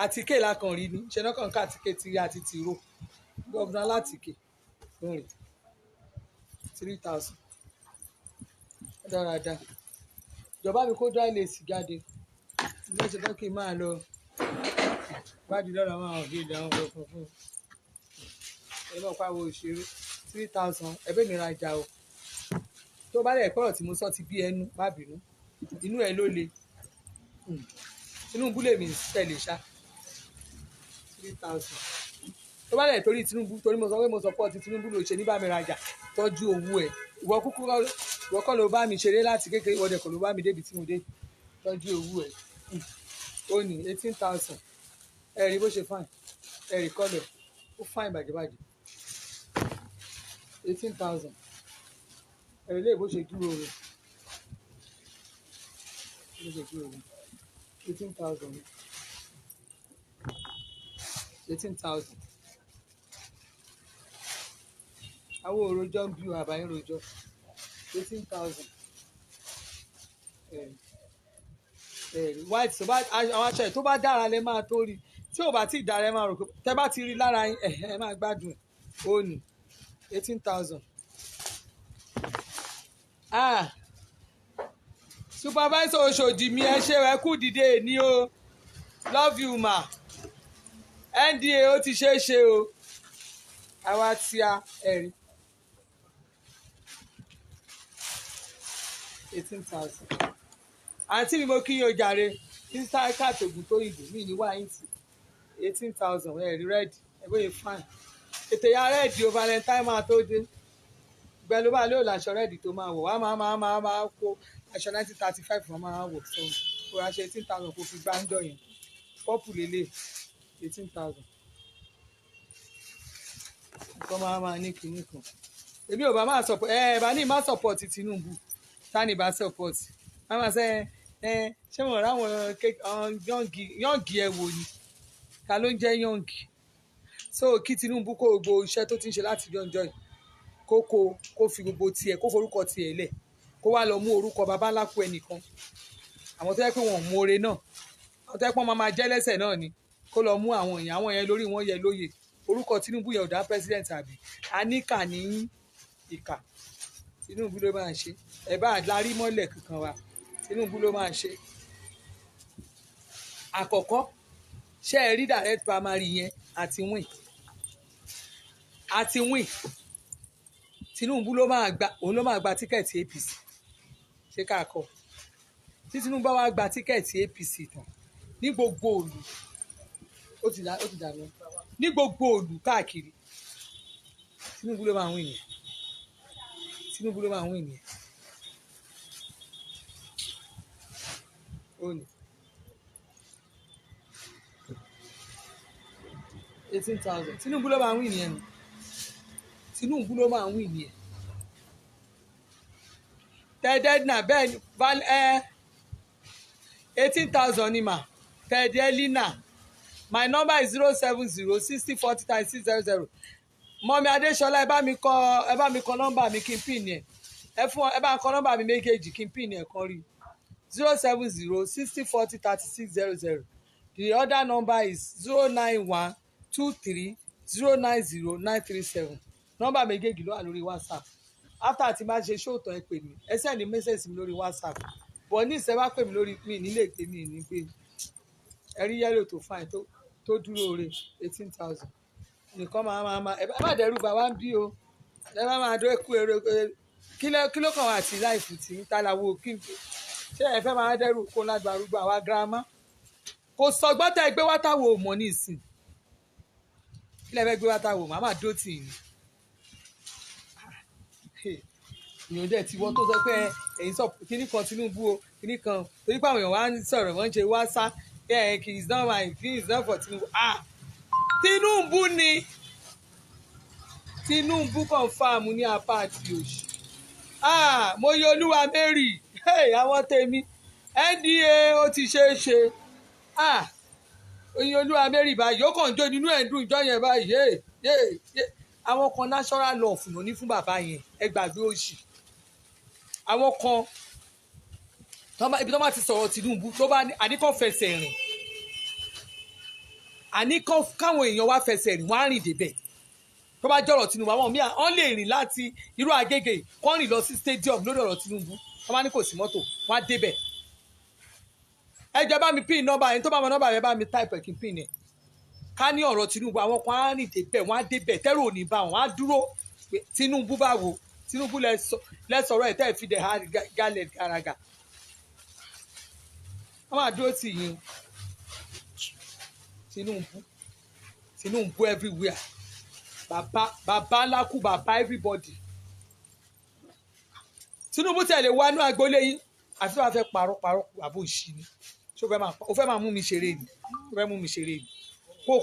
àtìkè lákàn rí ni ṣe náà kàn ká àtìkè tìrí àti tìró gómìnà látìkè lórí 3000 dáradára ìjọba mi kó dry lace jáde ilé ṣe tán kí n máa lọ bá di lọ́la máa hàn gé ìdáhùn ọkọ̀ fún ẹ náà pàwọ̀ òṣèré 3000 ẹgbẹ́ mi rajà o tó bá lẹ̀ pọ̀rọ̀ tí mo sọ ti bí ẹnu má bínú inú ẹ ló le Tinubu lè mi tẹ̀lé ṣá 3000 tó bá lẹ̀ torí Tinubu torí mo sọ pé mo sọ pọ̀ tí Tinubu ló ṣe ní bá mi rajà tọ́jú owó ẹ̀ ìwọ kọ́ ló bá mi ṣeré láti kékeré ìwọ́dẹ̀ kọ́ ló bá mi débi tí mo dé tọ́jú owó ẹ̀ ó ní 18,000 ẹ̀rí bó ṣe fine ẹ̀rí kọ́lẹ̀ ó fine bàjẹ́bàjẹ́ 18,000 ẹ̀rí lè bó ṣe dúró rẹ̀ 18,000 àwọn òròjọ́ ń bí àbáyé rojọ́ 18,000 white tó bá àwọn aṣọ ẹ̀ tó bá dára lẹ máa tó rí tí ò bá tí ì dára ẹ máa rò pé tẹ bá ti rí lára ẹ máa gbádùn ẹ̀ ó ní 18,000 supervisor Oṣòdì mi ẹ ṣe ẹ kú dìde ní o love you ma NDA ó ti ṣe é ṣe o àwa tí a ẹ̀rí 18,000 àǹtí mi mo kí yín o jàre instaka tògùn tó ìlú mi ní wáyìntì 18,000 ẹ̀rí rẹ́ẹ̀dì ẹ̀bọ́ yẹn fine ètò ìyá rẹ́ẹ̀dì o valentine máa tó dé gbẹ ló bá lóò láṣọ rẹ́ẹ̀dì tó máa wọ̀ wá máa kó aṣọ 1935 wọn máa wọ̀ so kó aṣọ 18,000 kó fi gbáńjọ yẹn pọ́pù lélẹ̀ 18,000 nǹkan máa ní kinní kan èmi ò bá máa support bá ní má support Tinubu tani bá support máa ṣe ṣé wọn ráwọn yọǹgì ẹ wò ni ta ló ń jẹ́ yọǹgì so kí Tinubu kó gbogbo iṣẹ́ tó ti ń ṣe láti yọǹjọ yìí kó fi gbogbo tiẹ̀ kó forúkọ tiẹ̀ lẹ̀ kó wá lọ mú orúkọ baba ńlá kú ẹnìkan àwọn tó yẹ pé wọn ò mú oore náà àwọn tó yẹ pé wọn máa jẹ́ lẹ́sẹ̀ náà ni kó lọ mú àwọn èèyàn àwọn yẹn lórí wọn yẹ lóye orúkọ Tinubu yẹ ọ̀dà president àbí àníkà ní ìkà Tinubu ló máa ṣe ẹ bá lárí mọ́lẹ̀ kankan wa Tinubu ló máa ṣe àkọ́kọ́ ṣe é rí direct primary yẹn àti win àti win Tinubu ló máa gba òun ló máa gba tíkẹ́ẹ̀tì APC ṣé káàkọ́ tí Tinubu bá wá gba tíkẹ́ẹ̀tì APC tán ní gbogbo òlù ó ti dànù ní gbogbo òlù káàkiri Tinubu ló máa win yẹn Tinubu ló máa win yẹn ó ní 18,000 Tinubu ló máa win yẹn nù Tinubu ló máa win yẹn tẹ́ẹ̀dẹ́dínà bẹ́ẹ̀ ni 18,000 ni mà tẹ́ẹ̀dẹ́línà my number is 07060403600 mọ́mí Adéṣọlá ẹ bá mi kọ nọ́mbà mi kí n pín yẹn ẹ bá kọ nọ́mbà mi méjèèjì kí n pín yẹn kan rí 07060403600 the other number is 09123090937 nọ́mbà méjèèjì ló wà lórí WhatsApp after àti máa ṣe ṣóòtọ́ ẹ pè mí ẹ send message mi lórí WhatsApp bọ̀ ní ìṣẹ́ bá pè mí lórí mi nílé ìpè mí ní pé ẹ rí yẹ́lò tó fine tó dúró re 18,000 nìkan máa ẹ má dẹ́rù bá wa ń bí o ẹ má máa dó ẹkú èrè kí ló kàn wá àti láìfù tí ń tàlàwò kí n ṣé ẹ fẹ́ máa dẹ́rù kó lágbà arúgbó àwa girama kò sọgbọ́n tẹ́ gbé wá táwọn ò mọ̀ ní ìsìn kí lẹ fẹ́ gbé wá táwọn ò mọ̀ á máa dó tì í èèyàn dẹ̀ tí wọ́n tó sọ pé ẹ̀yin sọ kíní kan Tinubu o kíní kan torí pé àwọn èèyàn wá ń sọ̀rọ̀ wọ́n ń ṣe wá sá kì í dán wá kì í dán for Tinubu Tinubu ni Tinubu confam ní apá àti òsì mo yọ Olúwa Mary àwọn tèmi NDA ó ti ṣeé ṣe oyin Olúwa Mary báyìí ó kàn jó nínú ẹ̀dùn ìjọ yẹn báyìí àwọn kan national law fún ní fún bàbá yẹn ẹ gbàgbé òsì àwọn kan ibi tó bá ti sọ̀rọ̀ Tinubu tó bá àníkàn fẹsẹ̀ rìn àníkàn káwọn èèyàn wá fẹsẹ̀ rìn wọ́n á rìn débẹ̀ tó bá jọ̀rọ̀ Tinubu àwọn míì wọ́n lè rìn láti irú Agége kọ́ rìn lọ sí stadium lórí ọ̀rọ̀ Tinubu wọ́n bá ní kò sí mọ́tò wọ́n á débẹ̀ ẹ jẹ́ bá mi pín nọ́mbà yẹn tó bá mọ nọ́mbà yẹn bá mi táìpẹ̀ kí n pín yẹn ká ní ọ̀rọ̀ Tinubu àwọn kan á rìn débẹ̀ wọ́n á débẹ̀ tẹ́rù ò ní bá wọn á dúró Tinubu bá wo Tinubu lẹ́sọ̀rọ̀ ẹ̀ tẹ́ ẹ̀ fi dẹ̀ ha gálẹ̀ gàràgà wọ́n máa dúró tì yín Tinubu everywhere bàbá ńlá kú bàbá everybody Tinubu tẹ̀lé wá ní agboolé yín àfi wàá fẹ́ parọ́ àbò ìṣí ni ó fẹ́ máa mú mi ṣeré ni kó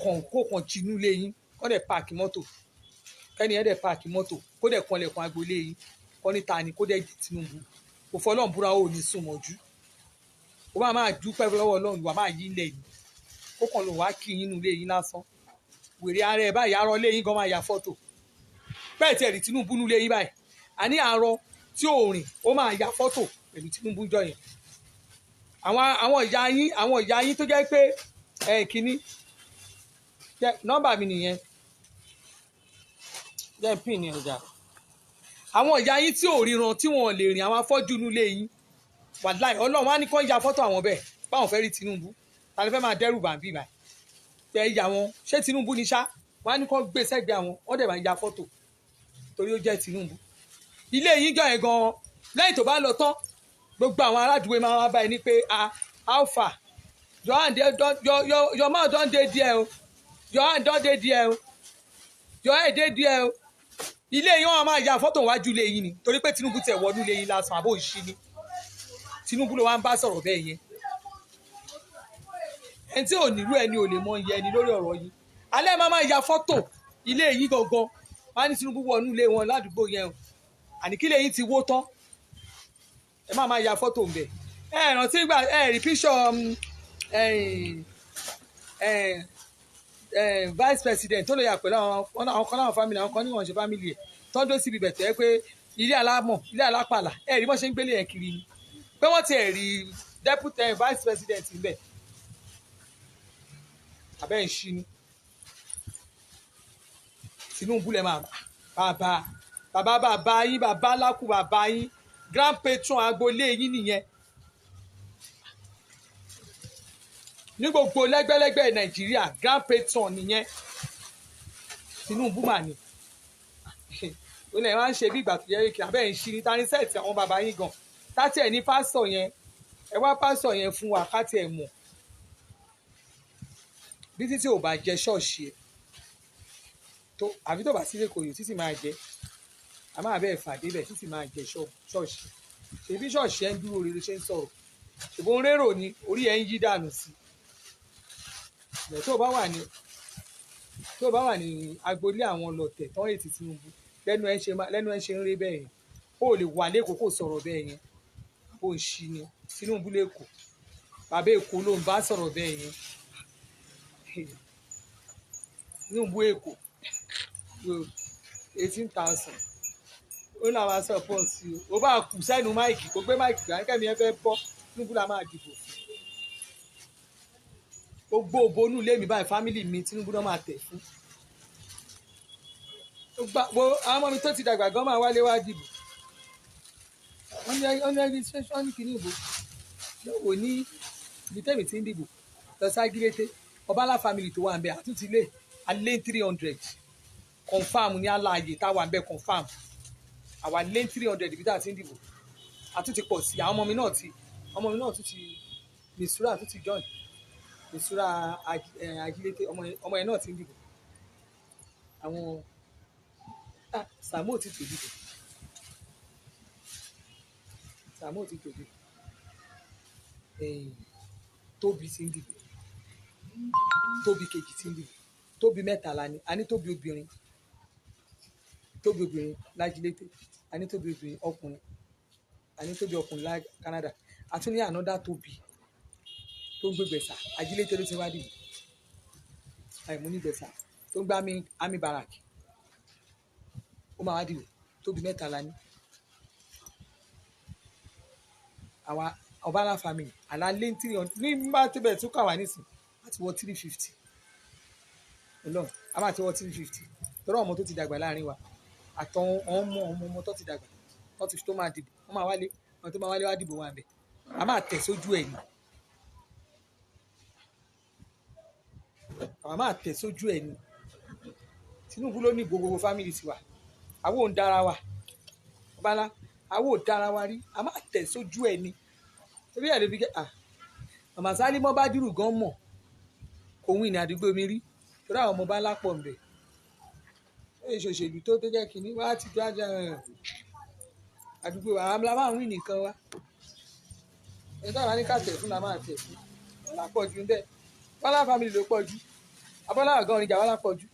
kàn jinú lé yín kó dẹ̀ páàkì mọ́tò kẹ́ni ẹ̀ dẹ̀ páàkì mọ́tò kó dẹ̀ kanlẹ̀kùn agboolé yín kọ́ ní ta ni kó dẹ̀ di Tinubu kò fọlọ́n búra ó ní sùn mọ́jú ó máa dúpẹ́ lọ́wọ́ Ọlọ́run wà máa yí ilẹ̀ yìí ó kàn lò wá kí yín nínú ilé yín lásán wèrè ara ẹ̀ báyìí arọ lé yín gan máa ya fọ́tò bẹ́ẹ̀ tí ẹ̀rí Tinubu nínú ilé yín báyìí àní arọ tí ò rìn ó máa ya fọ́tò pẹ̀lú Tinubu jọ yẹn àwọn ìyá yín tó jẹ́ pé kínní nọ́mbà mi nìyẹn jẹ́ pin ní ọjà àwọn ìyá yín tí ò ríran tí wọn lè rìn àwọn afọ́jú inú ilé yín wàláì Ọlọ́run wá ní kó ya fọ́tò àwọn bẹ́ẹ̀ báwọn fẹ́ rí Tinubu ta ló fẹ́ máa dẹ́rù bàbí báyìí tẹ ìyá wọn ṣé Tinubu ní ṣá wọn á ní kó gbé sẹ́gbẹ̀ẹ́ àwọn wọ́n dẹ̀ máa ya fọ́tò torí ó jẹ́ Tinubu ilé yín jọ yẹn gan-an lẹ́yìn tó bá lọ tán gbogbo àwọn aládùúgbò máa wá báyìí ní pé how far your mouth don dey there o your hand don dey there o your head dey there o ilé yín wọn máa ya fọ́tò wájú ilé yín ni torí pé Tinubu tẹ̀ wọnú ilé yín lásán àbó ìṣí ni Tinubu ló wá ń bá sọ̀rọ̀ bẹ́ẹ̀ yẹn ẹni tí ò nílò ẹni ò lè mọ iye ẹni lórí ọ̀rọ̀ yìí alẹ́ máa ya fọ́tò ilé yín gangan wọ́n á ní Tinubu wọnú ilé wọn ládùúgbò yẹn o àní kí ilé yín ti wó tán ẹ máa ya fọ́tò ńbẹ ẹ rántí gbà ẹ rí píṣọ vice president tó lè yà pẹ̀lú àwọn kan láwọn family àwọn kan níwọ̀n ṣe family ẹ̀ tọ́jú síbi bẹ̀tẹ̀ pé ilé alápàlà ẹ rí bọ́n ṣe ń gbélé yẹn kiri ni pé wọ́n ti rí deputy vice president ńbẹ abẹ́ ń ṣí ni Tinubu lẹ́ máa bàbá yín bàbá lákù bàbá yín grand patron agboolé yín nìyẹn ní gbogbo lẹ́gbẹ́lẹ́gbẹ́ Nàìjíríà grand patron nìyẹn Tinubu mà ní ó lè máa ń ṣe bí ìgbà tó yẹ kí abẹ́ ń ṣí ní tani sẹ́ẹ̀tì àwọn bàbá yín gan táti ẹ̀ ní pásítọ̀ yẹn ẹ wá pásítọ̀ yẹn fún wa káti ẹ̀ mọ̀ bí títí ò bá jẹ ṣọ́ọ̀ṣì ẹ̀ tó àbí tó bá sílé kò yò títí máa jẹ a máa bẹ́ẹ̀ fàdé bẹ̀ títí máa jẹ ṣọ́ọ̀ṣì ṣèbí ṣọ́ọ̀ṣì ẹ̀ ń dúró rere ṣe ń sọ̀rọ̀ ṣùgbọ́n rérò ni orí ẹ̀ ń yí dànù sí i tó bá wà ní agboolé àwọn lọ̀tẹ̀ tán ètì Tinubu lẹ́nu ẹ̀ ṣe ń rí bẹ́ẹ̀ yẹn ó lè wà lẹ́kọ̀ọ́ kò sọ̀rọ̀ bẹ́ẹ̀ yẹn ó ń ṣí ni Tinubu lẹ́kọ̀ọ́ bàbá Èkó ló ń bá sọ̀rọ̀ bẹ́ẹ̀ yẹn Tinubu Èkó 18,000 ó náà máa sọ pọ̀ sí o ó bá kù sẹ́nu máìkì kó gbé máìkì gbà kẹ́mi ẹ fẹ́ bọ́ Tinubu la máa dìbò fún gbogbo òbónú ilé mi báyìí fámìlì mi Tinubu náà máa tẹ̀ fún àwọn ọmọ mi tó ti dàgbà gan máa wálé wá dìbò wọ́n ní registration ní kìíní ìbò lọ́wọ́ ní ibi tẹ́mi ti ń dìbò lọ ságírẹ́tẹ́ Ọbalá family tó wà ń bẹ àtúntì lé alẹ́ 300 confam ní aláàyè táwa ń bẹ confam àwa lé 300 ibi tá a ti ń dìbò àtúntì pọ̀ sí àwọn ọmọ mi náà tún ti Misura tún ti join Misura ajílété ọmọ yẹn náà ti ń dìbò àwọn Sàámú ti tò dìbò Sàámú ti tò dìbò Tóbi ti ń dìbò Tóbi kejì ti ń dìbò Tóbi mẹ́tàlá ni a ní Tóbi obìnrin lájílété a ní Tóbi obìnrin ọkùnrin a ní Tóbi ọkùnrin lá Canada a tún ní ànádà Tóbi tó ń gbégbèsà ajílété ló ti wá dìbò àìmú nígbèsà tó ń gbá àmì bàràkì ó máa wá dìbò Tóbi mẹ́tàlá ní àwa Ọbalá family àlálé 300 ní bá tẹ́bẹ̀ tó kà wá nísìn àti wọ 350 ọlọ́run a máa ti wọ 350 tọ́rọ ọmọ tó ti dàgbà láàrin wa àtọ̀hún ọmọ tó ti dàgbà tó máa dìbò wọ́n máa wálé wọn tó máa wálé wá dìbò wà bẹ̀ a máa tẹ̀ sójú ẹ̀ ni àwọn máa tẹ̀ sójú ẹ̀ ni Tinubu ló ní gbogbo family tiwa àwọn ò ń dára wa Ọbalá àwọn ò dára wa rí a máa tẹ̀ sójú ẹ̀ ni torí ẹ̀ ló fi kẹ́ Màmá Sálímọ́ bá dúró gan mọ̀ kò wí ní àdúgbò mi rí torí àwọn ọmọ bá lápọ̀ ńbẹ̀ ẹ̀ ṣòṣèlú tó jẹ́ kínní wá ti jájà àdúgbò àwọn la máa ń wí nìkan wá ẹ̀ táwọn ní ká tẹ̀ fún la máa tẹ̀ fún wọn lápọ̀ jù ńbẹ̀ Ọbalá family ló pọ̀ jù Abọ́lá àgọ́ orin jà wọ́n lápọ̀ jù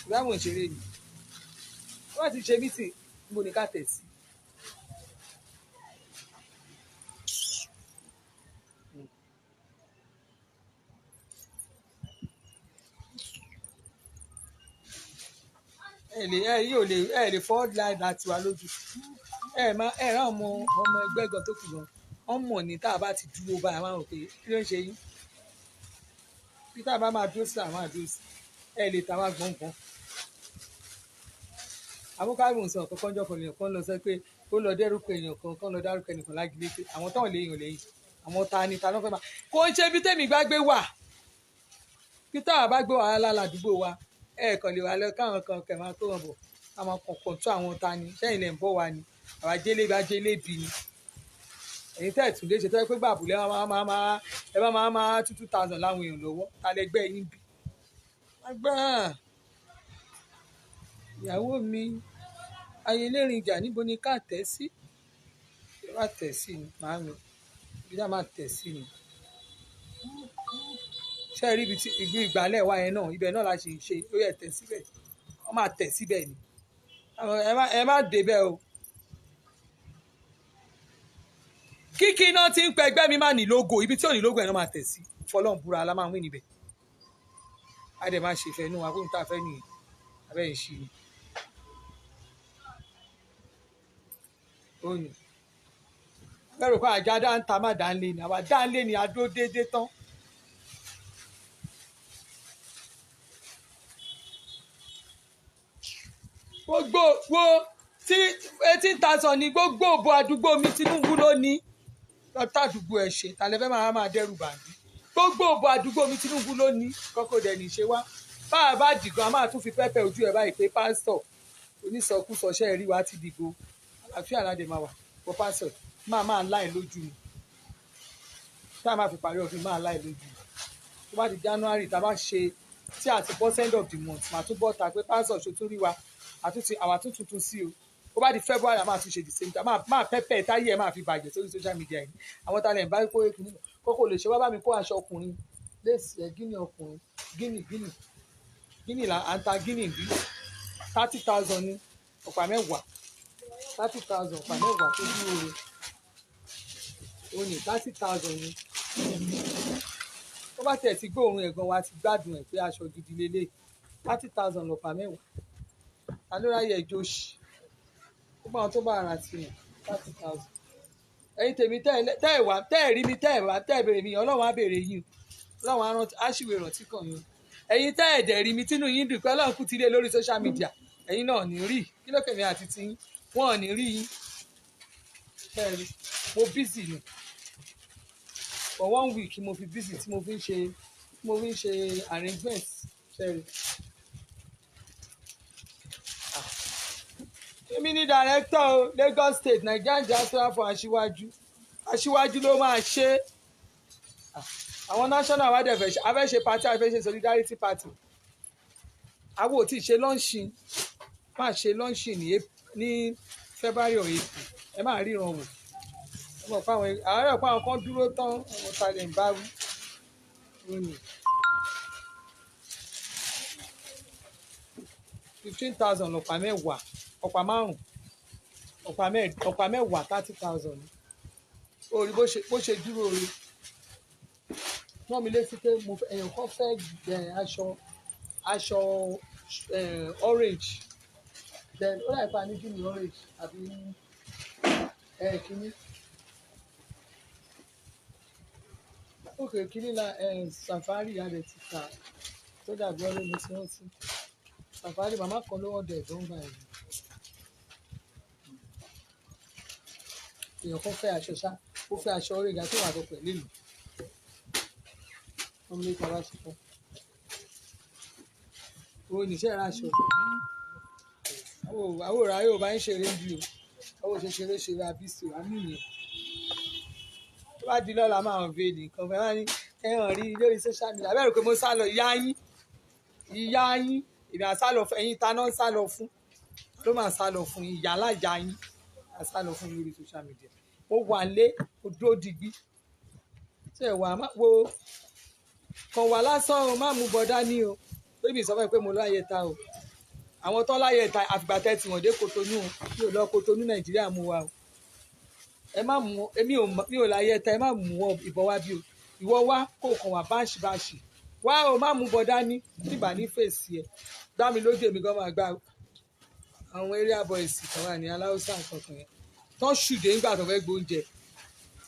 ìgbà mò ń ṣeré ni wọ́n ti ṣe mítì níbo ni ká tẹ̀ sí. ẹ lè fọ́ láì láti wá lójú ẹ rán ọmọ ẹgbẹ́ gan tó kù gan ọmọ ní tá a bá ti dúró báyìí a máa rò pé kí ló ń ṣe yín bí tá a bá máa dúró sí àwọn àdúró sí ẹ lè ta wá gbọ̀ngàn àmúkárùn sọ kankan jọ kọlẹyìn kan lọ sọ pé ó lọ dẹrùkọ èèyàn kan lọ dárúkọ ẹnìkan lágìlété àwọn táwọn léèyàn lẹ́yìn àwọn ta ni ta ló fẹ́ máa kó ń ṣe bí tèmi gbàgbé wà bí táwa bá gbé wàhálà ládùúgbò wa kàn lè wà lọ káwọn kan kẹ̀ máa kó wọn bọ̀ àwọn kọ̀ọ̀kan tó àwọn ta ni sẹ́yìn lẹ̀ ń bọ̀ wá ni àwa jẹ́lé bá jẹ́lé bí ni ẹ̀yin tẹ́ ẹ̀ tún lè ṣe tó yẹ pé gbàbùlẹ̀ ẹ bá máa 2,000 láwọn èèyàn lọ́wọ́ ta lẹgbẹ́ yín bí. agbára ìyàwó mi ayélujára níbo ni ká tẹ̀ sí bí wàá tẹ̀ sí ni màá mi bí wàá máa tẹ̀ sí ni ṣé ẹ rí ibi ìgbàlẹ̀ wa yẹn náà ibẹ̀ náà la ṣe ṣe ó yẹ tẹ̀ síbẹ̀ wọ́n máa tẹ̀ síbẹ̀ ni ẹ má débẹ̀ o kíkí iná tí ń pẹ ẹgbẹ́ mi máa ní lógo ibi tí ò ní lógo ẹ̀ náà máa tẹ̀ sí fọlọ́ǹbúra la máa ń wí níbẹ̀ á dẹ̀ máa ṣèfẹ́ inú wa kó n tá a fẹ́ nìyẹn abẹ́ yìí ṣì ni. ó ní bẹ́ẹ̀ rò pé àjà dáńtà má dáńlé ni àwa dáńlé ni adó déédéé tán. gbogbo wo tí 18,000 ní gbogbo òbò àdúgbò mi Tinubu ló ní lọ́tà àdúgbò ẹ̀ ṣe tàlẹ́ fẹ́ máa dẹ́rù bàbí gbogbo òbò àdúgbò mi Tinubu ló ní kọ́kọ́ dẹ̀ ní ṣe wá báà bá dìgan a máa tún fi pẹ́pẹ́ ojú ẹ̀ báyìí pé pásítọ̀ onísọkúsọ ṣe rí wa ti dìgbò àlàáfíà aládé máa wà wọ pásọ máa láì lójú mi tá a máa fi parí ọdún máa láì lójú mi tó bá di January tá a bá ṣe tí àti bọ́ end of the month màá tún bọ́ ta pé pásọ ṣòtún rí wa àwa tún tuntun sí o ó bá di February a máa tún ṣe the same time máa pẹ́pẹ́ táyé ẹ̀ máa fi bàjẹ́ sórí social media yìí àwọn talẹ̀ ń bá kó ekun kókò lè ṣe wá bá mi kó aṣọ ọkùnrin léèsì ẹ̀ gíní ọkùnrin gíní là à ń ta gíní bí 30,000 ní ọ̀pá mẹ́wàá 30,000 ọ̀pá mẹ́wàá tó dúró re ó ní 30,000 ní ó bá tẹ̀ sí gbóòórùn ẹ̀gan wa ti gbádùn ẹ̀ pé aṣọ gidi lélẹ̀ 30,000 lọ̀pá mẹ́wàá alóráyè ìjọsí ó bá wọn tó bá ara ti yàn 30,000 ẹ̀yin tèmi tẹ́ ẹ̀ wá tẹ́ ẹ̀ rí mi tẹ́ ẹ̀ wá tẹ́ ẹ̀ béèrè mi ọlọ́run á béèrè yín ọlọ́run á ṣìwé rántí kàn yín ẹ̀yin tẹ́ ẹ̀ dẹ̀ rí mi tínú yín dùn pé ọlọ́run kú ti lé lórí social media ẹ̀yin náà ní rí kí ló kẹ̀mí àti tí wọ́n ò ní rí yín ẹ̀rí mo busy ni for 1 week mo fi busy tí mo fi ń ṣe arrangement ṣẹ́rí. èmi ni director o Lagos State Nigerian Diaspora for aṣíwájú ló máa ṣe àwọn national award afẹ́ ṣe party afẹ́ ṣe solidarity party àwọn ò tí ì ṣe lọ́ǹṣì máa ṣe lọ́ǹṣì ní February or April ẹ máa ríran wò ọmọ fáwọn àárẹ̀ fún àwọn kan dúró tán ọmọ talẹ̀ ń bá wí. 15,000 lọ̀pá mẹ́wàá ọ̀pá márùn ọ̀pá mẹ́wàá 30,000 ni orí bó ṣe dúró rí wọ́n mi létí pé èèyàn kan fẹ́ aṣọ orange then ó láì pa ní gíní orange àbí kínní òkè kínní la safari adẹ̀ ti ta tó dàbí ọ̀rẹ́ mi tí wọ́n ti safari màmá kan ló wọ́n dẹ̀ gbọ́ngbà ẹ̀ èèyàn kan fẹ́ aṣọ ṣá ó fẹ́ aṣọ orange àti wàá tó pẹ̀lú ìlú wọ́n mi lè ta wá sí fún owó níṣẹ́ ìraṣọ àwòrán ayé ò bá ń ṣeré jù o owó ṣe ṣeré abísí o àmì ìyẹn tó bá di lọ́la máa ń véèlì nǹkan fẹ́ wá ní ẹ̀hàn rí lórí social media bẹ́ẹ̀ rò pé mo sá lọ ìyá yín ìrìn àsá lọ fún ẹ̀yin taná ń sá lọ fún ló máa sá lọ fún ìyá alájà yín àsá lọ fún lórí social media ó wà lé odó digbí tí ẹ̀ wà wo kàn wà lásán o má mú bọ́dá ní o bébí ìsọfún ẹ pé mo láyé ta o àwọn tó láyé ta àfìgbà tẹ́ tí wọ́n dé Kotonu o mi ò lọ Kotonu Nàìjíríà mú wa o ẹ má mú mi ò láyé ta ẹ má mú ìbọn wá bí o ìwọ wá kó kàn wá báṣì wá o má mú bọ́dá ní nígbà ní fèsì ẹ gbá mi lójú èmi gan máa gbá àwọn area boys kan wà ní aláùsá kankan yẹn tó ń ṣùdé nígbà tó fẹ́ gbóúnjẹ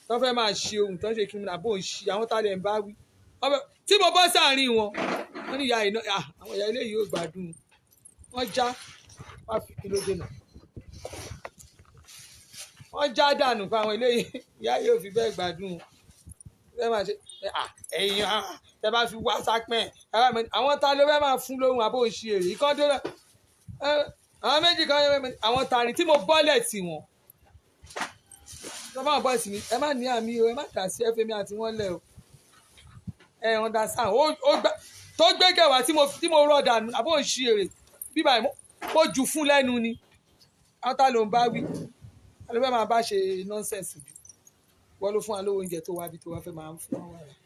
tó fẹ́ máa ṣe ohun tó ń ṣe kí n bò ń ṣe àwọn tá a lè ń bá wí tí mo bọ́ sáàrin wọn wọ́n ní ìyá iná àwọn ìyá ilé yìí ò gbádùn wọ́n já wá fi kí ló dé náà wọ́n já dànù fún àwọn ilé yìí ìyá yìí ò fi bẹ́ẹ̀ gbádùn ẹ máa ṣe ẹ̀yìn ẹ bá fi wá sápẹ́ àwọn ta ló fẹ́ máa fún lóhùn àbó òṣì èrè ìkan tó náà àwọn méjì kan àwọn tààrí tí mo bọ́lẹ̀ tì wọ́n tó bá wọn bọ́ sí mi ẹ má ní àmì o ẹ má dà sí ẹfẹ mi àti wọn lẹ o ẹ understand tó gbẹ́gẹ̀ wá tí mo rọ̀ dànù àbó òṣì èrè bíbá mo jù fún lẹ́nu ni àwọn ta ló ń bá wí ló fẹ́ máa bá ṣe nọ́ńsẹ̀nsì jù wọ́n ló fún wa lówó oúnjẹ tó wá bí tó wá fẹ́ máa ń fún wa rẹ̀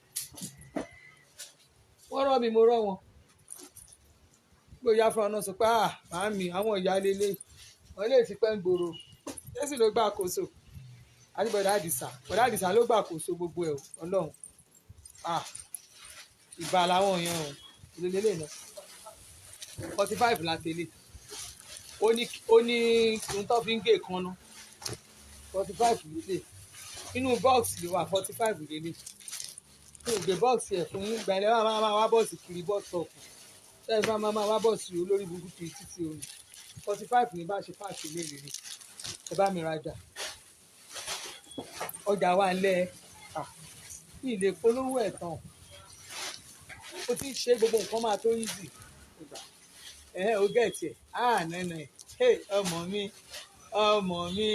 wọ́n rọ̀ mi mo rọ̀ wọn gbóyà fún ọ náà sọ pé màámi àwọn ìyá lélẹ̀ wọ́n lè ti pẹ́ ń gbòòrò jésì ló gbà àkóso àti bọ̀dá àdìsá ló gbà àkóso gbogbo ẹ̀ ọlọ́run ìbà làwọn èèyàn ò lélẹ̀ náà 45 la tẹ́lẹ̀ ó ní ohun tó fi ń gé kan náà 45 lélẹ̀ inú bọ́ọ̀sì ló wà 45 lélẹ̀ kí o gbé bọ́ọ̀sì ẹ̀ fún yín gbẹ̀lẹ́ máa wá bọ́ọ̀sì kiri bọ́ọ̀sọ̀ọ̀kù ṣẹ́yìn máa wá bọ́ọ̀sì olórí burúkú kiri títí omi 45 ní bá ṣe páàkì lélẹ̀ ni ẹ bá mi rajà ọjà wa ń lẹ́ ní ilé polówó ẹ̀ tán ó ti ń ṣe gbogbo nǹkan máa tó easy ó gẹ̀ẹ́tì ẹ̀ nẹ́nẹ́ ọmọ mi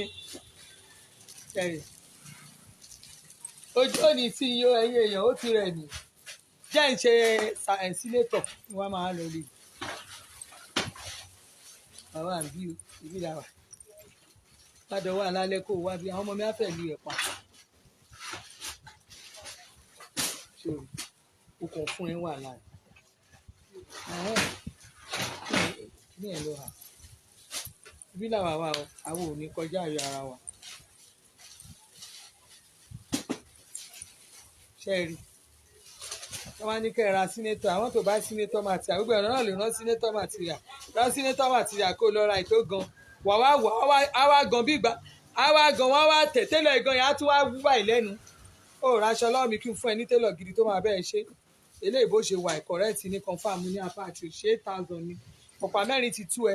ojú òní tí yó ẹyẹ èèyàn ó ti rẹ̀ mí jẹ́ ń ṣe sínétọ̀ ni wọ́n máa lọ lè bàbá àbí ìbí làwà ládọ̀ wà lálẹ́ kó wá bí àwọn ọmọ mi á fẹ́ lu ẹ̀ pa ṣòro o kàn fún ẹ wà láì ní ẹ̀ lọ hà ìbí làwà wà o àwọn ò ní kọjá ayọ̀ ara wa ṣẹ́ẹ̀rì wọ́n máa ní kẹ́ ẹ ra sínétọ̀ àwọn tó bá sínétọ̀ màtíríà gbogbo ẹ̀rọ náà lè rán sínétọ̀ màtíríà rán sínétọ̀ màtíríà kó lọ ra ètò gan wà wá gan bí gbà á wá gan wọ́n wá tẹ̀ tẹ́lọ̀ gan yẹn á tún wá wú báyìí lẹ́nu ó raṣọ lọ́wọ́ mi kí n fún ẹ ní tẹ́lọ̀ gidi tó máa bẹ́ẹ̀ ṣe eléyìí bó ṣe wà ìkọ̀rẹ́ẹ̀tì ní confam ní apáàtì ṣe 8,000 ní ọ̀pá mẹ́rin ti tú ẹ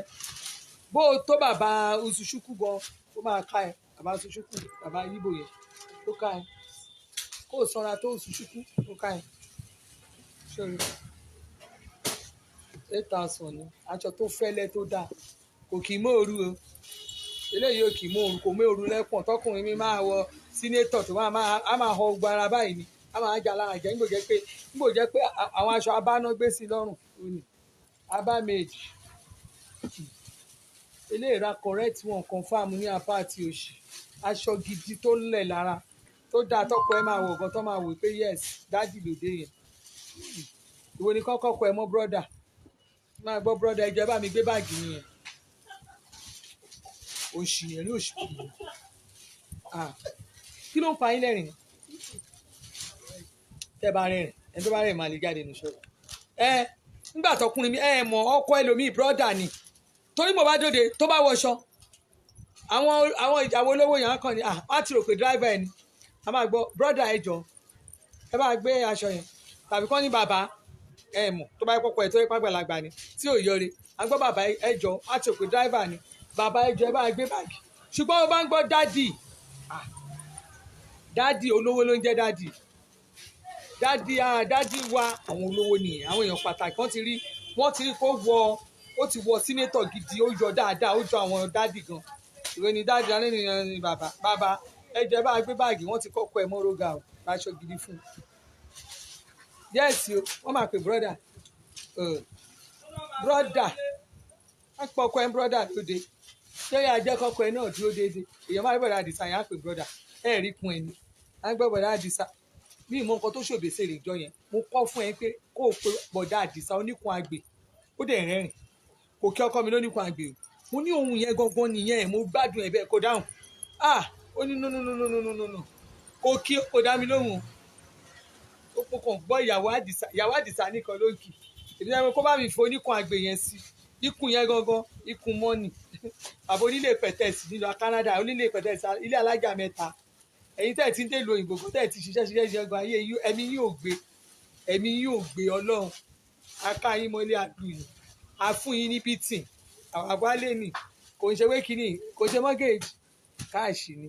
bó o tó bàbá oṣùṣùkú gan ó máa ká ẹ bàbá oṣùṣùkú bàbá yíbò yẹn tó ká ẹ kó o sanra tó oṣùṣùkú tó ká ẹ ṣòro 8,000 ní aṣọ tó fẹ́lẹ́ tó dáa kò kì í mọ́ òru o eléyìí ò kì í mọ́ òru kò mọ́ òru lẹ́pọ̀n tọkùnrin mi máa wọ sínétọ̀ tó máa họ gbára báyìí ni a máa jà lára jẹ́ nígbò jẹ́ pé àwọn aṣọ abáná gbé sí lọ́rùn òní abá méjì eléyìí ra correct wọn confam ní apáàtì òsì aṣọ gidi tó lẹ̀ lára tó dáa tọkọ ẹ máa wọ̀ gan tó máa wò pé yes dájì lòdì yẹn ìwọ ni kọ́kọ́ kọ ẹ mọ́ brọ́dà máa gbọ́ brọ́dà ẹjọ́ ẹ bá mi gbé báàgì nìyẹn òsì yẹn ní òsì kí ló ń pa yín lẹ́rìn tẹ́ bá rẹ́rìn ẹni tó bá rẹ́rìn máa lè jáde nù sọ̀rọ̀ nígbà tọkùnrin mi mọ̀ ọkọ ẹlòmíì brọ́dà ni torí mo bá dòde tó bá wọṣọ àwọn ìjàwó olówó yẹn kàn ní wọ́n ti rò pé dráìvà ẹ̀ ni a máa gbọ́ brọ́dà ẹ jọ ẹ bá gbé aṣọ yẹn tàbí kọ́ ní bàbá mọ̀ tó bá yẹ pọ́pọ́ ẹ̀ tó yẹ pàgbàlagbà ni tí ò yọre a gbọ́ bàbá ẹ jọ wọ́n ti rò pé dráìvà ni bàbá ẹ jọ ẹ bá gbé báàgì ṣùgbọ́n ó bá ń gbọ́ dádì olówó ló ń jẹ́ dádì wa àwọn olówó nìyẹn àwọn èèyàn pàtàkì wọ́n ti rí kó ó ti wọ sínétọ̀ gidi ó yọ dáadáa ó jọ àwọn dádì gan ìwé ni dádì alẹ́ nìyẹn ni bàbá ẹ jẹ́ bá gbé báàgì wọ́n ti kọ́kọ́ ẹ mọ́rógà o láṣọ gidi fún un yẹ́ẹ̀sì o wọ́n máa pè brọ́dà wọ́n pọ̀ ọkọ ẹ brọ́dà lóde ṣé yà jẹ́ kọ́kọ́ ẹ náà dúró déédéé èèyàn máa rí bọ̀dà àdìsá yẹn á pè brọ́dà ẹ rí kun ẹni á gbọ́ bọ̀dà àdìsá bí ìmọ̀ nǹkan tó ṣòbèsè rè jọ yẹn mo kọ́ fún ẹ pé kó o pe bọ̀dà àdìsá oníkun àgbè ó dẹ̀ rẹ́rìn kò kí ọkọ mi lóníkun àgbè o mo ní ohun yẹn gangan nìyẹn mo gbádùn ẹ̀ bẹ́ẹ̀ kó dáhùn ó ní no kò kí kò dá mi lóhùn ó kàn gbọ́ ìyàwó àdìsá nìkan ló kì èmi náà kó bá mi fo oníkun àgbè yẹn sí ikùn yẹn gangan ikùn mọ́nì àbò onílé pẹ̀tẹ́sì nílùú Canada onílé pẹ̀tẹ́sì ilé alájà mẹ́ta ẹ̀yin tẹ́ ẹ̀ ti ń dé lu òyìnbó kó tẹ́ ẹ̀ ti ṣiṣẹ́ gan ayé ẹ̀mí yóò gbé ọlọ́run aká yín mọ́lé àdúyìn àfún yín ní pítìn àwọn àgbálẹ̀ nì kò ń ṣe wé kínní kò ṣe mọ́gẹ́ẹ̀jì káàṣì ni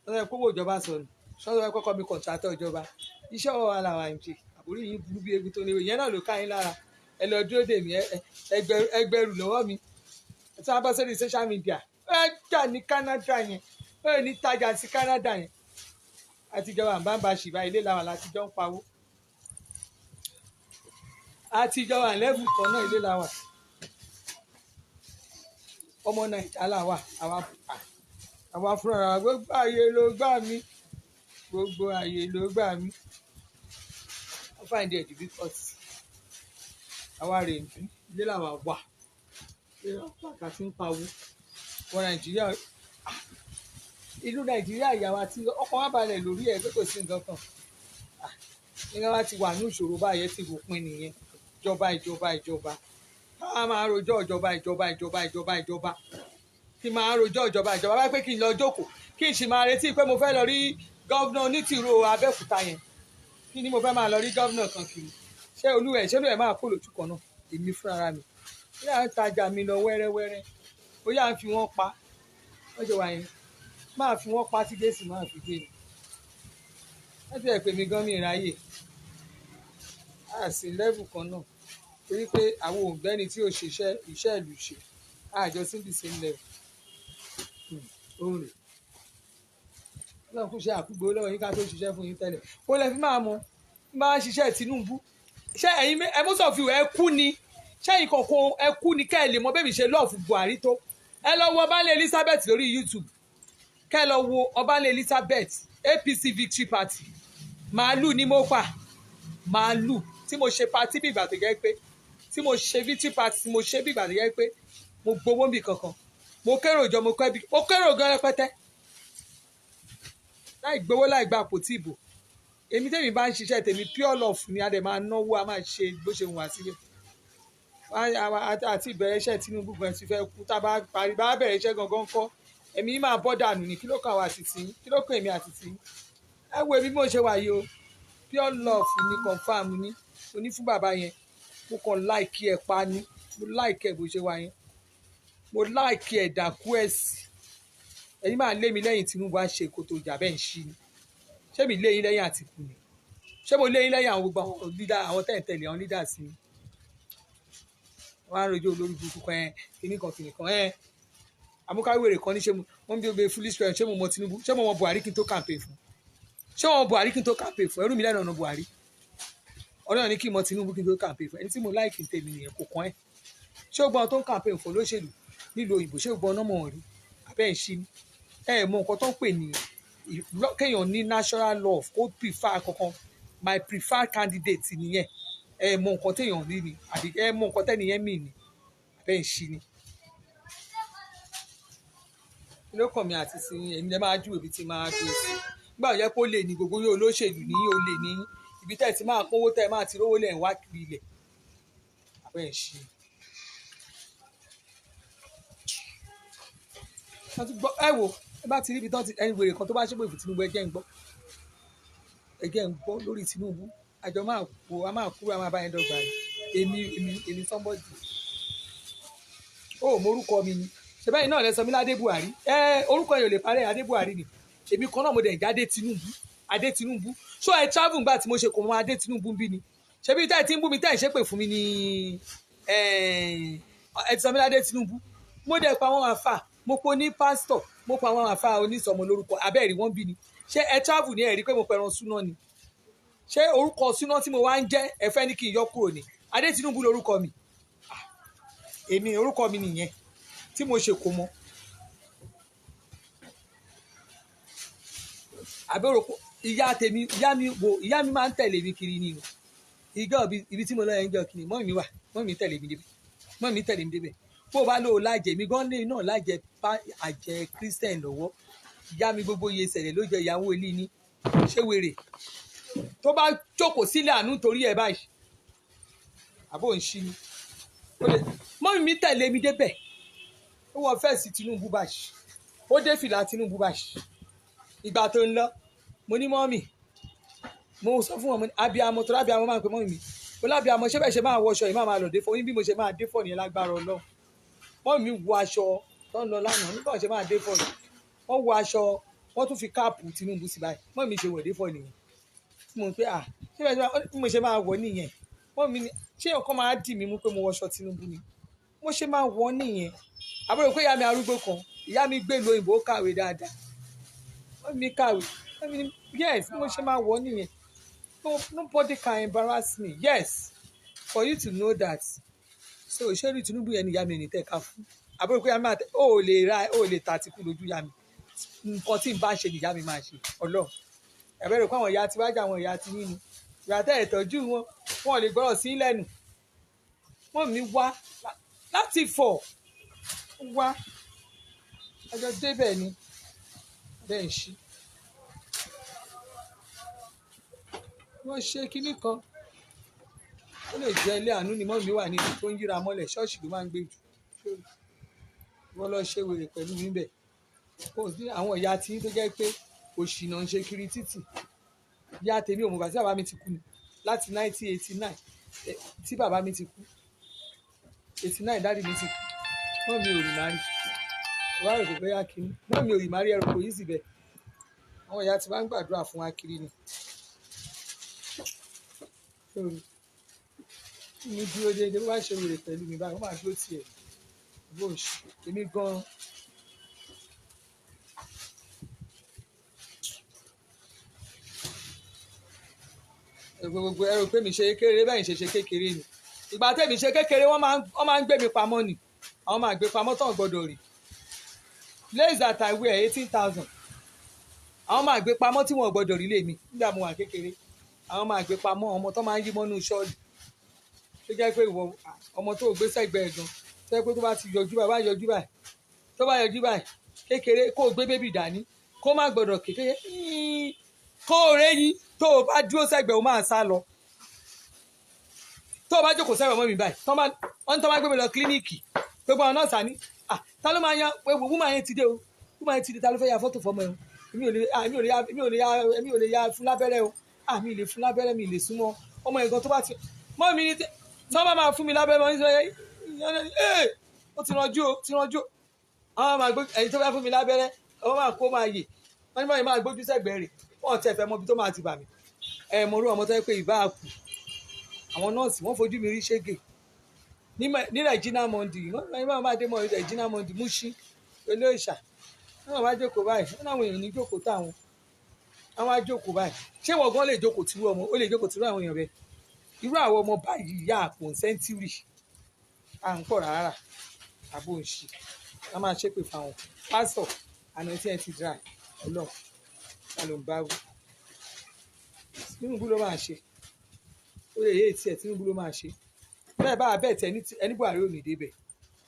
wọ́n sọ pé owó ìjọba sọnù ṣọ́ọ́ sọ pé kọ́ mi kọ̀ǹtrátọ̀ ìjọba iṣẹ́ ọ̀rọ̀ aláwa ń ṣe àbúrò yín burú bí egun tó léwu ìyẹn náà ló ká yín lára ẹ lọ dúró dè mí ẹgbẹ̀rún lọ́wọ́ mi tí wọ́n bá sórí social media ẹ jà ní Canada yẹn ẹ ní tajà sí Canada yẹn àtijọba àbámbá ṣìbá ilé làwọn látijọ́ ń pawó àtijọba lẹ́bù kan náà ilé làwọn ọmọ Nàìjíríà làwà àwa fúnra gbogbo ààyè ló gbà mí I find it difficult àwa rè ń bí ilé làwọn wà kàtí ń pawó wọ Nàìjíríà ìlú Nàìjíríà ìyàwó àti ọkọ̀ wa balẹ̀ lórí ẹ̀ pé kò sí nǹkan kan nígbà wá ti wà ní ìṣòro báyẹn ti rò pin nìyẹn ìjọba ká máa rojọ́ ìjọba kí máa rojọ́ ìjọba wá pé kí n lọ jókòó kí n sì máa retí pé mo fẹ́ lọ rí gọ́vnà onítìró Abẹ́òkúta yẹn kí ni mo fẹ́ máa lọ rí gọ́vnà kan kiri ṣé olúwẹ̀ máa kó lójú kan náà èmi fúnra mi yà ń tajà mi lọ wẹ́rẹ́wẹ́rẹ́ ó yà ń fi wọ́n pa wọ́n jọ wà yẹn máa fi wọ́n pa tí Jésù máa fi dé ni wọ́n ti ẹ̀ pè mí gan mi ìráyè a sì lẹ́bù kan náà torí pé àwọn òǹgbẹ́ni tí ò ṣiṣẹ́ iṣẹ́ ìlú ṣe àjọ síbi sí ilẹ̀ òun rè lọ́n kú ṣe àkúgbò lọ́wọ́ yín ká tó ṣiṣẹ́ fún yín tẹ́lẹ̀ ó lẹ́ fi máa mọ máa ń ṣiṣẹ́ Tinubu ṣé ẹ̀yin ẹmọ́sọ̀fì ẹ kú ni ṣẹ́yìn kọ̀ọ̀kan ẹ kú ni kẹ́ ẹ lè mọ bẹ́ẹ̀ mi ṣe lọ́ọ̀fù Buhari tó ẹ lọ wo Ọbalẹ̀ Elizabeth lórí YouTube kẹ́ ẹ lọ wo Ọbalẹ̀ Elizabeth APC Victory Party màálù ni mo pa màálù tí mo ṣe party bí ìgbà tó jẹ́ pé tí mo ṣe Victory Party tí mo ṣe bí ìgbà tó jẹ́ pé mo gbowó mi kankan mo kérò jọ mo kérò gan rẹpẹtẹ láì gbowó láì gba àpótí ìbò èmi tèmi bá ń ṣiṣẹ́ tèmi pure love ni a dẹ̀ máa náwó a máa ṣe bó ṣe wà sílẹ̀ àti ìbẹ̀rẹ̀ iṣẹ́ Tinubu gan ti fẹ́ kú tá a bá parí bá bẹ̀rẹ̀ iṣẹ́ gangan kọ́ èmi máa bọ́ dànù ní kí ló kàn wá àti tì í kí ló kàn èmi àti tì í ẹ wo èmi bí mo ṣe wà yìí o pure love ni confam ni mo ní fún bàbá yẹn mo kàn láìkí ẹ pa ni mo láìkí ẹ bó ṣe wà yẹn mo láìkí ẹ dàkú ẹ sí ẹ̀yin máa lé mi lẹ́yìn Tinubu á ṣe kó tó jà bẹ́ẹ̀ ń ṣí ni ṣé mi lé yín lẹ́yìn Àtìkù ni ṣé mo lé yín lẹ́yìn àwọn gbogbo àwọn lídà àwọn tẹ̀ǹtẹ̀lẹ̀ àwọn lídà sí i wọ́n á rojọ́ olórí burúkú kan kìnìkan amúkáwèrè kan ní ṣé mo ń bí obe foolish friend ṣé mo mọ Tinubu ṣé mo mọ Buhari kí n tó campaign fún ṣé mo mọ Buhari kí n tó campaign fún ẹrú mi lẹ́nu ọ̀nà Buhari ọlọ́run ní kí n mọ Tinubu kí n tó campaign fún ẹni tí mo láìkì tèmi nìyẹn kò kàn ẹ́ ṣé o gbọ́n tó ń campaign fún olóṣèlú nílùú òyìnbó ṣé o gbọ́n ọ̀nà mọ̀ rí abẹ́ ń ṣí ẹ mọ nǹkan tó ń pè ní kéèyàn ní national love kó prefer kankan my preferred candidate nìyẹn ẹ mọ nǹkan téèyàn rí ni àbí ẹ mọ nǹkan tẹ́niyẹn mì ní abẹ́ ń ṣí ni ló kàn mí àti sin èmi lè máa ju ibi tí máa dúró sí nígbà tó yẹ kó lè ní gbogbo yóò olóṣèlú ní yóò lè ní ibi tẹ́ ẹ ti máa kówó tẹ́ ẹ máa ti rówó lẹ̀ ń wá kiri ilẹ̀ abẹ́ ń ṣí. ẹ wo ẹ bá ti rí ibi tán ti ẹni wèrè kan tó bá ṣépè fún Tinubu ẹgẹ́ ń gbọ́ lórí Tinubu àjọ máa kó a máa kúrò a máa bá yẹn dọ́gba èmi somebody ó morúkọ mi ni ṣe bẹ́ẹ̀ náà lẹ sọ mí ládé Buhari orúkọ yẹn ò lè parẹ́ Adé Buhari ni èmi kan náà mo dẹ̀ ń jẹ́ Adé Tinubu ṣó ẹ travel nígbà tí mo ṣe kò mọ Adé Tinubu bí ni ṣe bí táyì tí ń bú mi táyì ṣépè fún mi ni ẹ ti sọ mí ládé Tinubu mo dẹ̀ pa àwọn àfà mo po ní pásítọ̀ mo pa àwọn àfà onísọmọ lórúkọ abẹ́ẹ̀rí wọ́n bí ni ṣé ẹ travel ní ẹ̀rí pé mo pẹ̀ràn súná ni ṣé orúkọ súná tí mo wá ń jẹ́ ẹ fẹ́ ní kí n yọ kúrò ní Adé Tinubu lórúkọ mi èmi orúkọ mi nìyẹn tí mo ṣe kò mọ àbẹ̀rò ìyá mi máa ń tẹ̀lé mi kiri ni o ìjọ ibi tí mo lọ yẹn ń jọ kiri mọ́ mi wà mọ́ mi tẹ̀lé mi débẹ̀ bó o bá lò ó lájẹ mi gan lè náà lájẹ àjẹ Christian lọ́wọ́ ìyá mi gbogbo iye ṣẹlẹ̀ ló jẹ ìyàwó ilé ní ṣé wèrè tó bá jókòó sílẹ̀ àánú torí ẹ̀ báyìí àbò ń ṣí ni mọ́ mi tẹ̀lé mi débẹ̀ ó wọ fẹ́ẹ̀sì Tinubu báyìí ó dé fìlà Tinubu báyìí ìgbà tó ń lọ mo ní mọ́mì mo sọ fún wọn abiyamọ tó lábiyamọ máa ń pè mọ́mì mi ó lábiyamọ ṣé bẹ́ẹ̀ ṣe máa wọṣọ yìí máa lọ dé fọ́ yín bí mo ṣe máa dé fọ́ nìyẹn lágbára Ọlọ́run mọ́mì mi wọ aṣọ tó ń lọ lánàá nígbà ṣe máa dé fọ́ yìí wọ́n wọ aṣọ wọ́n tún fi káàpù Tinubu sí báyìí mọ́mì mi ṣe wọ̀ dé fọ́ nìyẹn mo pé ṣé bẹ́ẹ̀ ṣe mo ṣe máa wọ̀ nìyẹn mọ́mì mi ṣé ọkọ máa dì mí mú pé mo wọṣọ Tinubu ni mo ṣe máa wọ̀ nìyẹn àbúrò pé ìyá mi arúgbó kan ìyá mi gbé ìlú òyìnbó kàwé dáadáa wọ́n mi kàwé yes mo ṣe máa wọ̀ nìyẹn nobody can embarrass me yes for you to know that so ìṣẹ́rí Tinubu yẹn ni ìyá mi ní tẹ̀ka fún àbúrò pé ìyá mi máa tẹ ó lè ta àtìkú lójú ìyá mi nǹkan tí n bá ṣe ni ìyá mi máa ṣe Ọlọ́run ẹ̀bẹ̀rẹ̀ pé àwọn ìyá ti wájà àwọn ìyá ti yín ni ìyá tẹ̀ ìtọ́jú wọn lè gbọ́rọ̀ sí lẹ́nu wọ́n mi wá láti fọ̀ wá ọjọ́ débẹ̀ ni bẹ́ẹ̀ ń ṣí wọ́n ṣe kinní kan ó lè jẹ́ ilé àánú ni mọ́mí wà níbi tó ń yíra mọ́lẹ̀ ṣọ́ọ̀ṣì ló máa ń gbé jù wọ́n lọ ṣe wèrè pẹ̀lú mi bẹ̀ àwọn ìyá tí tó jẹ́ pé òṣìnà ń ṣe kiri títì ìyá tèmi òmùgbà tí bàbá mi ti kú ni láti 1989 tí bàbá mi ti kú 89 dáàdì mi ti kú mọ́mí ò rí màrí wá rò pé bóyá kiri mọ́mí ò rí màrí ẹ̀rọ kò yí síbẹ̀ àwọn ìyá tí wọ́n ń gbàdúrà fún wa kiri ni mi dúró déédéé bó bá ṣe wèrè pẹ̀lú mi báyìí wọ́n máa dúró tiẹ̀ bóòṣì èmi gan gbogbo ẹrù pé mi ṣe kékeré bẹ́ẹ̀ ṣe kékeré ni ìgbà tẹ́mi ṣe kékeré wọ́n máa ń gbé mi pamọ́ ni àwọn máa gbé pamọ́ tán gbọ́dọ̀ rí lace that I wear 18,000 àwọn máa gbé pamọ́ tí wọ́n gbọ́dọ̀ rí lèmi nígbà mo wà kékeré àwọn máa gbé pamọ́ ọmọ tó máa ń yí mọ́nú ṣọ́ọ̀lì tó jẹ́ pé ìwọ ọmọ tó gbé sẹ́gbẹ̀ẹ́ gan tó jẹ́ pé tó bá ti yọjú báyìí tó bá yọjú báyìí kékeré kó o gbé bébì dání kó má gbọ́dọ̀ kékeré kó o réyìn tó o bá dúró sẹ́gbẹ̀ẹ́ o máa sá lọ tó o bá jókòó sẹ́gbẹ̀ẹ́ mọ́ mi báyìí wọ́n tó máa gbé mi lọ kílíníìkì gbogbo àwọn nọ́ọ̀sì àní ta ló máa yan pé wúmọ̀ yẹn ti dé o wúmọ̀ yẹn ti dé ta ló fẹ́ ya fọ́tò fọmọ ẹ̀ o èmi ò lè ya fún lábẹ́rẹ́ o mi ì lè fún lábẹ́rẹ́ mi ì lè súnmọ́ ọmọ ẹ̀gán tó bá ti mọ́ mi ní tí wọ́n bá máa fún mi lábẹ́rẹ́ mọ́ ní sọ ó ti ranjú o àwọn máa gbé ẹ̀yin tó bá fún mi lábẹ́rẹ́ ọmọ máa kó máa yè wọ́n ní báyìí máa gbójú sẹ́gbẹ̀ẹ́ rẹ̀ wọ́n tẹ̀ fẹ́ mọ ibi tó máa ti bà mí mo rú ọmọ tó yẹ pé ìbá kù àwọn nọ́ọ̀sì wọ́n fojú mi rí ṣégè ní Regina Mundi wọ́n máa dé mọ́ Regina Mundi Mushin olóòṣà wọ́n máa jókòó báyìí wọ́n láwọn èèyàn ní jókòó táwọn àwọn á jókòó báyìí ṣé wọ́n gan lè jókòó tìrú ọmọ ó lè jókòó tìrú àwọn èèyàn bẹ́ẹ̀ irú àwọn ọmọ báyìí yá àpò sẹ́ńtírì à ń pọ̀ rárá àbò ń ṣe a máa ṣépè fáwọn pásítọ̀ àná tí ẹ ti dra ọlọ́ọ̀ ta ló ń bá wí Tinubu ló máa ṣe ó lè yé etí ẹ̀ Tinubu ló máa ṣe bẹ́ẹ̀ bá bẹ́ẹ̀ tẹ ẹni Buhari ò ní débẹ̀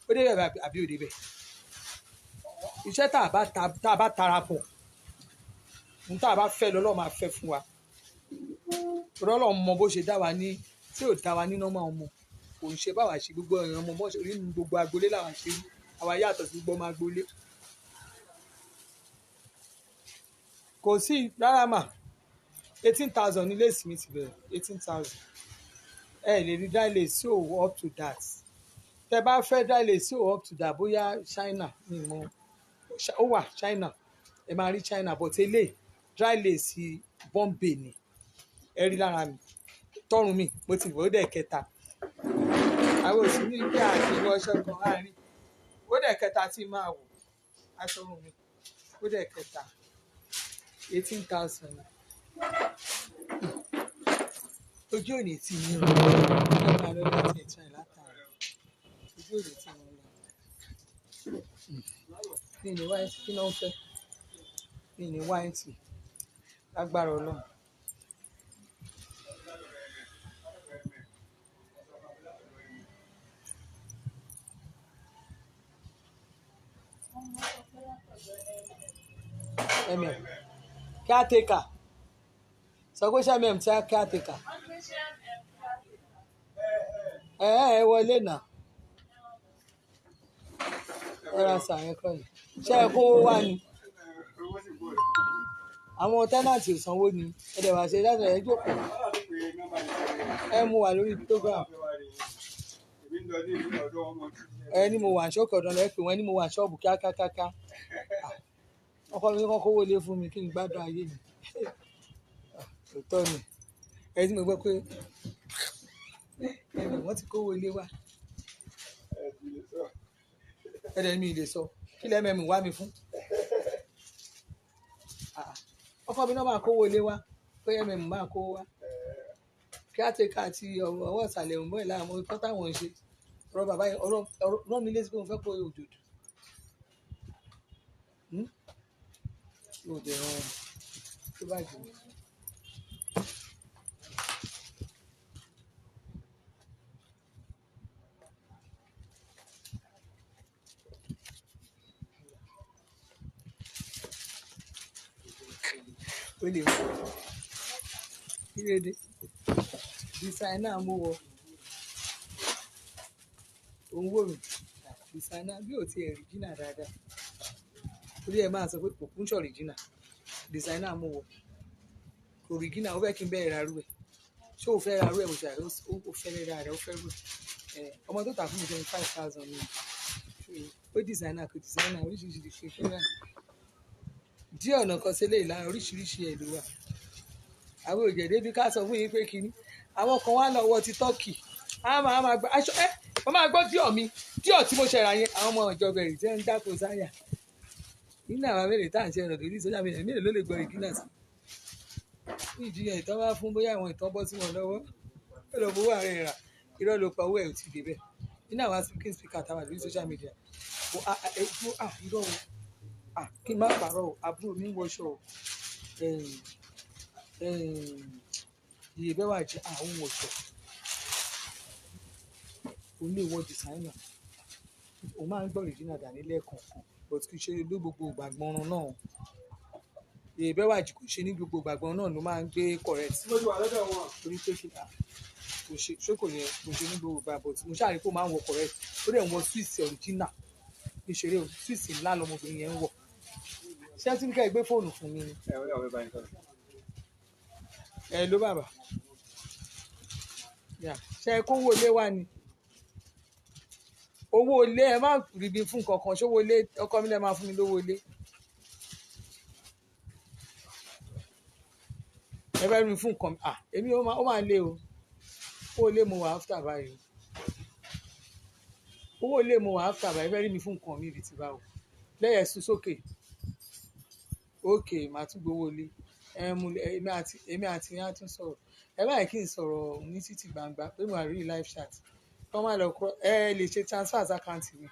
ó débẹ̀ àbí ò débẹ̀ iṣẹ́ tá a bá tara pọ̀ ohun tá a bá fẹ́ lọ́lọ́ máa fẹ́ fún wa rọ́lọ́ mọ bó ṣe dá wa ní tí ò dá wa ní nọ́mà ọmọ kò ń ṣe báwa ṣe gbogbo èèyàn ọmọ bọ́ rí nu gbogbo agboolé làwọn ṣe rí àwa yàtọ̀ sí gbogbo ọmọ agboolé kò sí rárá mà 18,000 ní léèsì mi ti bẹ̀rẹ̀ 18,000 lè rí dá ilé sí òwò up to that tẹ bá fẹ́ dá ilé sí òwò up to that bóyá China ní ìmọ̀ ó wà China ẹ máa rí China but eléyìí dry lace Bombay ni ẹ rí lára mi tọrùn mi mo ti wò ó dẹ̀ kẹta àwọn òsì ní bí àṣírí ọṣọ kan láàrin ó dẹ̀ kẹta tí máa wò aṣọrùn mi ó dẹ̀ kẹta 18,000 ojú òní tí mi rò ó máa lọ láti ẹ̀tọ́ ẹ̀ látara ojú òní tí mo lọ mi ní wáìtì kí náà ń fẹ́ mi ní wáìtì lágbára Ọlọ́run. Caretaker sọ pé ṣé tí a caretaker ẹ wọlé náà ẹ ra sàyẹn kọ́ ni ṣé ẹ kówó wá ni àwọn tẹ́nàtì ò sanwó ni ẹ dẹ̀ wá ṣe dáadáa ẹ jókòó ẹ mú wà lórí program ẹ ní mo wà ṣọ́ọ̀kì ọ̀dọ́ lẹ́pẹ́ wọn ní mo wà ṣọ́ọ̀bù kíákíákíá ọkọ mi kàn kówó lé fún mi kí n gbádùn ayé mi òótọ́ ni ẹ tí mo gbọ́ pé wọ́n ti kówó lé wá ẹ dẹ̀ mi lè sọ kí lẹ́mẹ̀mí wá mi fún ọkọ mi náà máa kówó lé wá pé ẹ̀mẹ̀mí máa kówó wá kí á tẹ̀ka àti ọwọ́ ìsàlẹ̀ òun bọ́ọ̀ láàmú ikọ́ táwọn ń ṣe ọ̀rọ̀ bàbá yẹn ọ̀rọ̀ rán mi létí pé mo fẹ́ kó òjòdù yóò dẹ̀ rán tó bá jù mí. ó lè wọ kírédé dísáínà mú wọ òun wò mí dísáínà bí ò tiẹ̀ ríjìnà dáadáa torí ẹ máa sọ pé kò kún ṣọ̀ ríjìnà dísáínà mú wọ kò ríjìnà ó fẹ́ kí n bẹ́ẹ̀ ra rú ẹ̀ ṣé o fẹ́ ra rú ẹ̀ mo ṣe àrẹ ó fẹ́ ra rẹ̀ ó fẹ́ rú ẹ̀ ọmọ tó tà fún mi 25,000 ni ó dísáínà kò dísáínà oríṣiríṣi ṣe fẹ́ rà díẹ̀ ọ̀nà kan sílé ìlànà oríṣiríṣi ẹ̀ ló wà àwọn òjèdè bí ká sọ fún yín pé kínní àwọn kan wá lọ́wọ́ ti tọ́kì á máa gba aṣọ wọ́n máa gbọ́ díọ̀ tí mo ṣe ra yẹn àwọn ọmọ ìjọba ẹ̀rì tí wọ́n ń dáko sáyà nínú àwọn abẹ́rẹ́ tá à ń ṣe ọ̀rọ̀ lórí sójà mílíọ̀nù mélòó ló lè gbọ́ ìdínà sí ní ìjìyàn ìtàn bá fún bóyá àwọn ìtàn bọ́ sí wọn lọ́wọ́ ó lọ fowó ààrẹ rà irọ́ ló pa owó ẹ̀ ò ti débẹ̀ nínú àwọn speaking speaker táwọn lórí social media irọ́ o kí n má parọ́ o àbúrò mi ń wọṣọ o iye bẹ́ẹ̀ wà jẹ́ àwọn wọṣọ o lè wọ designer o máa ń gbọ́ original dání lẹ́ẹ̀kọ̀ọ̀kan but kì í ṣe ló gbogbo ìgbàgbọ́n náà iye bẹ́ẹ̀ wà jẹ́ kò ṣe ní gbogbo ìgbàgbọ́n náà ló máa ń gbé correct torí pé kí kò ṣe ṣókò yẹn kò ṣe ní gbogbo ìgbà but mo ṣàrí pé ó máa ń wọ correct ó dẹ̀ ń wọ swiss original ìṣeré swiss ńlá lọmọbìnrin yẹn ń wọ̀ ṣé ẹ ti ní ká ẹ gbé fóònù fún mi ni ẹ ló bàbá ṣe ẹ kówó ilé wá ni owó ilé ẹ má ríbi fún kankan ṣówó ilé ọkọ mi lẹ máa fún mi lówó ilé ẹ fẹ́ rí fún nǹkan èmi ó máa lé o owó ilé mo wà áfítà báyìí owó ilé mo wà áfítà báyìí ẹ fẹ́ rí mi fún nǹkan mi ibi tí bá o lẹ́yẹ̀ sún sókè òkè màá tún gbowó ilé èmi àti yẹn á tún sọ̀rọ̀ ẹ báyìí kí n sọ̀rọ̀ ní títì gbangba pé mo àrí live chat kọ́ máa lọ kọ́ ẹ lè ṣe transfer account mi.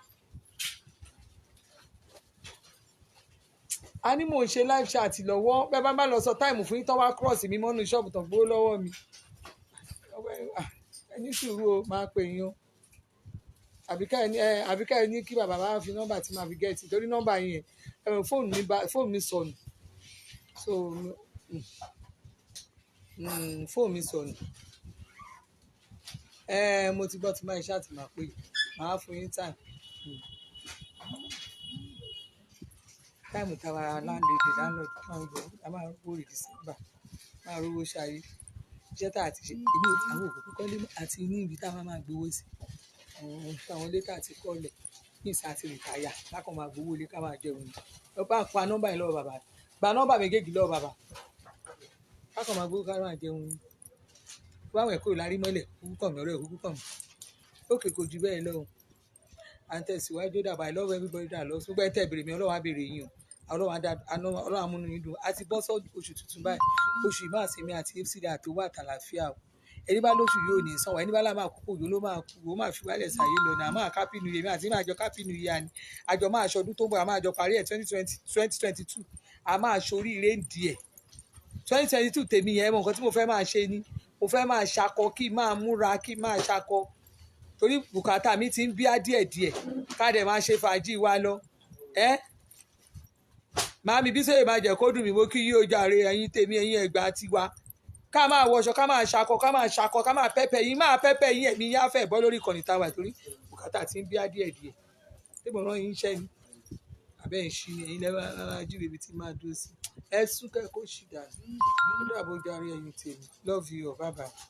a ní mò ń ṣe live chat lọ́wọ́ bẹ́ẹ̀ bá lọ sọ táìmù fún yín tán wá cross mi mọ́nú ṣọ́ọ̀bù tán gbówó lọ́wọ́ mi ẹni sùúrù o máa pè yín o àbíká ẹ ní kí bàbá bá fi nọ́mbà tí màá fi gẹ̀ẹ́tì torí nọ́mbà yẹn fóònù mi sọnù so fóònù mi sọnù mo ti gbọ́ tí máa ṣáà ti máa pè máa fún yín táìmù táwa láńlẹ́dẹ̀ láńlọ́ọ̀dù máa ń gbọ́ a máa rówó December máa rówó ṣayé iṣẹ́ tá a ti ṣe èmi àwọn òkú kọ́lé àti ní ibi tá a máa gbowó sí àwọn ilé tá a ti kọ́lẹ̀ ní ìsà àti rìtáyà lákàn máa gbowó ilé ká máa jẹun ní ọ bá pa nọ́mbà yìí lọ́wọ́ bàbá gba nọ́mbà méjèèjì lọ́wọ́ bàbá lákàn máa gbowó ká máa jẹun ní báwọn ẹ̀kọ́ ìlarí mọ́lẹ̀ kúkú kàn mí ọ̀rẹ́ òkú kàn mí òkè kò jù bẹ́ẹ̀ lọ à ń tẹ̀síwájú dàbà I love everybody dà lọ ṣùgbọ́n ẹ tẹ̀ bèrè mi ọlọ́wà bèrè yín o ọlọ́wà múnú yín dùn àti bọ́ sọ oṣù tuntun báyìí oṣù ìmọ̀ àsèmi àti fcd àtòwò àtàlàfíà o ẹni bá lóṣù yóò ní sanwó ẹni bá lámà kókò yóò ló máa kú ó máa fi wálẹ̀ sàyé lọ ní àmọ́ àkápínú yèmí àti máa jọ kápínú yìí àní àjọ máa ṣọdún tó ń bọ̀ àmọ́ àjọ parí ẹ̀ 2022 àmọ́ àṣoríire ń di ẹ̀ 2022 tèmi yẹn mọ̀ nǹkan tí mo fẹ́ máa ṣe ni mo fẹ́ máa ṣakọ kí máa múra kí máa ṣakọ torí bùkátà mi ti ń bíá díẹ̀díẹ̀ ká dẹ̀ máa ṣe fàájì wa lọ màámi bí sèyí máa jẹ́ kó dùn mí mo kí yí ó jàre ẹ̀yin tèmi ẹ̀yin ẹ̀gbá tiwa ká máa wọṣọ ká máa ṣakọ ká máa pẹ́pẹ́ yín ẹ̀mí yá fẹ́ bọ́ lórí ìkànnì táwa torí bùkátà ti ń bíá díẹ̀díẹ̀ tí mo rán yín iṣẹ́ ni àbẹ́ ìṣí ni ẹ̀yin lẹ́wọ́ ajíire ibi tí máa dúró sí ẹ sún kẹ́kọ̀ọ́ ṣì dà ó dàbọ̀ jàre ẹ̀yin tèmi love you bye bye.